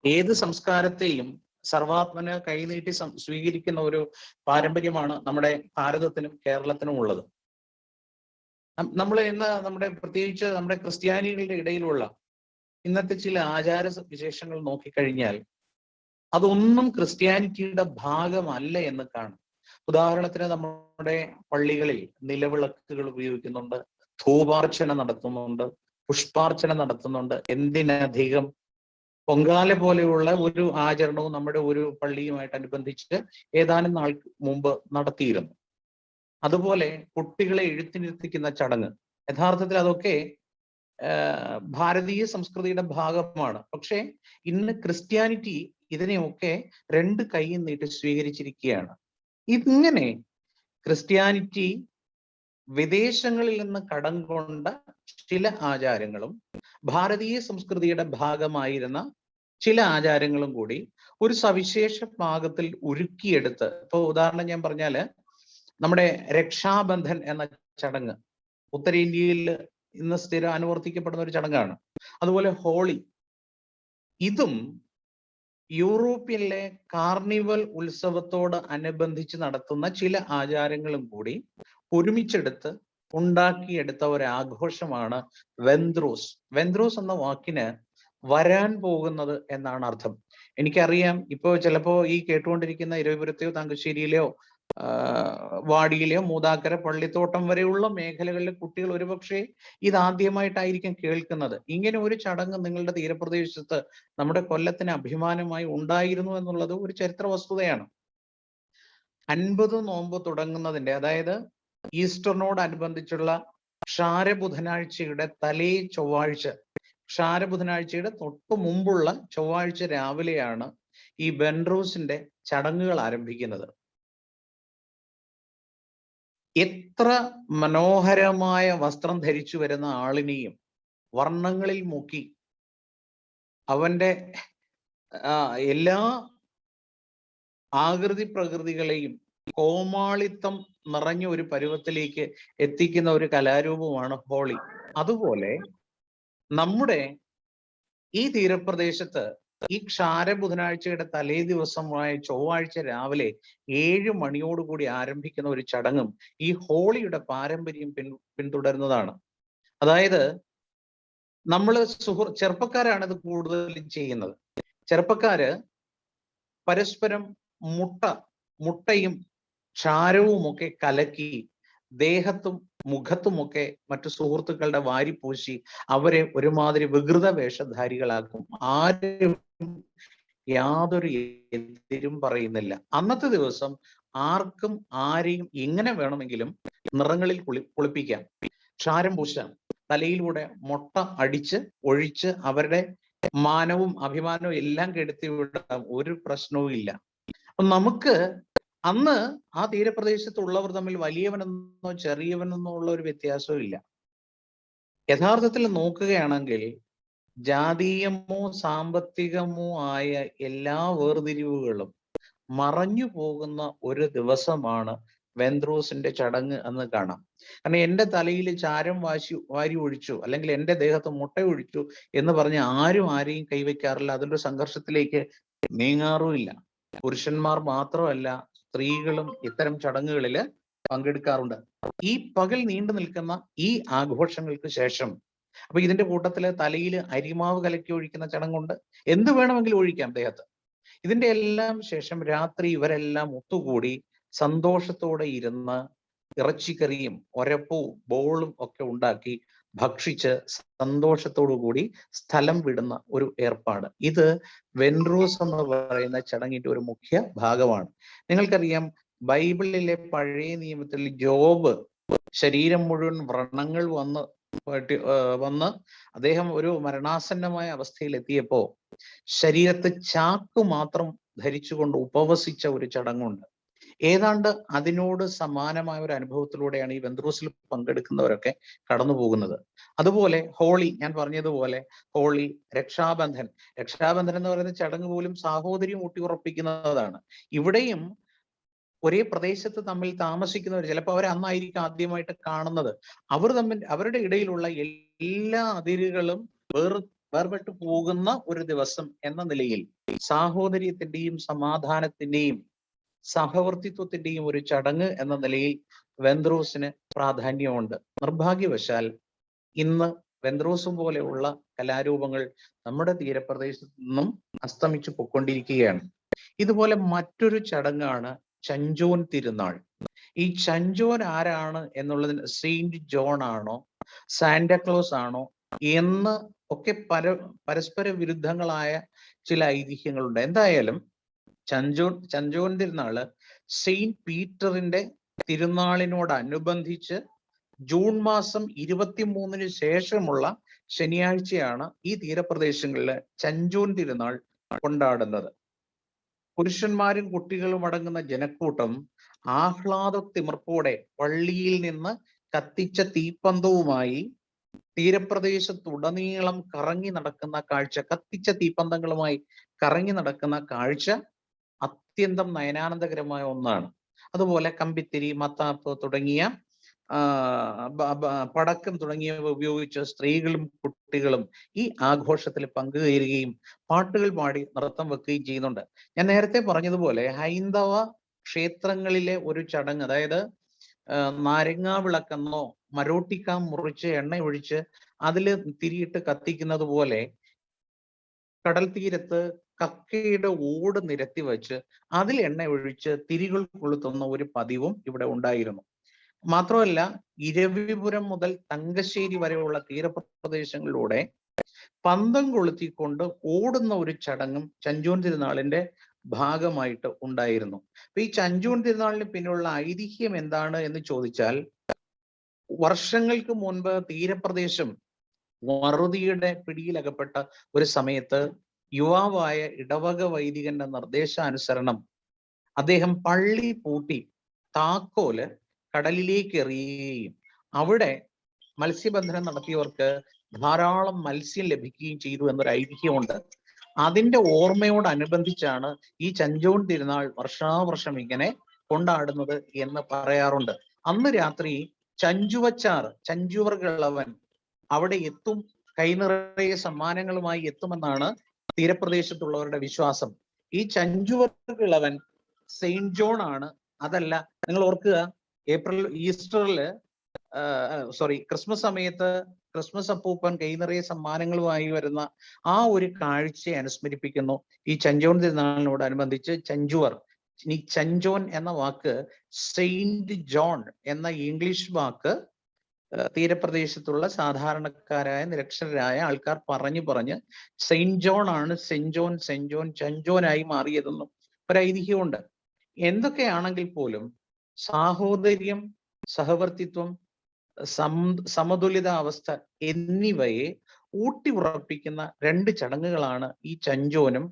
ഏത് സംസ്കാരത്തെയും സർവാത്മന കൈനീട്ടി സ്വീകരിക്കുന്ന ഒരു പാരമ്പര്യമാണ് നമ്മുടെ ഭാരതത്തിനും കേരളത്തിനും ഉള്ളത്. നമ്മൾ ഇന്ന് പ്രത്യേകിച്ച് നമ്മുടെ ക്രിസ്ത്യാനികളുടെ ഇടയിലുള്ള ഇന്നത്തെ ചില ആചാര വിശേഷങ്ങൾ നോക്കിക്കഴിഞ്ഞാൽ അതൊന്നും ക്രിസ്ത്യാനിറ്റിയുടെ ഭാഗമല്ല എന്ന് കാണും. ഉദാഹരണത്തിന് നമ്മുടെ പള്ളികളിൽ നിലവിളക്കുകൾ ഉപയോഗിക്കുന്നുണ്ട്, ധൂപാർച്ചന നടത്തുന്നുണ്ട്, പുഷ്പാർച്ചന നടത്തുന്നുണ്ട്. എന്തിനധികം പൊങ്കാല പോലെയുള്ള ഒരു ആചരണവും നമ്മുടെ ഒരു പള്ളിയുമായിട്ട് അനുബന്ധിച്ച് ഏതാനും നാൾ മുമ്പ് നടത്തിയിരുന്നു. അതുപോലെ കുട്ടികളെ എഴുത്തിനിരുത്തിക്കുന്ന ചടങ്ങ്, യഥാർത്ഥത്തിൽ അതൊക്കെ ഭാരതീയ സംസ്കൃതിയുടെ ഭാഗമാണ്. പക്ഷെ ഇന്ന് ക്രിസ്ത്യാനിറ്റി ഇതിനെയൊക്കെ രണ്ട് കൈയും നീട്ടി സ്വീകരിച്ചിരിക്കുകയാണ്. ഇങ്ങനെ ക്രിസ്ത്യാനിറ്റി വിദേശങ്ങളിൽ നിന്ന് കടം കൊണ്ട ചില ആചാരങ്ങളും ഭാരതീയ സംസ്കൃതിയുടെ ഭാഗമായിരുന്ന ചില ആചാരങ്ങളും കൂടി ഒരു സവിശേഷ പാകത്തിൽ ഉരുക്കിയെടുത്ത്, ഇപ്പൊ ഉദാഹരണം ഞാൻ പറഞ്ഞാല് നമ്മുടെ രക്ഷാബന്ധൻ എന്ന ചടങ്ങ് ഉത്തരേന്ത്യയിൽ ഇന്ന് സ്ഥിരം അനുവർത്തിക്കപ്പെടുന്ന ഒരു ചടങ്ങാണ്. അതുപോലെ ഹോളി, ഇതും യൂറോപ്പിലെ കാർണിവൽ ഉത്സവത്തോട് അനുബന്ധിച്ച് നടത്തുന്ന ചില ആചാരങ്ങളും കൂടി ഒരുമിച്ചെടുത്ത് ഉണ്ടാക്കിയെടുത്ത ഒരു ആഘോഷമാണ് വെന്ത്രോസ്. വെന്ത്രോസ് എന്ന വാക്കിന് വരാൻ പോകുന്നത് എന്നാണ് അർത്ഥം. എനിക്കറിയാം, ഇപ്പോ ചിലപ്പോ ഈ കേട്ടുകൊണ്ടിരിക്കുന്ന ഇരവിപുരത്തെയോ താങ്കശ്ശേരിയിലെയോ വാടിയിലെയോ മൂതാക്കര പള്ളിത്തോട്ടം വരെയുള്ള മേഖലകളിലെ കുട്ടികൾ ഒരുപക്ഷെ ഇതാദ്യമായിട്ടായിരിക്കും കേൾക്കുന്നത്. ഇങ്ങനെ ഒരു ചടങ്ങ് നിങ്ങളുടെ തീരപ്രദേശത്ത് നമ്മുടെ കൊല്ലത്തിന് അഭിമാനമായി ഉണ്ടായിരുന്നു എന്നുള്ളത് ഒരു ചരിത്ര വസ്തുതയാണ്. 50 നോമ്പ് തുടങ്ങുന്നതിന്റെ, അതായത് ഈസ്റ്ററിനോടനുബന്ധിച്ചുള്ള ക്ഷാരബുധനാഴ്ചയുടെ തലേ ചൊവ്വാഴ്ച, ക്ഷാരബുധനാഴ്ചയുടെ തൊട്ടു മുമ്പുള്ള ചൊവ്വാഴ്ച രാവിലെയാണ് ഈ വെൻട്രോസിന്റെ ചടങ്ങുകൾ ആരംഭിക്കുന്നത്. എത്ര മനോഹരമായ വസ്ത്രം ധരിച്ചു വരുന്ന ആളിനെയും വർണ്ണങ്ങളിൽ മുക്കി അവന്റെ എല്ലാ ആകൃതി പ്രകൃതികളെയും കോമാളിത്തം നിറഞ്ഞ ഒരു പരുവത്തിലേക്ക് എത്തിക്കുന്ന ഒരു കലാരൂപമാണ് ഹോളി. അതുപോലെ നമ്മുടെ ഈ തീരപ്രദേശത്ത് ഈ ക്ഷാരബുധനാഴ്ചയുടെ തലേ ദിവസമായ ചൊവ്വാഴ്ച രാവിലെ 7 മണിയോടുകൂടി ആരംഭിക്കുന്ന ഒരു ചടങ്ങും ഈ ഹോളിയുടെ പാരമ്പര്യം പിന്തുടരുന്നതാണ്. അതായത് നമ്മൾ ചെറുപ്പക്കാരാണ് ഇത് കൂടുതലും ചെയ്യുന്നത്. ചെറുപ്പക്കാര് പരസ്പരം മുട്ടയും ക്ഷാരവുമൊക്കെ കലക്കി ദേഹത്തും മുഖത്തുമൊക്കെ മറ്റു സുഹൃത്തുക്കളുടെ വാരിപ്പൂശി അവരെ ഒരുമാതിരി വികൃത വേഷധാരികളാക്കും. ആരും യാതൊരു എതിരും പറയുന്നില്ല. അന്നത്തെ ദിവസം ആർക്കും ആരെയും എങ്ങനെ വേണമെങ്കിലും നിറങ്ങളിൽ കുളിപ്പിക്കാം, ക്ഷാരം പൂശാം, തലയിലൂടെ മുട്ട അടിച്ച് ഒഴിച്ച് അവരുടെ മാനവും അഭിമാനവും എല്ലാം കെടുത്തി വിടാം, ഒരു പ്രശ്നവും ഇല്ല. നമുക്ക് അന്ന് ആ തീരപ്രദേശത്തുള്ളവർ തമ്മിൽ വലിയവനെന്നോ ചെറിയവനെന്നോ ഉള്ള ഒരു വ്യത്യാസവും ഇല്ല. യഥാർത്ഥത്തിൽ നോക്കുകയാണെങ്കിൽ ജാതീയമോ സാമ്പത്തികമോ ആയ എല്ലാ വേർതിരിവുകളും മറഞ്ഞു പോകുന്ന ഒരു ദിവസമാണ് വെന്ത്രോസിന്റെ ചടങ്ങ് എന്ന് കാണാം. കാരണം എന്റെ തലയിൽ ചാരം വാരി ഒഴിച്ചു അല്ലെങ്കിൽ എന്റെ ദേഹത്ത് മുട്ട ഒഴിച്ചു എന്ന് പറഞ്ഞ് ആരും ആരെയും കൈവയ്ക്കാറില്ല. അതിന്റെ സംഘർഷത്തിലേക്ക് നീങ്ങാറുമില്ല. പുരുഷന്മാർ മാത്രമല്ല, സ്ത്രീകളും ഇത്തരം ചടങ്ങുകളിൽ പങ്കെടുക്കാറുണ്ട്. ഈ പകൽ നീണ്ടു നിൽക്കുന്ന ഈ ആഘോഷങ്ങൾക്ക് ശേഷം, അപ്പൊ ഇതിന്റെ കൂട്ടത്തില് തലയിൽ അരിമാവ് കലക്കി ഒഴിക്കുന്ന ചടങ്ങുണ്ട്. എന്ത് വേണമെങ്കിലും ഒഴിക്കാം ദേഹത്ത്. ഇതിന്റെ എല്ലാം ശേഷം രാത്രി ഇവരെല്ലാം ഒത്തുകൂടി സന്തോഷത്തോടെ ഇരുന്ന് ഇറച്ചിക്കറിയും ഒരപ്പവും ബോളും ഒക്കെ ഉണ്ടാക്കി ഭക്ഷിച്ച് സന്തോഷത്തോടു കൂടി സ്ഥലം വിടുന്ന ഒരു ഏർപ്പാട്. ഇത് വെൻട്രോസ് എന്ന് പറയുന്ന ചടങ്ങിന്റെ ഒരു മുഖ്യ ഭാഗമാണ്. നിങ്ങൾക്കറിയാം, ബൈബിളിലെ പഴയ നിയമത്തിൽ ജോബ് ശരീരം മുഴുവൻ വ്രണങ്ങൾ വന്ന് അദ്ദേഹം ഒരു മരണാസന്നമായ അവസ്ഥയിൽ എത്തിയപ്പോ ശരീരത്ത് ചാക്ക് മാത്രം ധരിച്ചുകൊണ്ട് ഉപവസിച്ച ഒരു ചടങ്ങുണ്ട്. ഏതാണ്ട് അതിനോട് സമാനമായ ഒരു അനുഭവത്തിലൂടെയാണ് ഈ വെന്ത്രോസിൽ പങ്കെടുക്കുന്നവരൊക്കെ കടന്നു പോകുന്നത്. അതുപോലെ ഹോളി, ഞാൻ പറഞ്ഞതുപോലെ ഹോളി, രക്ഷാബന്ധൻ എന്ന് പറയുന്ന ചടങ്ങ് പോലും സാഹോദര്യം ഊട്ടിയുറപ്പിക്കുന്നതാണ്. ഇവിടെയും ഒരേ പ്രദേശത്ത് തമ്മിൽ താമസിക്കുന്നവർ, ചിലപ്പോൾ അവർ അന്നായിരിക്കും ആദ്യമായിട്ട് കാണുന്നത്. അവരുടെ ഇടയിലുള്ള എല്ലാ അതിരുകളും വേർപെട്ടു പോകുന്ന ഒരു ദിവസം എന്ന നിലയിൽ സാഹോദര്യത്തിന്റെയും സമാധാനത്തിന്റെയും സഹവർത്തിത്വത്തിന്റെയും ഒരു ചടങ്ങ് എന്ന നിലയിൽ വെന്ത്രോസിന് പ്രാധാന്യമുണ്ട്. നിർഭാഗ്യവശാൽ ഇന്ന് വെന്ത്രോസും പോലെയുള്ള കലാരൂപങ്ങൾ നമ്മുടെ തീരപ്രദേശത്ത് നിന്നും അസ്തമിച്ചു പൊക്കൊണ്ടിരിക്കുകയാണ്. ഇതുപോലെ മറ്റൊരു ചടങ്ങാണ് ചഞ്ചോൻ തിരുനാൾ. ഈ ചഞ്ചോൻ ആരാണ് എന്നുള്ളതിന് സെയിന്റ് ജോൺ ആണോ സാന്റാക്ലോസ് ആണോ എന്ന് ഒക്കെ പരസ്പര വിരുദ്ധങ്ങളായ ചില ഐതിഹ്യങ്ങളുണ്ട്. എന്തായാലും ചഞ്ചോൻ തിരുനാള് സെയിന്റ് പീറ്ററിന്റെ തിരുനാളിനോടനുബന്ധിച്ച് ജൂൺ മാസം 23-ന് ശേഷമുള്ള ശനിയാഴ്ചയാണ് ഈ തീരപ്രദേശങ്ങളിൽ ചഞ്ചോൻ തിരുനാൾ കൊണ്ടാടുന്നത്. പുരുഷന്മാരും കുട്ടികളും അടങ്ങുന്ന ജനക്കൂട്ടം ആഹ്ലാദത്തിമിർപ്പോടെ പള്ളിയിൽ നിന്ന് കത്തിച്ച തീപ്പന്തവുമായി തീരപ്രദേശത്തുടനീളം കറങ്ങി നടക്കുന്ന കാഴ്ച, കത്തിച്ച തീപ്പന്തങ്ങളുമായി കറങ്ങി നടക്കുന്ന കാഴ്ച അത്യന്തം നയനാനന്ദകരമായ ഒന്നാണ്. അതുപോലെ കമ്പിത്തിരി, മത്താപ്പ് തുടങ്ങിയ പടക്കം തുടങ്ങിയവ ഉപയോഗിച്ച് സ്ത്രീകളും കുട്ടികളും ഈ ആഘോഷത്തിൽ പങ്കുചേരുകയും പാട്ടുകൾ പാടി നൃത്തം വെക്കുകയും ചെയ്യുന്നുണ്ട്. ഞാൻ നേരത്തെ പറഞ്ഞതുപോലെ ഹൈന്ദവ ക്ഷേത്രങ്ങളിലെ ഒരു ചടങ്ങ്, അതായത് നാരങ്ങാ വിളക്കെന്നോ മരോട്ടിക്ക മുറിച്ച് എണ്ണ ഒഴിച്ച് അതിൽ തിരിയിട്ട് കത്തിക്കുന്നത് പോലെ കടൽ തീരത്ത് കക്കയുടെ ഓട് നിരത്തി വെച്ച് അതിൽ എണ്ണ ഒഴിച്ച് തിരികൾ കൊളുത്തുന്ന ഒരു പതിവും ഇവിടെ ഉണ്ടായിരുന്നു. മാത്രമല്ല, ഇരവിപുരം മുതൽ തങ്കശ്ശേരി വരെയുള്ള തീരപ്രദേശങ്ങളിലൂടെ പന്തം കൊളുത്തിക്കൊണ്ട് ഓടുന്ന ഒരു ചടങ്ങും ചഞ്ചോൻ തിരുനാളിന്റെ ഭാഗമായിട്ട് ഉണ്ടായിരുന്നു. അപ്പൊ ഈ ചഞ്ചോൻ തിരുനാളിന് പിന്നിലുള്ള ഐതിഹ്യം എന്താണ് എന്ന് ചോദിച്ചാൽ, വർഷങ്ങൾക്ക് മുൻപ് തീരപ്രദേശം വറുതിയുടെ പിടിയിലകപ്പെട്ട ഒരു സമയത്ത് യുവാവായ ഇടവക വൈദികന്റെ നിർദ്ദേശാനുസരണം അദ്ദേഹം പള്ളി പൂട്ടി താക്കോല് കടലിലേക്ക് എറിയുകയും അവിടെ മത്സ്യബന്ധനം നടത്തിയവർക്ക് ധാരാളം മത്സ്യം ലഭിക്കുകയും ചെയ്തു എന്നൊരു ഐതിഹ്യമുണ്ട്. അതിന്റെ ഓർമ്മയോടനുബന്ധിച്ചാണ് ഈ ചഞ്ചോൻ തിരുനാൾ വർഷാവർഷം ഇങ്ങനെ കൊണ്ടാടുന്നത് എന്ന് പറയാറുണ്ട്. അന്ന് രാത്രി ചഞ്ചുവച്ചാർ, ചഞ്ചുവർ കിളവൻ അവിടെ എത്തും, കൈനിറയെ സമ്മാനങ്ങളുമായി എത്തുമെന്നാണ് തീരപ്രദേശത്തുള്ളവരുടെ വിശ്വാസം. ഈ ചഞ്ചുവർ കിളവൻ സെയിന്റ് ജോൺ ആണ്. അതല്ല, നിങ്ങൾ ഓർക്കുക, ക്രിസ്മസ് സമയത്ത് ക്രിസ്മസ് അപ്പൂപ്പൻ കൈനിറയെ സമ്മാനങ്ങളുമായി വരുന്ന ആ ഒരു കാഴ്ചയെ അനുസ്മരിപ്പിക്കുന്നു ഈ ചഞ്ചോൻ തിരുനാളിനോടനുബന്ധിച്ച് ചഞ്ചുവർ. ഈ ചഞ്ചോൻ എന്ന വാക്ക് സെയിന്റ് ജോൺ എന്ന ഇംഗ്ലീഷ് വാക്ക് തീരപ്രദേശത്തുള്ള സാധാരണക്കാരായ നിരക്ഷരരായ ആൾക്കാർ പറഞ്ഞ് സെയിന്റ് ജോൺ ആണ് സെന്റ് ജോൻ ചഞ്ചോനായി മാറിയതെന്നും ഒരു ഐതിഹ്യമുണ്ട്. എന്തൊക്കെയാണെങ്കിൽ പോലും സാഹോദര്യം, സഹവർത്തിത്വം, സമതുലിത അവസ്ഥ എന്നിവയെ ഊട്ടി ഉറപ്പിക്കുന്ന രണ്ട് ചടങ്ങുകളാണ് ഈ ചഞ്ചോനും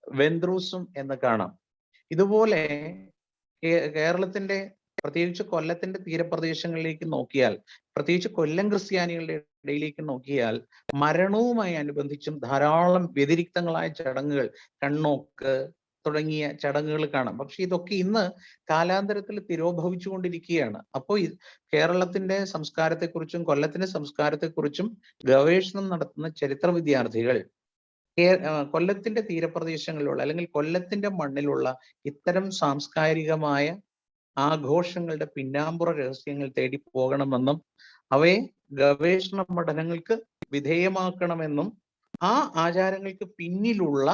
വെന്ത്രൂസും എന്ന് കാണാം. ഇതുപോലെ കേരളത്തിന്റെ പ്രത്യേകിച്ച് കൊല്ലത്തിന്റെ തീരപ്രദേശങ്ങളിലേക്ക് നോക്കിയാൽ, പ്രത്യേകിച്ച് കൊല്ലം ക്രിസ്ത്യാനികളുടെ ഇടയിലേക്ക് നോക്കിയാൽ, മരണവുമായി അനുബന്ധിച്ചും ധാരാളം വ്യതിരിക്തങ്ങളായ ചടങ്ങുകൾ, കണ്ണോക്ക് തുടങ്ങിയ ചടങ്ങുകൾ കാണാം. പക്ഷെ ഇതൊക്കെ ഇന്ന് കാലാന്തരത്തിൽ തിരോഭവിച്ചുകൊണ്ടിരിക്കുകയാണ്. അപ്പോൾ കേരളത്തിന്റെ സംസ്കാരത്തെക്കുറിച്ചും കൊല്ലത്തിന്റെ സംസ്കാരത്തെക്കുറിച്ചും ഗവേഷണം നടത്തുന്ന ചരിത്ര വിദ്യാർത്ഥികൾ കൊല്ലത്തിന്റെ തീരപ്രദേശങ്ങളിലുള്ള അല്ലെങ്കിൽ കൊല്ലത്തിന്റെ മണ്ണിലുള്ള ഇത്തരം സാംസ്കാരികമായ ആഘോഷങ്ങളുടെ പിന്നാമ്പുറ രഹസ്യങ്ങൾ തേടി പോകണമെന്നും അവയെ ഗവേഷണ പഠനങ്ങൾക്ക് വിധേയമാക്കണമെന്നും ആ ആചാരങ്ങൾക്ക് പിന്നിലുള്ള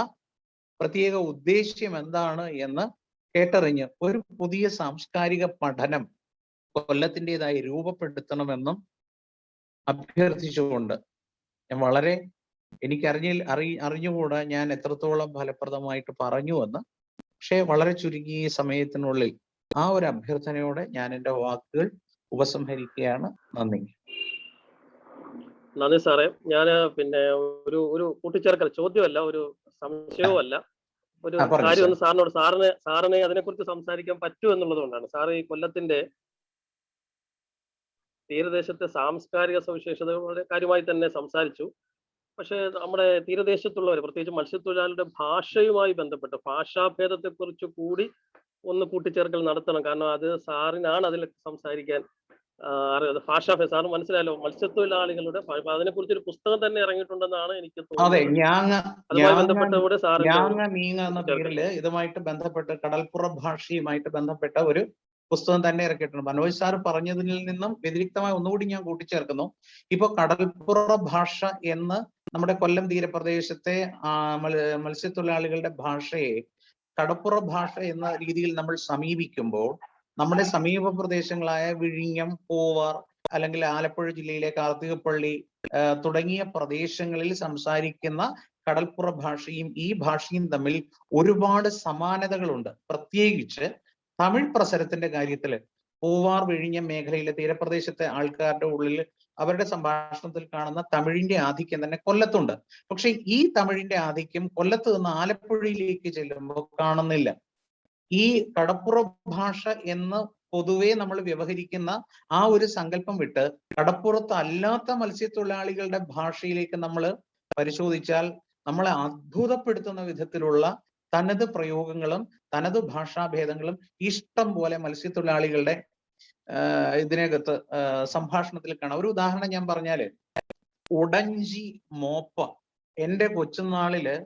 പ്രത്യേക ഉദ്ദേശ്യം എന്താണ് എന്ന് കേട്ടറിഞ്ഞ് ഒരു പുതിയ സാംസ്കാരിക പഠനം കൊല്ലത്തിൻ്റെതായി രൂപപ്പെടുത്തണമെന്നും അഭ്യർത്ഥിച്ചുകൊണ്ട് ഞാൻ അറിഞ്ഞുകൂടാ ഞാൻ എത്രത്തോളം ഫലപ്രദമായിട്ട് പറഞ്ഞുവെന്ന്. പക്ഷേ വളരെ ചുരുങ്ങിയ സമയത്തിനുള്ളിൽ ആ ഒരു അഭ്യർത്ഥനയോടെ ഞാൻ എൻ്റെ വാക്കുകൾ ഉപസംഹരിക്കുകയാണ്. നന്ദി. നന്ദി സാറേ. ഞാൻ പിന്നെ ഒരു കൂട്ടിച്ചേർക്കൽ ചോദ്യമല്ല, ഒരു സംശയവുമല്ല, ഒരു കാര്യം ഒന്ന് സാറിനെ അതിനെക്കുറിച്ച് സംസാരിക്കാൻ പറ്റൂ എന്നുള്ളത് കൊണ്ടാണ്. സാറ് ഈ കൊല്ലത്തിന്റെ തീരദേശത്തെ സാംസ്കാരിക സവിശേഷതകളുടെ കാര്യമായി തന്നെ സംസാരിച്ചു. പക്ഷെ നമ്മുടെ തീരദേശത്തുള്ളവർ, പ്രത്യേകിച്ച് മത്സ്യത്തൊഴിലാളികളുടെ ഭാഷയുമായി ബന്ധപ്പെട്ട് ഭാഷാഭേദത്തെക്കുറിച്ച് കൂടി ഒന്ന് കൂട്ടിച്ചേർക്കൽ നടത്തണം. കാരണം അത് സാറിനാണ് അതിൽ സംസാരിക്കാൻ ഭാഷ സാറ് മനസ്സിലായല്ലോ, മത്സ്യത്തൊഴിലാളികളുടെ അതിനെക്കുറിച്ചൊരു പുസ്തകം തന്നെ ഇറങ്ങിയിട്ടുണ്ടെന്നാണ് എനിക്ക് അതെ, തോന്നുന്നത്. അതുമായി ബന്ധപ്പെട്ട കൂടെ സാറിന്റെ മീങ്ങ എന്ന പേരില് ഇതുമായിട്ട് ബന്ധപ്പെട്ട് കടൽപ്പുറ ഭാഷയുമായിട്ട് ബന്ധപ്പെട്ട ഒരു പുസ്തകം തന്നെ ഇറക്കിയിട്ടുണ്ട്. മനോജ് സാർ പറഞ്ഞതിൽ നിന്നും വ്യതിരിക്തമായി ഒന്നുകൂടി ഞാൻ കൂട്ടിച്ചേർക്കുന്നു. ഇപ്പൊ കടൽപ്പുറ ഭാഷ എന്ന് നമ്മുടെ കൊല്ലം തീരപ്രദേശത്തെ മത്സ്യത്തൊഴിലാളികളുടെ ഭാഷയെ കടപ്പുറ ഭാഷ എന്ന രീതിയിൽ നമ്മൾ സമീപിക്കുമ്പോൾ നമ്മുടെ സമീപ പ്രദേശങ്ങളായ വിഴിഞ്ഞം, പൂവാർ, അല്ലെങ്കിൽ ആലപ്പുഴ ജില്ലയിലെ കാർത്തികപ്പള്ളി തുടങ്ങിയ പ്രദേശങ്ങളിൽ സംസാരിക്കുന്ന കടൽപ്പുറ ഭാഷയും ഈ ഭാഷയും തമ്മിൽ ഒരുപാട് സമാനതകളുണ്ട്. പ്രത്യേകിച്ച് തമിഴ് പ്രസരത്തിന്റെ കാര്യത്തിൽ പൂവാർ, വിഴിഞ്ഞം മേഖലയിലെ തീരപ്രദേശത്തെ ആൾക്കാരുടെ ഉള്ളിൽ അവരുടെ സംഭാഷണത്തിൽ കാണുന്ന തമിഴിന്റെ ആധിക്യം തന്നെ കൊല്ലത്തുണ്ട്. പക്ഷെ ഈ തമിഴിന്റെ ആധിക്യം കൊല്ലത്ത് നിന്ന് ആലപ്പുഴയിലേക്ക് ചെല്ലുമ്പോൾ കാണുന്നില്ല. ഈ കടപ്പുറ ഭാഷ എന്ന് പൊതുവെ നമ്മൾ വ്യവഹരിക്കുന്ന ആ ഒരു സങ്കല്പം വിട്ട് കടപ്പുറത്ത് അല്ലാത്ത മത്സ്യത്തൊഴിലാളികളുടെ ഭാഷയിലേക്ക് നമ്മൾ പരിശോധിച്ചാൽ നമ്മളെ അത്ഭുതപ്പെടുത്തുന്ന വിധത്തിലുള്ള തനത് പ്രയോഗങ്ങളും തനത് ഭാഷാഭേദങ്ങളും ഇഷ്ടം പോലെ മത്സ്യത്തൊഴിലാളികളുടെ ഇതിനകത്ത് സംഭാഷണത്തിൽ കാണാം. ഒരു ഉദാഹരണം ഞാൻ പറഞ്ഞാല്, ഉടഞ്ചി, മോപ്പ. എൻ്റെ കൊച്ചുനാളില്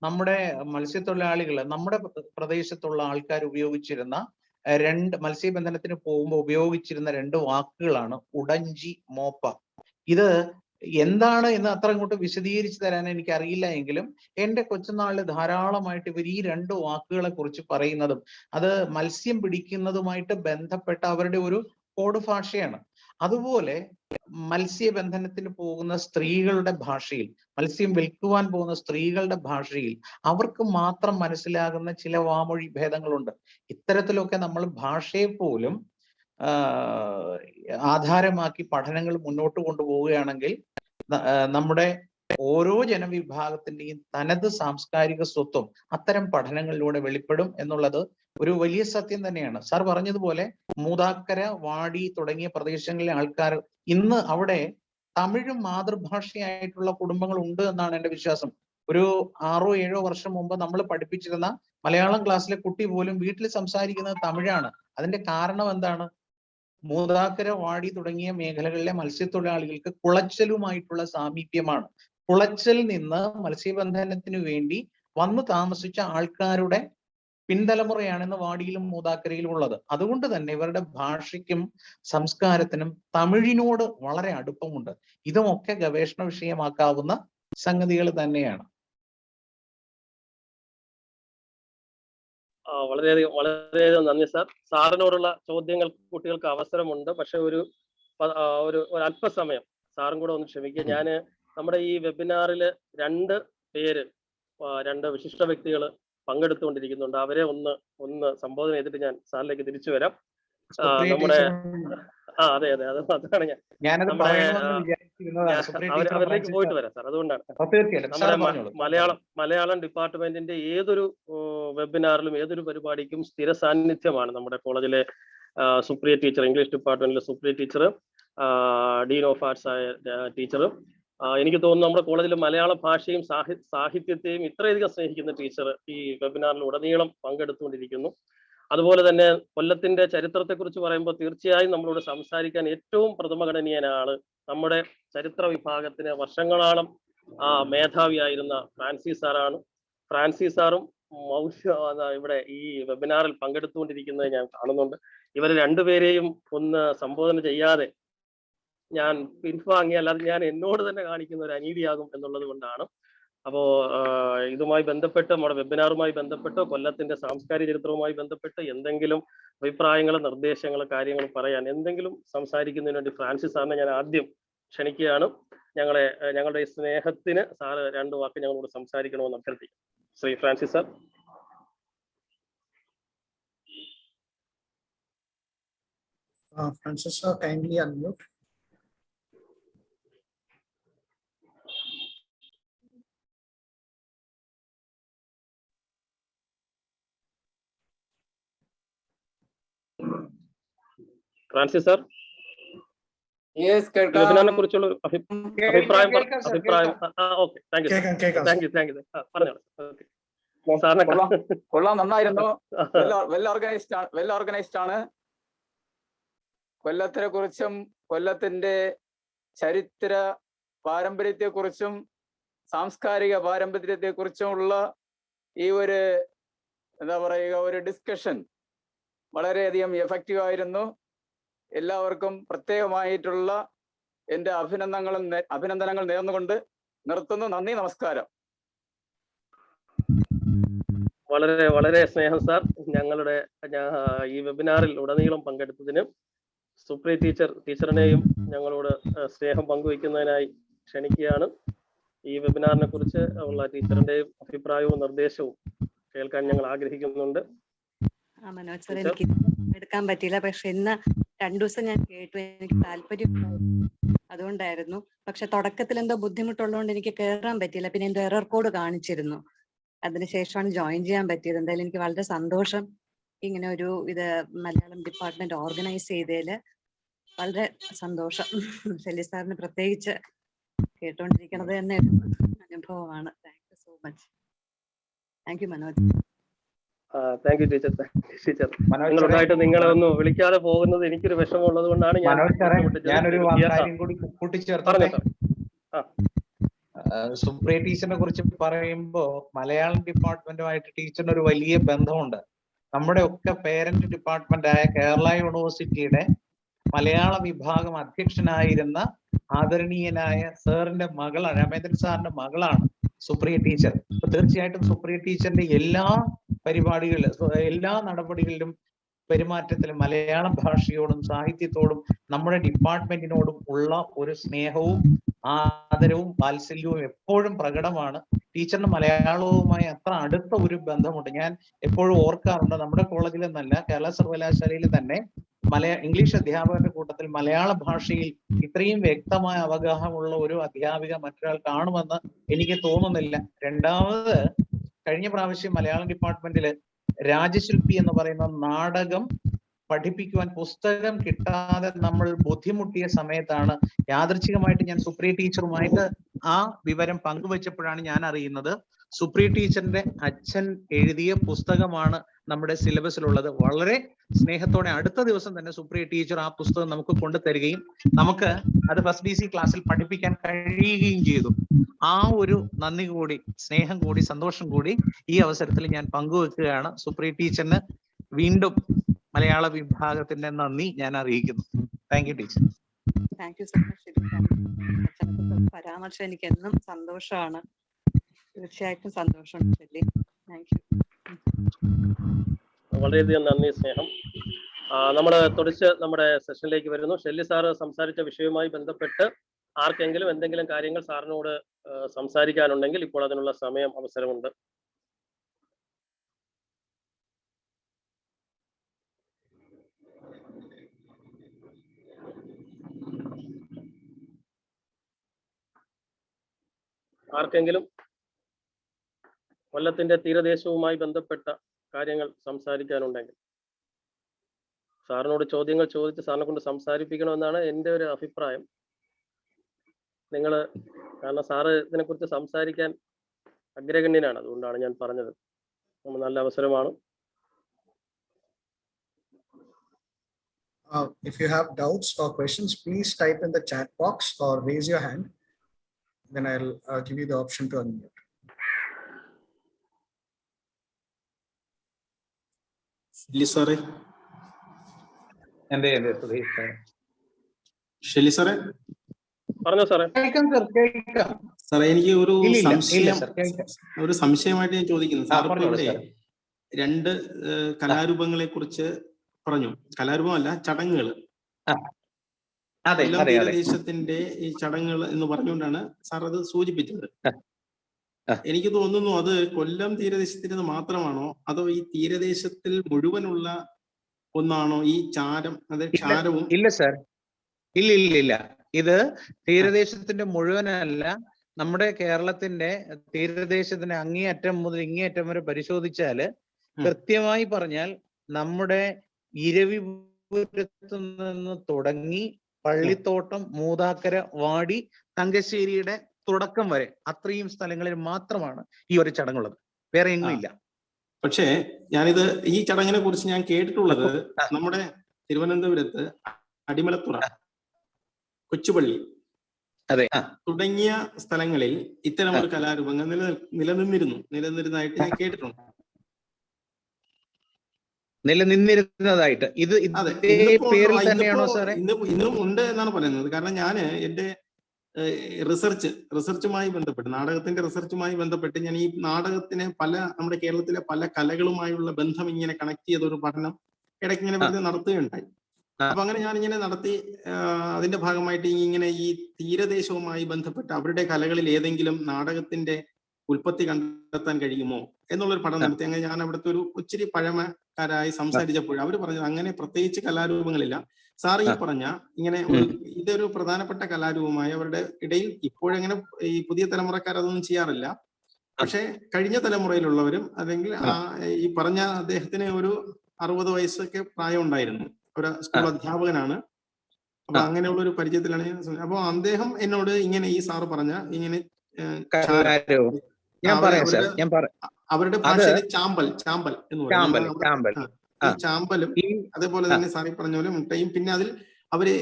നമ്മുടെ മത്സ്യത്തൊഴിലാളികൾ, നമ്മുടെ പ്രദേശത്തുള്ള ആൾക്കാർ ഉപയോഗിച്ചിരുന്ന മത്സ്യബന്ധനത്തിന് പോകുമ്പോൾ ഉപയോഗിച്ചിരുന്ന 2 വാക്കുകളാണ് ഉടഞ്ചി, മോപ്പ. ഇത് എന്താണ് എന്ന് അത്ര അങ്ങോട്ട് വിശദീകരിച്ചു തരാൻ എനിക്ക് അറിയില്ല എങ്കിലും എൻ്റെ കൊച്ചുനാളിൽ ധാരാളമായിട്ട് ഇവർ ഈ 2 വാക്കുകളെ കുറിച്ച് പറയുന്നതും അത് മത്സ്യം പിടിക്കുന്നതുമായിട്ട് ബന്ധപ്പെട്ട അവരുടെ ഒരു കോഡ് ഭാഷയാണ്. അതുപോലെ മത്സ്യബന്ധനത്തിന് പോകുന്ന സ്ത്രീകളുടെ ഭാഷയിൽ, മത്സ്യം വിൽക്കുവാൻ പോകുന്ന സ്ത്രീകളുടെ ഭാഷയിൽ അവർക്ക് മാത്രം മനസ്സിലാകുന്ന ചില വാമൊഴി ഭേദങ്ങളുണ്ട്. ഇത്തരത്തിലൊക്കെ നമ്മൾ ഭാഷയെ പോലും ആധാരമാക്കി പഠനങ്ങൾ മുന്നോട്ട് കൊണ്ടുപോവുകയാണെങ്കിൽ നമ്മുടെ ഓരോ ജനവിഭാഗത്തിന്റെയും തനത് സാംസ്കാരിക സ്വത്വം അത്തരം പഠനങ്ങളിലൂടെ വെളിപ്പെടും എന്നുള്ളത് ഒരു വലിയ സത്യം തന്നെയാണ്. സാർ പറഞ്ഞതുപോലെ മൂതാക്കര, വാടി തുടങ്ങിയ പ്രദേശങ്ങളിലെ ആൾക്കാർ ഇന്ന് അവിടെ തമിഴ് മാതൃഭാഷയായിട്ടുള്ള കുടുംബങ്ങൾ ഉണ്ട് എന്നാണ് എൻ്റെ വിശ്വാസം. ഒരു 6-7 വർഷം മുമ്പ് നമ്മൾ പഠിപ്പിച്ചിരുന്ന മലയാളം ക്ലാസ്സിലെ കുട്ടി പോലും വീട്ടിൽ സംസാരിക്കുന്നത് തമിഴാണ്. അതിന്റെ കാരണം എന്താണ്? മൂതാക്കര, വാടി തുടങ്ങിയ മേഖലകളിലെ മത്സ്യത്തൊഴിലാളികൾക്ക് കുളച്ചലുമായിട്ടുള്ള സാമീപ്യമാണ്. കുളച്ചൽ നിന്ന് മത്സ്യബന്ധനത്തിന് വേണ്ടി വന്നു താമസിച്ച ആൾക്കാരുടെ പിൻതലമുറയാണെന്ന് വാടിയിലും മൂതാക്കരയിലും ഉള്ളത്. അതുകൊണ്ട് തന്നെ ഇവരുടെ ഭാഷയ്ക്കും സംസ്കാരത്തിനും തമിഴിനോട് വളരെ അടുപ്പമുണ്ട്. ഇതുമൊക്കെ ഗവേഷണ വിഷയമാക്കാവുന്ന സംഗതികൾ തന്നെയാണ്. വളരെയധികം നന്ദി സാർ. സാറിനോടുള്ള ചോദ്യങ്ങൾ കുട്ടികൾക്ക് അവസരമുണ്ട്. പക്ഷെ ഒരു അല്പസമയം സാറും കൂടെ ഒന്ന് ക്ഷമിക്കുക. ഞാൻ നമ്മുടെ ഈ വെബിനാറിൽ 2 വിശിഷ്ട വ്യക്തികൾ പങ്കെടുത്തുകൊണ്ടിരിക്കുന്നുണ്ട്. അവരെ ഒന്ന് സംബോധന ചെയ്തിട്ട് ഞാൻ സാറിലേക്ക് തിരിച്ചു വരാം. നമ്മുടെ അതെ അതാണ് അവരിലേക്ക് പോയിട്ട് വരാം സാർ. അതുകൊണ്ടാണ് നമ്മുടെ മലയാളം ഡിപ്പാർട്ട്മെന്റിന്റെ ഏതൊരു വെബിനാറിലും ഏതൊരു പരിപാടിക്കും സ്ഥിര സാന്നിധ്യമാണ് നമ്മുടെ കോളേജിലെ സുപ്രിയ ടീച്ചർ, ഇംഗ്ലീഷ് ഡിപ്പാർട്ട്മെന്റിലെ Supriya teacher, dean of arts ആയ ടീച്ചർ. എനിക്ക് തോന്നുന്നു നമ്മുടെ കോളേജിലെ മലയാള ഭാഷയും സാഹിത്യത്തെയും ഇത്രയധികം സ്നേഹിക്കുന്ന ടീച്ചർ ഈ വെബിനാറിൽ ഉടനീളം പങ്കെടുത്തുകൊണ്ടിരിക്കുന്നു. അതുപോലെ തന്നെ കൊല്ലത്തിന്റെ ചരിത്രത്തെക്കുറിച്ച് പറയുമ്പോൾ തീർച്ചയായും നമ്മളോട് സംസാരിക്കാൻ ഏറ്റവും പ്രഥമഗണനീയനാണ് നമ്മുടെ ചരിത്ര വിഭാഗത്തിന് വർഷങ്ങളോളം മേധാവിയായിരുന്ന ഫ്രാൻസിസ് സാറാണ്. ഫ്രാൻസിസ് സാറും ഇവിടെ ഈ വെബിനാറിൽ പങ്കെടുത്തുകൊണ്ടിരിക്കുന്നത് ഞാൻ കാണുന്നുണ്ട്. ഇവരെ 2 പേരെയും ഒന്ന് സംബോധന ചെയ്യാതെ ഞാൻ പിൻവാങ്ങിയാൽ അത് ഞാൻ എന്നോട് തന്നെ കാണിക്കുന്ന ഒരു അനീതിയാകും എന്നുള്ളത് കൊണ്ടാണ്. അപ്പോ ഇതുമായി ബന്ധപ്പെട്ട് നമ്മുടെ വെബിനാറുമായി ബന്ധപ്പെട്ട് കൊല്ലത്തിന്റെ സാംസ്കാരിക ചരിത്രവുമായി ബന്ധപ്പെട്ട് എന്തെങ്കിലും അഭിപ്രായങ്ങൾ, നിർദ്ദേശങ്ങൾ, കാര്യങ്ങൾ പറയാൻ എന്തെങ്കിലും സംസാരിക്കുന്നതിന് വേണ്ടി ഫ്രാൻസിസ് സാറിനെ ഞാൻ ആദ്യം ക്ഷണിക്കുകയാണ്. ഞങ്ങളുടെ ഈ സ്നേഹത്തിന് സാറ് 2 വാക്ക് ഞങ്ങളോട് സംസാരിക്കണമെന്ന് അഭ്യർത്ഥിക്കും. Shri Francis sir. Francis sir, kindly unmute. Francis sir, വെബിനാറിനെ കുറിച്ചുള്ള അഭിപ്രായം. Okay, thank you. പറഞ്ഞോളൂ. കൊള്ളാം, നന്നായിരുന്നു. വെൽ ഓർഗനൈസ്ഡ് ആണ്. കൊല്ലത്തിനെ കുറിച്ചും കൊല്ലത്തിന്റെ ചരിത്ര പാരമ്പര്യത്തെക്കുറിച്ചും സാംസ്കാരിക പാരമ്പര്യത്തെക്കുറിച്ചുമുള്ള ഈ ഒരു എന്താ പറയുക ഒരു ഡിസ്കഷൻ വളരെയധികം എഫക്റ്റീവ് ആയിരുന്നു. എല്ലാവർക്കും പ്രത്യേകമായിട്ടുള്ള എൻ്റെ അഭിനന്ദനങ്ങൾ നേർന്നുകൊണ്ട് നിർത്തുന്നു. നന്ദി, നമസ്കാരം. വളരെ വളരെ സ്നേഹം സാർ. ഞങ്ങളുടെ ഈ വെബിനാറിൽ ഉടനീളം പങ്കെടുത്തതിനും സുപ്രിയ ടീച്ചറിനെയും ഞങ്ങളോട് സ്നേഹം പങ്കുവയ്ക്കുന്നതിനായി ക്ഷണിക്കുകയാണ്. ഈ വെബിനാറിനെ കുറിച്ച് ഉള്ള ടീച്ചറിന്റെയും അഭിപ്രായവും നിർദ്ദേശവും കേൾക്കാൻ ഞങ്ങൾ ആഗ്രഹിക്കുന്നുണ്ട്. മനോജ് സാർ, എനിക്ക് എടുക്കാൻ പറ്റിയില്ല. പക്ഷെ ഇന്ന് 2 ദിവസം ഞാൻ കേട്ടു, എനിക്ക് താല്പര്യം അതുകൊണ്ടായിരുന്നു. പക്ഷെ തുടക്കത്തിൽ എന്തോ ബുദ്ധിമുട്ടുള്ളതുകൊണ്ട് എനിക്ക് കയറാൻ പറ്റിയില്ല. പിന്നെ എന്തോ എറർ കോഡ് കാണിച്ചിരുന്നു. അതിനുശേഷമാണ് ജോയിൻ ചെയ്യാൻ പറ്റിയത്. എന്തായാലും എനിക്ക് വളരെ സന്തോഷം ഇങ്ങനെ ഒരു ഇത് മലയാളം ഡിപ്പാർട്ട്മെന്റ് ഓർഗനൈസ് ചെയ്തതില്. വളരെ സന്തോഷം. ശല്യ സാറിന് പ്രത്യേകിച്ച് കേട്ടോണ്ടിരിക്കണത് തന്നെ അനുഭവമാണ്. Thank you so much. Thank you Manoj. Thank you teacher. നിങ്ങളുണ്ടായിട്ട് നിങ്ങളെ ഒന്ന് വിളിക്കാതെ പോകുന്നത് എനിക്കൊരു വിഷമമുള്ളത് കൊണ്ടാണ് ഞാനൊരു കാര്യം കൂടി കൂട്ടിച്ചേർത്തോട്ടെ. സുപ്രിയ ടീച്ചറിനെ കുറിച്ച് പറയുമ്പോൾ മലയാളം ഡിപ്പാർട്ട്മെന്റുമായിട്ട് ടീച്ചറിന് ഒരു വലിയ ബന്ധമുണ്ട്. നമ്മുടെ ഒക്കെ പേരന്റ് ഡിപ്പാർട്ട്മെന്റ് ആയ കേരള യൂണിവേഴ്സിറ്റിയുടെ മലയാള വിഭാഗം അധ്യക്ഷനായിരുന്ന ആദരണീയനായ സാറിന്റെ മകളാണ്, രാമേന്ദ്രൻ സാറിന്റെ മകളാണ് സുപ്രിയ ടീച്ചർ. അപ്പൊ തീർച്ചയായിട്ടും സുപ്രിയ ടീച്ചറിന്റെ എല്ലാ പരിപാടികളിലും എല്ലാ നടപടികളിലും പെരുമാറ്റത്തിലും മലയാള ഭാഷയോടും സാഹിത്യത്തോടും നമ്മുടെ ഡിപ്പാർട്ട്മെന്റിനോടും ഉള്ള ഒരു സ്നേഹവും ആദരവും വാത്സല്യവും എപ്പോഴും പ്രകടമാണ്. ടീച്ചറിന് മലയാളവുമായി അത്ര അടുത്ത ഒരു ബന്ധമുണ്ട്. ഞാൻ എപ്പോഴും ഓർക്കാറുണ്ട്, നമ്മുടെ കോളേജിൽ നിന്നല്ല കേരള സർവകലാശാലയിൽ തന്നെ ഇംഗ്ലീഷ് അധ്യാപകരുടെ കൂട്ടത്തിൽ മലയാള ഭാഷയിൽ ഇത്രയും വ്യക്തമായ അവഗാഹമുള്ള ഒരു അധ്യാപിക മറ്റൊരാൾ കാണുമെന്ന് എനിക്ക് തോന്നുന്നില്ല. രണ്ടാമത്, കഴിഞ്ഞ പ്രാവശ്യം മലയാളം ഡിപ്പാർട്ട്മെന്റിൽ രാജശില്പി എന്ന് പറയുന്ന നാടകം പഠിപ്പിക്കുവാൻ പുസ്തകം കിട്ടാതെ നമ്മൾ ബുദ്ധിമുട്ടിയ സമയത്താണ് യാദൃച്ഛികമായിട്ട് ഞാൻ സുപ്രിയ ടീച്ചറുമായിട്ട് ആ വിവരം പങ്കുവച്ചപ്പോഴാണ് ഞാൻ അറിയുന്നത് സുപ്രിയ ടീച്ചറിന്റെ അച്ഛൻ എഴുതിയ പുസ്തകമാണ് നമ്മുടെ സിലബസിലുള്ളത്. വളരെ സ്നേഹത്തോടെ അടുത്ത ദിവസം തന്നെ സുപ്രിയ ടീച്ചർ ആ പുസ്തകം നമുക്ക് കൊണ്ടുതരികയും നമുക്ക് അത് ഫസ്റ്റ് DC ക്ലാസ്സിൽ പഠിപ്പിക്കാൻ കഴിയുകയും ചെയ്തു. ആ ഒരു നന്ദി കൂടി, സ്നേഹം കൂടി, സന്തോഷം കൂടി ഈ അവസരത്തിൽ ഞാൻ പങ്കുവെക്കുകയാണ്. സുപ്രിയ ടീച്ചറിന് വീണ്ടും മലയാള വിഭാഗത്തിന്റെ നന്ദി ഞാൻ അറിയിക്കുന്നു. Thank you teacher. Thank you so much. പരാമർശം എനിക്ക് എന്നും സന്തോഷമാണ്. തീർച്ചയായിട്ടും സന്തോഷമുണ്ട് ശല്യ. Thank you. വളരെയധികം നന്ദി, സ്നേഹം. നമ്മൾ തുടച്ച് നമ്മുടെ സെഷനിലേക്ക് വരുന്നു. ശല്യ സാറ് സംസാരിച്ച വിഷയവുമായി ബന്ധപ്പെട്ട് ആർക്കെങ്കിലും എന്തെങ്കിലും കാര്യങ്ങൾ സാറിനോട് സംസാരിക്കാനുണ്ടെങ്കിൽ ഇപ്പോൾ അതിനുള്ള സമയം, അവസരമുണ്ട്. ആർക്കെങ്കിലും കൊല്ലത്തിന്റെ തീരദേശവുമായി ബന്ധപ്പെട്ട കാര്യങ്ങൾ സംസാരിക്കാനുണ്ടെങ്കിൽ സാറിനോട് ചോദ്യങ്ങൾ ചോദിച്ച് സാറിനെ കൊണ്ട് സംസാരിപ്പിക്കണമെന്നാണ് എൻ്റെ ഒരു അഭിപ്രായം. കാരണം സാറ് ഇതിനെക്കുറിച്ച് സംസാരിക്കാൻ അഗ്രഗണ്യനാണ്, അതുകൊണ്ടാണ് ഞാൻ പറഞ്ഞത്. നല്ല അവസരമാണ്. If you have doubts or questions, please type in the chat box or raise your hand. Then I'll give you the option to unmute. Shelly സാറേ, ഷെല്ലി സാറേ, പറഞ്ഞോ സാറേ. സാറേ, എനിക്ക് ഒരു സംശയമായിട്ട് ഞാൻ ചോദിക്കുന്നു. സാറിവിടെ 2 കലാരൂപങ്ങളെ കുറിച്ച് പറഞ്ഞു. കലാരൂപമല്ല, ചടങ്ങുകൾ. കൊല്ലം തീരദേശത്തിന്റെ ഈ ചടങ്ങുകൾ എന്ന് പറഞ്ഞുകൊണ്ടാണ് സാർ അത് സൂചിപ്പിച്ചത്. എനിക്ക് തോന്നുന്നു അത് കൊല്ലം തീരദേശത്തിന് മാത്രമാണോ അതോ ഈ തീരദേശത്തിൽ മുഴുവനുള്ള ഒന്നാണോ ഈ ചാരം? അത് ക്ഷാരവും ഇല്ല സാർ, ഇല്ല. ഇത് തീരദേശത്തിന്റെ മുഴുവനല്ല. നമ്മുടെ കേരളത്തിന്റെ തീരദേശത്തിന്റെ അങ്ങേയറ്റം മുതൽ ഇങ്ങേയറ്റം വരെ പരിശോധിച്ചാല് കൃത്യമായി പറഞ്ഞാൽ നമ്മുടെ ഇരവിപുരത്തു നിന്ന് തുടങ്ങി പള്ളിത്തോട്ടം, മൂതാക്കര, വാടി, തങ്കശ്ശേരിയുടെ തുടക്കം വരെ അത്രയും സ്ഥലങ്ങളിൽ മാത്രമാണ് ഈ ഒരു ചടങ്ങുള്ളത്. വേറെ എങ്ങും ഇല്ല. പക്ഷേ ഈ ചടങ്ങിനെ കുറിച്ച് ഞാൻ കേട്ടിട്ടുള്ളത് നമ്മുടെ തിരുവനന്തപുരത്ത് അടിമലത്തുറ, കൊച്ചുപള്ളി അതെ. തുടങ്ങിയ സ്ഥലങ്ങളിൽ ഇത്തരം ഒരു കലാരൂപങ്ങൾ നിലനിന്നിരുന്നതായിട്ട് ഞാൻ കേട്ടിട്ടുണ്ട്. നിലനിന്നിരുന്നതായിട്ട് ഇത് അതെ, ഇതേ പേരിൽ തന്നെയാണോ സാറേ? ഇന്നും ഉണ്ട് എന്നാണ് പറയുന്നത്. കാരണം ഞാൻ എന്റെ റിസർച്ചുമായി ബന്ധപ്പെട്ട്, നാടകത്തിന്റെ റിസർച്ചുമായി ബന്ധപ്പെട്ട് ഞാൻ ഈ നാടകത്തിനെ നമ്മുടെ കേരളത്തിലെ പല കലകളുമായുള്ള ബന്ധം ഇങ്ങനെ കണക്ട് ചെയ്ത ഒരു പഠനം ഇടയ്ക്ക് ഇങ്ങനെ വെറുതെ നടത്തുകയുണ്ടായി. അപ്പൊ അങ്ങനെ ഞാനിങ്ങനെ നടത്തി അതിന്റെ ഭാഗമായിട്ട് ഇങ്ങനെ ഈ തീരദേശവുമായി ബന്ധപ്പെട്ട് അവരുടെ കലകളിൽ ഏതെങ്കിലും നാടകത്തിന്റെ ഉൽപ്പത്തി കണ്ടെത്താൻ കഴിയുമോ എന്നുള്ളൊരു പഠനം നടത്തി. അങ്ങനെ ഞാൻ അവിടുത്തെ ഒരു ഇച്ചിരി പഴമക്കാരായി സംസാരിച്ചപ്പോൾ അവർ പറഞ്ഞത് അങ്ങനെ പ്രത്യേകിച്ച് കലാരൂപങ്ങളില്ല. സാർ ഈ പറഞ്ഞ ഇങ്ങനെ ഇതൊരു പ്രധാനപ്പെട്ട കലാരൂപമായി അവരുടെ ഇടയിൽ ഇപ്പോഴങ്ങനെ ഈ പുതിയ തലമുറക്കാർ അതൊന്നും ചെയ്യാറില്ല. പക്ഷെ കഴിഞ്ഞ തലമുറയിലുള്ളവരും അല്ലെങ്കിൽ ഈ പറഞ്ഞ അദ്ദേഹത്തിന് ഒരു 60 വയസ്സൊക്കെ പ്രായം ഉണ്ടായിരുന്നു. ഒരു സ്കൂൾ അധ്യാപകനാണ്. അപ്പൊ അങ്ങനെയുള്ള ഒരു പരിചയത്തിലാണ് ഞാൻ. അപ്പൊ അദ്ദേഹം എന്നോട് ഇങ്ങനെ ഈ സാറ് പറഞ്ഞ ഇങ്ങനെ അവരുടെ ഭാഷയിൽ ചാമ്പൽ എന്ന് പറയുന്നത്. ഈ ചാമ്പലും അതേപോലെ തന്നെ സാറി പറഞ്ഞ പോലെ മുട്ടയും, പിന്നെ അതിൽ അവര്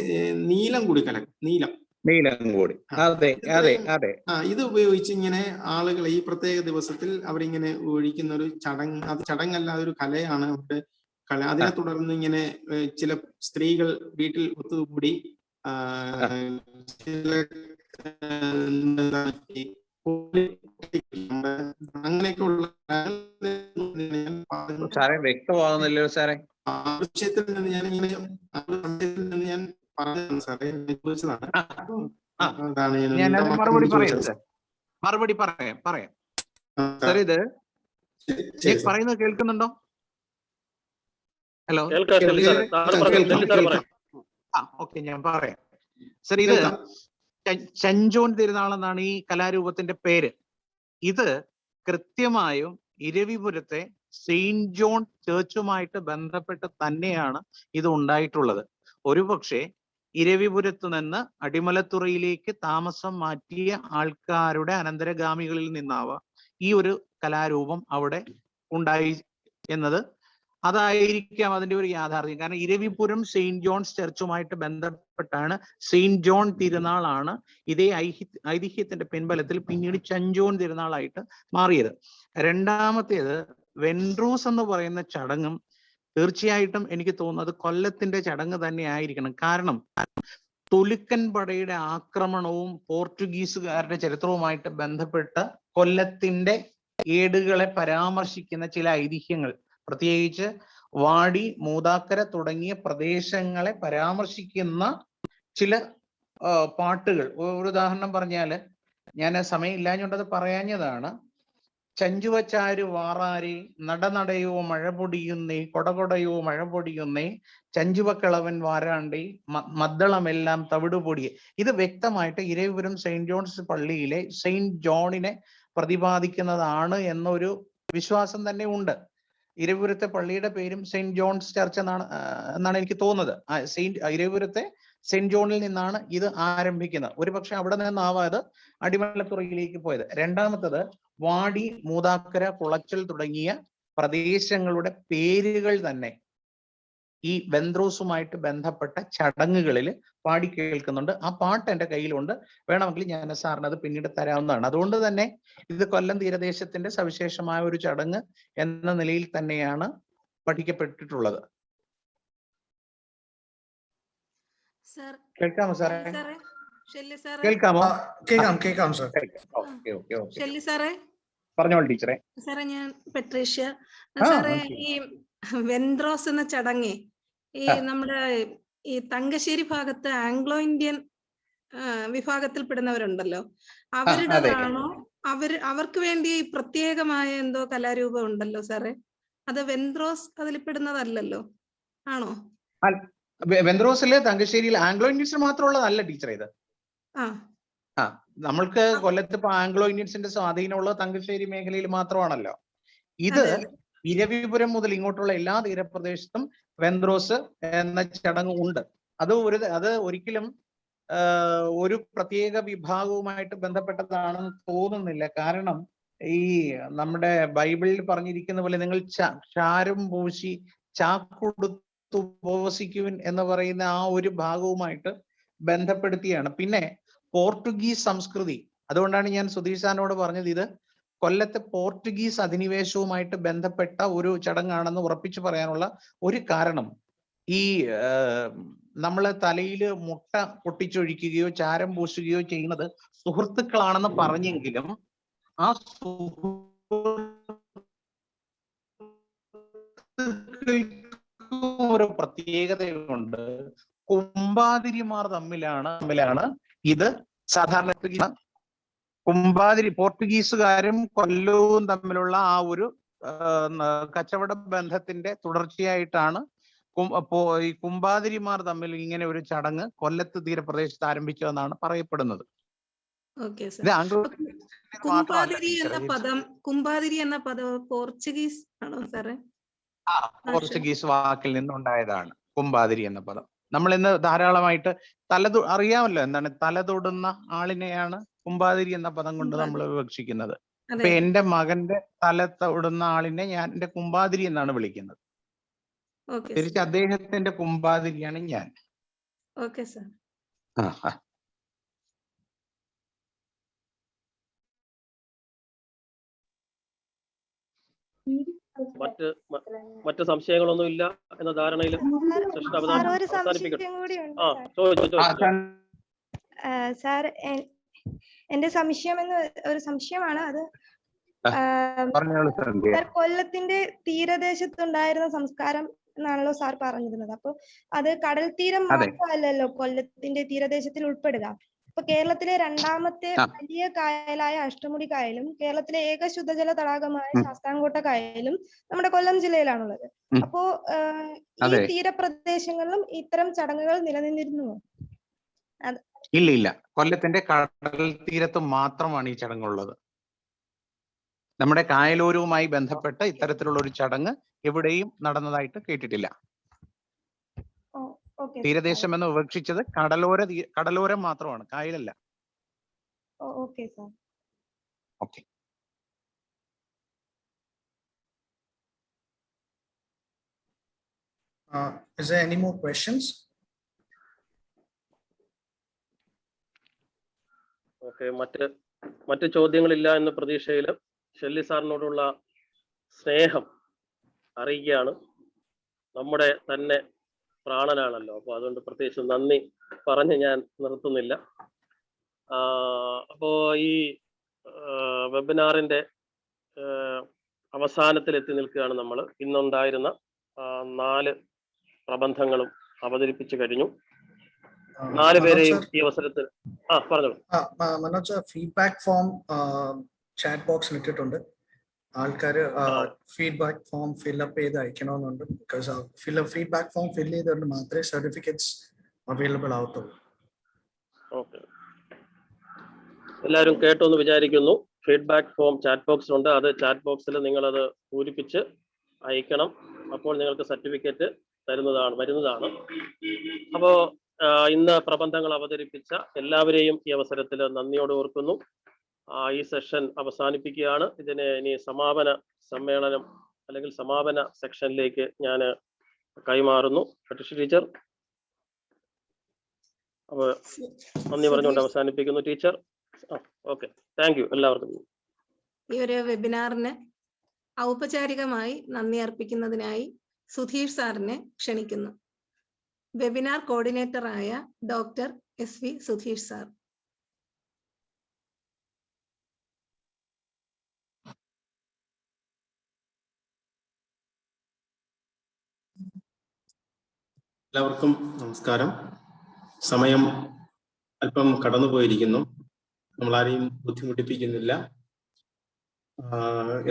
നീലം കൂടി കലക്കും. നീലം കൂടി. ഇത് ഉപയോഗിച്ച് ഇങ്ങനെ ആളുകൾ ഈ പ്രത്യേക ദിവസത്തിൽ അവരിങ്ങനെ ഒഴിക്കുന്ന ഒരു ചടങ്ങ്. അത് ചടങ്ങല്ല, ഒരു കലയാണ് അവരുടെ കല. അതിനെ തുടർന്ന് ഇങ്ങനെ ചില സ്ത്രീകൾ വീട്ടിൽ ഒത്തുകൂടി അങ്ങനെയൊക്കെയുള്ള സാറേ വ്യക്തമാകുന്നില്ലല്ലോ സാറേ. ആവശ്യത്തിൽ നിന്ന് ഞാൻ പറഞ്ഞതാണ് സാറേ, ചോദിച്ചതാണ്. മറുപടി പറയാം സാർ. ഇത് പറയുന്നത് കേൾക്കുന്നുണ്ടോ? ഹലോ, ഓക്കെ, ഞാൻ പറയാം സാർ. ഇത് ചെഞ്ചോൺ തിരുനാൾ എന്നാണ് ഈ കലാരൂപത്തിന്റെ പേര്. ഇത് കൃത്യമായും ഇരവിപുരത്തെ സെയിന്റ് ജോൺ ചേർച്ചുമായിട്ട് ബന്ധപ്പെട്ട് തന്നെയാണ് ഇത് ഉണ്ടായിട്ടുള്ളത്. ഒരുപക്ഷെ ഇരവിപുരത്ത് നിന്ന് അടിമലത്തുറയിലേക്ക് താമസം മാറ്റിയ ആൾക്കാരുടെ അനന്തരഗാമികളിൽ നിന്നാവാം ഈ ഒരു കലാരൂപം അവിടെ ഉണ്ടായി എന്നത്. അതായിരിക്കാം അതിന്റെ ഒരു യാഥാർത്ഥ്യം. കാരണം ഇരവിപുരം സെയിന്റ് ജോൺസ് ചർച്ചുമായിട്ട് ബന്ധപ്പെട്ടാണ് സെയിന്റ് ജോൺ തിരുനാളാണ് ഇതേ ഐതിഹ്യത്തിന്റെ പിൻബലത്തിൽ പിന്നീട് ചെഞ്ചോൺ തിരുനാളായിട്ട് മാറിയത്. രണ്ടാമത്തേത് വെൻട്രൂസ് എന്ന് പറയുന്ന ചടങ്ങും തീർച്ചയായിട്ടും എനിക്ക് തോന്നുന്നത് കൊല്ലത്തിന്റെ ചടങ്ങ് തന്നെ ആയിരിക്കണം. കാരണം തുലുക്കൻ പടയുടെ ആക്രമണവും പോർച്ചുഗീസുകാരുടെ ചരിത്രവുമായിട്ട് ബന്ധപ്പെട്ട് കൊല്ലത്തിന്റെ ഏടുകളെ പരാമർശിക്കുന്ന ചില ഐതിഹ്യങ്ങൾ, പ്രത്യേകിച്ച് വാടി, മൂതാക്കര തുടങ്ങിയ പ്രദേശങ്ങളെ പരാമർശിക്കുന്ന ചില പാട്ടുകൾ. ഒരു ഉദാഹരണം പറഞ്ഞാല്, ഞാൻ സമയമില്ലാഞ്ഞുകൊണ്ടത് പറയാഞ്ഞതാണ്. ചഞ്ചുവച്ചാരു വാറാരി നടനടയോ മഴ പൊടിയുന്നേ, കൊടകൊടയോ മഴ പൊടിയുന്നേ, ചഞ്ചുവക്കിളവൻ വാരാണ്ടി മദ്ദളമെല്ലാം തവിടുപൊടിയെ. ഇത് വ്യക്തമായിട്ട് ഇരവിപുരം സെയിന്റ് ജോൺസ് പള്ളിയിലെ സെയിന്റ് ജോണിനെ പ്രതിപാദിക്കുന്നതാണ് എന്നൊരു വിശ്വാസം തന്നെ ഉണ്ട്. ഇരവിപുരത്തെ പള്ളിയുടെ പേരും സെയിന്റ് ജോൺസ് ചർച്ച് എന്നാണ് എനിക്ക് തോന്നുന്നത്. ഇരവിപുരത്തെ സെയിന്റ് ജോണിൽ നിന്നാണ് ഇത് ആരംഭിക്കുന്നത്. ഒരുപക്ഷെ അവിടെ നിന്നാവാം അത് അടിമലത്തുറയിലേക്ക് പോയത്. രണ്ടാമത്തത് വാടി, മൂതാക്കര, കുളച്ചൽ തുടങ്ങിയ പ്രദേശങ്ങളുടെ പേരുകൾ തന്നെ ഈ വെൻട്രോസുമായിട്ട് ബന്ധപ്പെട്ട ചടങ്ങുകളിൽ പാടി കേൾക്കുന്നുണ്ട്. ആ പാട്ട് എൻ്റെ കയ്യിലുണ്ട്. വേണമെങ്കിൽ ഞാൻ സാറിന് അത് പിന്നീട് തരാവുന്നതാണ്. അതുകൊണ്ട് തന്നെ ഇത് കൊല്ലം തീരദേശത്തിന്റെ സവിശേഷമായ ഒരു ചടങ്ങ് എന്ന നിലയിൽ തന്നെയാണ് പഠിക്കപ്പെട്ടിട്ടുള്ളത്. കേൾക്കാമോ സാറേ? കേൾക്കാമോ? കേൾക്കാം സാർ. ഷെല്ലി സാറേ, പറഞ്ഞോളൂ ടീച്ചറെ. സാറേ, ഞാൻ പെട്രീഷ്യ. സാറേ, ഈ വെൻട്രോസ് എന്ന ചടങ്ങ് ഈ നമ്മുടെ ഈ തങ്കശ്ശേരി ഭാഗത്ത് ആംഗ്ലോ ഇന്ത്യൻ വിഭാഗത്തിൽപ്പെടുന്നവരുണ്ടല്ലോ, അവരുടേതാണോ? അവർക്ക് വേണ്ടി പ്രത്യേകമായ എന്തോ കലാരൂപം ഉണ്ടല്ലോ സാറേ, അത് വെൻട്രോസ് അതിൽപ്പെടുന്നതല്ലല്ലോ, ആണോ? വെൻട്രോസിലെ തങ്കശ്ശേരിയിൽ ആംഗ്ലോ ഇന്ത്യൻസ് മാത്രമുള്ളതല്ല ടീച്ചറെ ഇത്. നമ്മൾക്ക് കൊല്ലത്ത് ഇപ്പൊ ആംഗ്ലോ ഇന്ത്യൻസിന്റെ സ്വാധീനമുള്ള തങ്കശ്ശേരി മേഖലയിൽ മാത്രമാണല്ലോ. ഇത് ഇരവിപുരം മുതൽ ഇങ്ങോട്ടുള്ള എല്ലാ തീരപ്രദേശത്തും വെൻട്രോസ് എന്ന ചടങ്ങ് ഉണ്ട്. അത് ഒരിക്കലും ഒരു പ്രത്യേക വിഭാഗവുമായിട്ട് ബന്ധപ്പെട്ടതാണെന്ന് തോന്നുന്നില്ല. കാരണം ഈ നമ്മുടെ ബൈബിളിൽ പറഞ്ഞിരിക്കുന്ന പോലെ നിങ്ങൾ ചാരം പൂശി ചാക്കുടുത്ത് ഉപവസിക്കുവിൻ എന്ന് പറയുന്ന ആ ഒരു ഭാഗവുമായിട്ട് ബന്ധപ്പെടുത്തിയാണ്. പിന്നെ പോർട്ടുഗീസ് സംസ്കൃതി, അതുകൊണ്ടാണ് ഞാൻ സുധീഷ് സാറിനോട് പറഞ്ഞത് ഇത് കൊല്ലത്തെ പോർട്ടുഗീസ് അധിനിവേശവുമായിട്ട് ബന്ധപ്പെട്ട ഒരു ചടങ്ങാണെന്ന് ഉറപ്പിച്ചു പറയാനുള്ള ഒരു കാരണം, ഈ നമ്മള് തലയിൽ മുട്ട പൊട്ടിച്ചൊഴിക്കുകയോ ചാരം പൂശുകയോ ചെയ്യുന്നത് സുഹൃത്തുക്കളാണെന്ന് പറഞ്ഞെങ്കിലും ആ ഒരു പ്രത്യേകതയുണ്ട്. കുമ്പാതിരിമാർ തമ്മിലാണ് ഇത് സാധാരണ. പോർട്ടുഗീസുകാരും കൊല്ലവും തമ്മിലുള്ള ആ ഒരു കച്ചവട ബന്ധത്തിന്റെ തുടർച്ചയായിട്ടാണ് ഈ കുമ്പാതിരിമാർ തമ്മിൽ ഇങ്ങനെ ഒരു ചടങ്ങ് കൊല്ലത്ത് തീരപ്രദേശത്ത് ആരംഭിച്ചതെന്നാണ് പറയപ്പെടുന്നത്. കുമ്പാതിരി എന്ന പദം പോർച്ചുഗീസ് ആണോ സാറേ? പോർച്ചുഗീസ് വാക്കിൽ നിന്നുണ്ടായതാണ് കുമ്പാതിരി എന്ന പദം. നമ്മൾ ഇന്ന് ധാരാളമായിട്ട് അറിയാമല്ലോ എന്താണ് തലതൊടുന്ന ആളിനെയാണ് കുമ്പാതിരി എന്ന പദം കൊണ്ട് നമ്മൾ വിവക്ഷിക്കുന്നത്. അപ്പൊ എന്റെ മകന്റെ തല തൊടുന്ന ആളിനെ ഞാൻ എന്റെ കുമ്പാതിരി എന്നാണ് വിളിക്കുന്നത്. തിരിച്ച് അദ്ദേഹത്തിന്റെ കുമ്പാതിരിയാണ് ഞാൻ. Okay sir. മറ്റ് സംശയങ്ങളൊന്നും ഇല്ല എന്ന ധാരണയിൽ അവസാനിപ്പിക്കട്ടെ. സാർ, എന്റെ സംശയം ഒരു സംശയമാണ് അത്. കൊല്ലത്തിന്റെ തീരദേശത്തുണ്ടായിരുന്ന സംസ്കാരം എന്നാണല്ലോ സാർ പറഞ്ഞിരുന്നത്. അപ്പൊ അത് കടൽ തീരം മാത്രമല്ലല്ലോ കൊല്ലത്തിന്റെ തീരദേശത്തിൽ ഉൾപ്പെടുക. ഇപ്പൊ കേരളത്തിലെ രണ്ടാമത്തെ വലിയ കായലായ അഷ്ടമുടി കായലും കേരളത്തിലെ ഏക ശുദ്ധജല തടാകമായ ശാസ്താംകോട്ട കായലും നമ്മുടെ കൊല്ലം ജില്ലയിലാണുള്ളത്. അപ്പോ ഈ തീരപ്രദേശങ്ങളിലും ഇത്തരം ചടങ്ങുകൾ നിലനിന്നിരുന്നുവോ? ഇല്ല, കൊല്ലത്തിന്റെ കടൽ തീരത്ത് മാത്രമാണ് ഈ ചടങ്ങുള്ളത്. നമ്മുടെ കായലോരവുമായി ബന്ധപ്പെട്ട് ഇത്തരത്തിലുള്ള ഒരു ചടങ്ങ് എവിടെയും നടന്നതായിട്ട് കേട്ടിട്ടില്ല. തീരദേശം എന്ന് വിവക്ഷിച്ചത് കടലോരം മാത്രമാണ്, കായലല്ല. Okay sir. Okay. Is there any more questions? Okay, മറ്റ് ചോദ്യങ്ങളില്ല എന്ന പ്രതീക്ഷയിൽ ഷെല്ലി സാറിനോടുള്ള സ്നേഹം അറിയിക്കുകയാണ്. നമ്മുടെ തന്നെ പ്രാണനാണല്ലോ, അപ്പോൾ അതുകൊണ്ട് പ്രത്യേകിച്ച് നന്ദി പറഞ്ഞ് ഞാൻ നിർത്തുന്നില്ല. അപ്പോൾ ഈ വെബിനാറിൻ്റെ അവസാനത്തിൽ എത്തി നിൽക്കുകയാണ് നമ്മൾ. ഇന്നുണ്ടായിരുന്ന 4 പ്രബന്ധങ്ങളും അവതരിപ്പിച്ചു കഴിഞ്ഞു. 4 പേരെയും ഈ അവസരത്തിൽ പറഞ്ഞോളൂ. മനോജ്, ഫീഡ്ബാക്ക് ഫോം ചാറ്റ് ബോക്സിൽ ഇട്ടിട്ടുണ്ട്. ആൾക്കാര് ഫീഡ്ബാക്ക് ഫോം ഫില്ലപ്പ് ചെയ്ത് അയക്കണമെന്നുണ്ട്. ബിക്കോസ് ഫീഡ്ബാക്ക് ഫോം ഫില്ല് ചെയ്തുകൊണ്ട് മാത്രമേ സർട്ടിഫിക്കറ്റ്സ് അവൈലബിൾ ആവത്തുള്ളൂ. ഓക്കെ, എല്ലാവരും കേട്ടു എന്ന് വിചാരിക്കുന്നു. ഫീഡ്ബാക്ക് ഫോം ചാറ്റ് ബോക്സിലുണ്ട്. അത് ചാറ്റ് ബോക്സിൽ നിങ്ങളത് പൂരിപ്പിച്ച് അയക്കണം. അപ്പോൾ നിങ്ങൾക്ക് സർട്ടിഫിക്കറ്റ് വരുന്നതാണ്. അപ്പോൾ ഇന്ന് പ്രബന്ധങ്ങൾ അവതരിപ്പിച്ച എല്ലാവരെയും ഈ അവസരത്തിൽ നന്ദിയോടെ ഓർക്കുന്നു. ഈ സെഷൻ അവസാനിപ്പിക്കുകയാണ്. ഇതിന് ഇനി സമാപന സമ്മേളനം അല്ലെങ്കിൽ സമാപന സെക്ഷനിലേക്ക് ഞാൻ കൈമാറുന്നു. പട്ടിഷ ടീച്ചർ, അപ്പോൾ നന്ദി പറഞ്ഞുകൊണ്ട് അവസാനിപ്പിക്കുന്നു. ടീച്ചർ, ഓക്കെ, താങ്ക് യു എല്ലാവർക്കും. ഈ ഒരു വെബിനാറിന് ഔപചാരികമായി നന്ദി അർപ്പിക്കുന്നതിനായി സുധീഷ് സാറിനെ ക്ഷണിക്കുന്നു. വെബിനാർ കോർഡിനേറ്ററായ ഡോക്ടർ SV സുധീഷ് സാർ. എല്ലാവർക്കും നമസ്കാരം. സമയം അല്പം കടന്നുപോയിരിക്കുന്നു. നമ്മളാരെയും ബുദ്ധിമുട്ടിപ്പിക്കുന്നില്ല.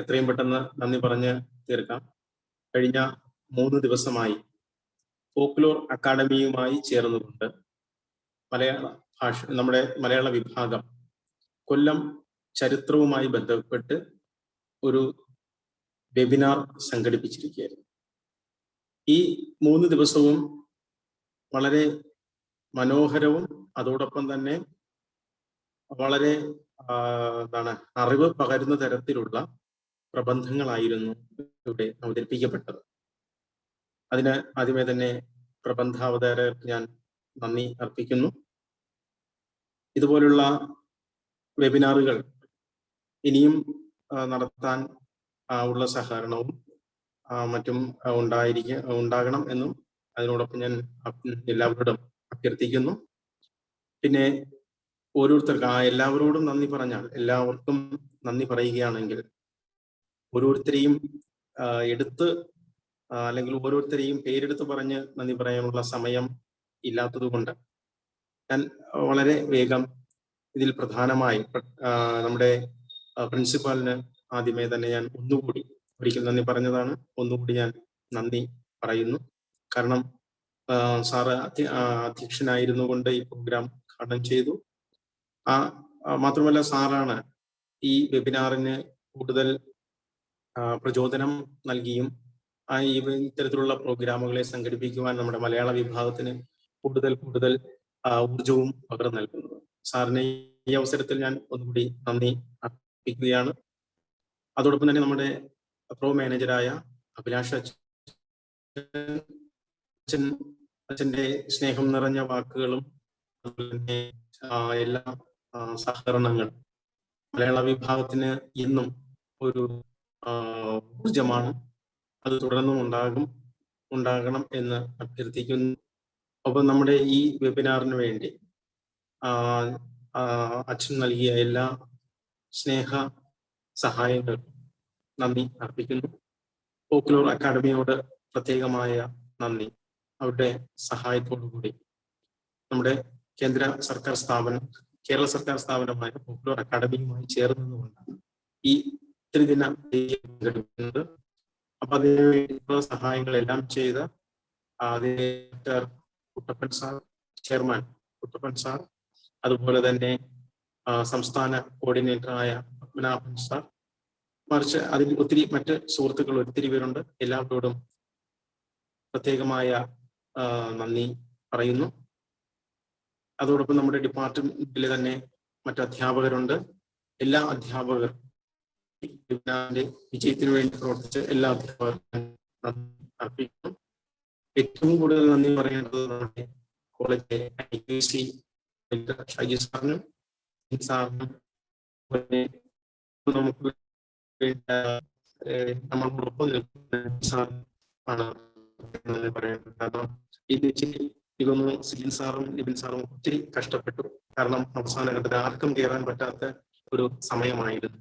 എത്രയും പെട്ടെന്ന് നന്ദി പറഞ്ഞ് തീർക്കാം. കഴിഞ്ഞ 3 ദിവസമായി ഫോക്ലോർ അക്കാഡമിയുമായി ചേർന്നുകൊണ്ട് നമ്മുടെ മലയാള വിഭാഗം കൊല്ലം ചരിത്രവുമായി ബന്ധപ്പെട്ട് ഒരു വെബിനാർ സംഘടിപ്പിച്ചിരിക്കുകയായിരുന്നു. ഈ 3 ദിവസവും വളരെ മനോഹരവും അതോടൊപ്പം തന്നെ വളരെ അറിവ് പകരുന്ന തരത്തിലുള്ള പ്രബന്ധങ്ങളായിരുന്നു ഇവിടെ അവതരിപ്പിക്കപ്പെട്ടത്. അതിന് ആദ്യമേ തന്നെ പ്രബന്ധാവതാരകർക്ക് ഞാൻ നന്ദി അർപ്പിക്കുന്നു. ഇതുപോലുള്ള വെബിനാറുകൾ ഇനിയും നടത്താൻ ഉള്ള സഹകരണവും മറ്റും ഉണ്ടാകണം എന്നും അതിനോടൊപ്പം ഞാൻ എല്ലാവരോടും അഭ്യർത്ഥിക്കുന്നു. പിന്നെ എല്ലാവരോടും നന്ദി പറഞ്ഞാൽ, എല്ലാവർക്കും നന്ദി പറയുകയാണെങ്കിൽ ഓരോരുത്തരെയും അല്ലെങ്കിൽ ഓരോരുത്തരെയും പേരെടുത്ത് പറഞ്ഞ് നന്ദി പറയാനുള്ള സമയം ഇല്ലാത്തത് കൊണ്ട് ഞാൻ വളരെ വേഗം ഇതിൽ പ്രധാനമായി നമ്മുടെ പ്രിൻസിപ്പാളിന് ആദ്യമേ തന്നെ ഞാൻ ഒരിക്കൽ നന്ദി പറഞ്ഞതാണ്. ഒന്നുകൂടി ഞാൻ നന്ദി പറയുന്നു. കാരണം സാറ് അധ്യക്ഷനായിരുന്നു കൊണ്ട് ഈ പ്രോഗ്രാം ഉദ്ഘാടനം ചെയ്തു. മാത്രമല്ല സാറാണ് ഈ വെബിനാറിന് കൂടുതൽ പ്രചോദനം നൽകിയും ഇത്തരത്തിലുള്ള പ്രോഗ്രാമുകളെ സംഘടിപ്പിക്കുവാൻ നമ്മുടെ മലയാള വിഭാഗത്തിന് കൂടുതൽ ഊർജവും പകർന്നു നൽകുന്നത്. സാറിന് ഈ അവസരത്തിൽ ഞാൻ ഒന്നുകൂടി നന്ദി അർപ്പിക്കുകയാണ്. അതോടൊപ്പം തന്നെ നമ്മുടെ പ്രോ മാനേജറായ അഭിലാഷ് അച്ഛൻ്റെ സ്നേഹം നിറഞ്ഞ വാക്കുകളും അതുപോലെ തന്നെ എല്ലാ സഹകരണങ്ങളും മലയാള വിഭാഗത്തിന് ഇന്നും ഒരു ഊർജമാണ്. അത് തുടർന്നും ഉണ്ടാകണം എന്ന് അഭ്യർത്ഥിക്കുന്നു. ഒപ്പം നമ്മുടെ ഈ വെബിനാറിന് വേണ്ടി അച്ഛൻ നൽകിയ എല്ലാ സ്നേഹ സഹായങ്ങൾക്കും നന്ദി അർപ്പിക്കുന്നു. ഫോക്ലോർ അക്കാദമിയോട് പ്രത്യേകമായ നന്ദി. അവരുടെ സഹായത്തോടു കൂടി നമ്മുടെ കേരള സർക്കാർ സ്ഥാപനമായ ഫോക്ലോർ അക്കാദമിയുമായി ചേർന്നുകൊണ്ടാണ് ഈ ത്രിദിന സംഘടിപ്പിക്കുന്നത്. അപ്പൊ അതിനു വേണ്ടിയുള്ള സഹായങ്ങളെല്ലാം ചെയ്ത doctor Kuttappan sir, chairman Kuttappan sir, അതുപോലെ തന്നെ സംസ്ഥാന കോർഡിനേറ്ററായ പത്മനാഭൻ സാർ, മറിച്ച് അതിൽ മറ്റ് സുഹൃത്തുക്കൾ ഒത്തിരി പേരുണ്ട്. എല്ലാവരോടും പ്രത്യേകമായ നന്ദി പറയുന്നു. അതോടൊപ്പം നമ്മുടെ ഡിപ്പാർട്ട്മെന്റിൽ തന്നെ മറ്റ് അധ്യാപകരുണ്ട്. എല്ലാ അധ്യാപകർ വിജയത്തിന് വേണ്ടി പ്രവർത്തിച്ച എല്ലാ അധ്യാപകർക്കും നന്ദി അർപ്പിക്കുന്നു. ഏറ്റവും കൂടുതൽ നന്ദി പറയേണ്ടത് നമ്മുടെ കോളേജിലെ IQAC ഷൈജി സാറിനും നമുക്ക് നമ്മളോടൊപ്പം നിൽക്കുന്ന സാർ ആണ് പറയുന്നത്. കാരണം ഇതൊന്നും സിജിൻ സാറും നിബിൻ സാറും ഒത്തിരി കഷ്ടപ്പെട്ടു. കാരണം അവസാന ഘട്ടത്തിൽ ആർക്കും കയറാൻ പറ്റാത്ത ഒരു സമയമായിരുന്നു.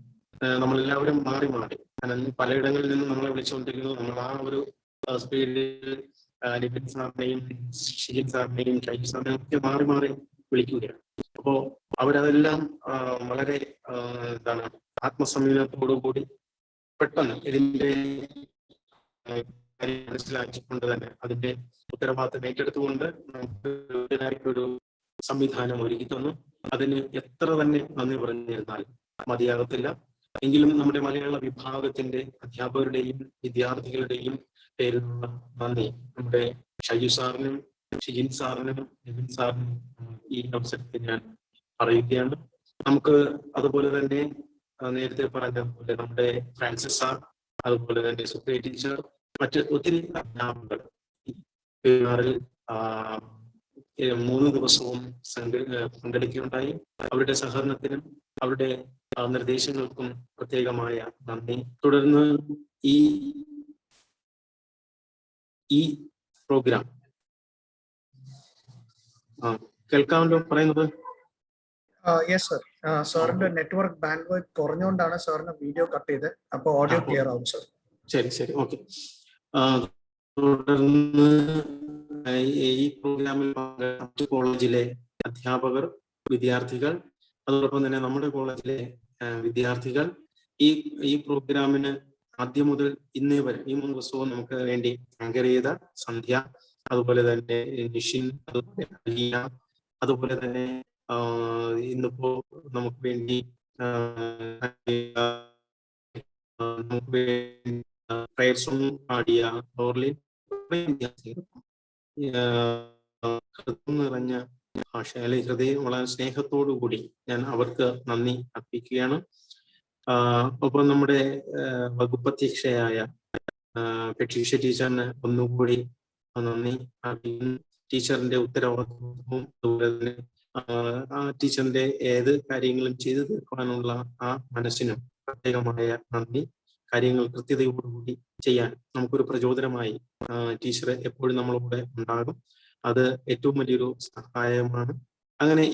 നമ്മളെല്ലാവരും മാറി പലയിടങ്ങളിൽ നിന്നും നമ്മളെ വിളിച്ചുകൊണ്ടിരിക്കുന്നു. നമ്മൾ ആ ഒരു സ്പീഡിൽ നിബിൻ സാറിനെയും ഷിജിൻ സാറിനെയും ഷൈജി സാറിനെയും ഒക്കെ മാറി വിളിക്കുകയാണ്. അപ്പോ അവരതെല്ലാം വളരെ ആത്മസംയമനത്തോടുകൂടി പെട്ടെന്ന് ഇതിന്റെ മനസ്സിലാക്കിക്കൊണ്ട് തന്നെ അതിന്റെ ഉത്തരവാദിത്തം ഏറ്റെടുത്തുകൊണ്ട് നമുക്ക് ഒരു സംവിധാനം ഒരുക്കി തന്നു. അതിന് എത്ര തന്നെ നന്ദി പറഞ്ഞിരുന്നാൽ മതിയാകത്തില്ല. എങ്കിലും നമ്മുടെ മലയാള വിഭാഗത്തിന്റെ അധ്യാപകരുടെയും വിദ്യാർത്ഥികളുടെയും പേരിലുള്ള നന്ദി നമ്മുടെ ഷൈജു സാറിനും ഷിജിൻ സാറിനും നിബിൻ സാറിനും ഈ അവസരത്തിൽ ഞാൻ പറയുകയാണ്. നമുക്ക് അതുപോലെ തന്നെ നേരത്തെ പറഞ്ഞതുപോലെ നമ്മുടെ ഫ്രാൻസിസ് സാർ, അതുപോലെ തന്നെ സുപ്രിയ ടീച്ചർ, മറ്റ് ഒത്തിരി അധ്യാപകർ വെബിനാറിൽ 3 ദിവസവും പങ്കെടുക്കുകയുണ്ടായി. അവരുടെ സഹകരണത്തിനും അവരുടെ നിർദ്ദേശങ്ങൾക്കും പ്രത്യേകമായ നന്ദി. തുടർന്ന് ഈ പ്രോഗ്രാം കേൾക്കാമല്ലോ പറയുന്നത്? Yes sir. സാറിന്റെ നെറ്റ്വർക്ക് ബാൻഡ്വിഡ്ത്ത് കുറഞ്ഞുകൊണ്ടാണ് സാറിന് വീഡിയോ കട്ട് ചെയ്ത്. അപ്പോൾ ഓഡിയോ ക്ലിയർ ആവും സർ. ശരി ഓക്കെ. തുടർന്ന് ഈ പ്രോഗ്രാമിൽ മറ്റു കോളേജിലെ അധ്യാപകർ, വിദ്യാർത്ഥികൾ, അതോടൊപ്പം തന്നെ നമ്മുടെ കോളേജിലെ വിദ്യാർത്ഥികൾ ഈ പ്രോഗ്രാമിന് ആദ്യം മുതൽ ഇന്നേ വരെ ഈ 3 ദിവസവും നമുക്ക് വേണ്ടി ആങ്കർ ചെയ്ത സന്ധ്യ, അതുപോലെ തന്നെ നിഷിൻ, അതുപോലെ അലീന, അതുപോലെ തന്നെ ഇന്നിപ്പോ നമുക്ക് വേണ്ടി പാടിയ ഓർലിൻ നിറഞ്ഞ ഭാഷ ഹൃദയം വളരെ സ്നേഹത്തോടു കൂടി ഞാൻ അവർക്ക് നന്ദി അർപ്പിക്കുകയാണ്. ഒപ്പം നമ്മുടെ വകുപ്പ് അധ്യക്ഷയായ പ്രതീക്ഷ ടീച്ചറിന് ഒന്നുകൂടി നന്ദി അറിയിക്കുന്നു. ടീച്ചറിന്റെ ഉത്തരവാദിത്വവും അതുപോലെ തന്നെ ആ ടീച്ചറിന്റെ ഏത് കാര്യങ്ങളും ചെയ്തു തീർക്കാനുള്ള ആ മനസ്സിനും പ്രത്യേകമായ നന്ദി. കാര്യങ്ങൾ കൃത്യതയോടുകൂടി ചെയ്യാൻ നമുക്കൊരു പ്രചോദനമായി ടീച്ചർ എപ്പോഴും നമ്മളോട് ഉണ്ടാകും. അത് ഏറ്റവും വലിയൊരു സഹായമാണ്. അങ്ങനെ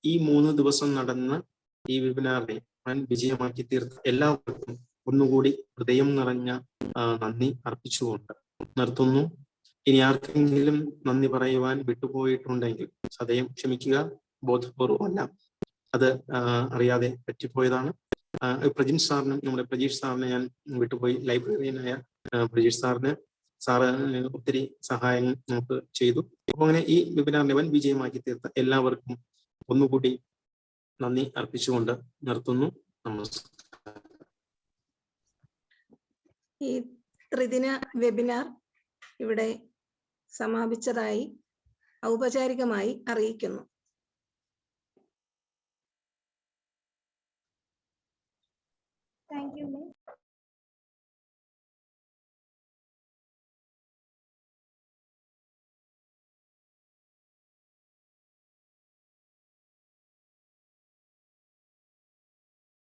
ഈ 3 ദിവസം നടന്ന ഈ വെബിനാറിനെ വൻ വിജയമാക്കി തീർത്ത എല്ലാവർക്കും ഒന്നുകൂടി ഹൃദയം നിറഞ്ഞ നന്ദി അർപ്പിച്ചുകൊണ്ട് നിർത്തുന്നു. ഇനി ആർക്കെങ്കിലും നന്ദി പറയുവാൻ വിട്ടുപോയിട്ടുണ്ടെങ്കിൽ സദയം ക്ഷമിക്കുക, ബോധപൂർവമല്ല, അത് അറിയാതെ പറ്റിപ്പോയതാണ്. പ്രജിൻ സാറിനും നമ്മുടെ പ്രജീഷ് സാറിനെ ഞാൻ വിട്ടുപോയി. ലൈബ്രറിയനായ പ്രജീഷ് സാറിന് ഒത്തിരി സഹായങ്ങൾ നമുക്ക് ചെയ്തു. അപ്പൊ അങ്ങനെ ഈ വെബിനാറിനെ വൻ വിജയമാക്കി തീർത്ത എല്ലാവർക്കും ഒന്നുകൂടി നന്ദി അർപ്പിച്ചുകൊണ്ട് നിർത്തുന്നു. നമസ്കാരം. ഈ ത്രിദിന വെബിനാർ ഇവിടെ സമാപിച്ചതായി ഔപചാരികമായി അറിയിക്കുന്നു. Thank you.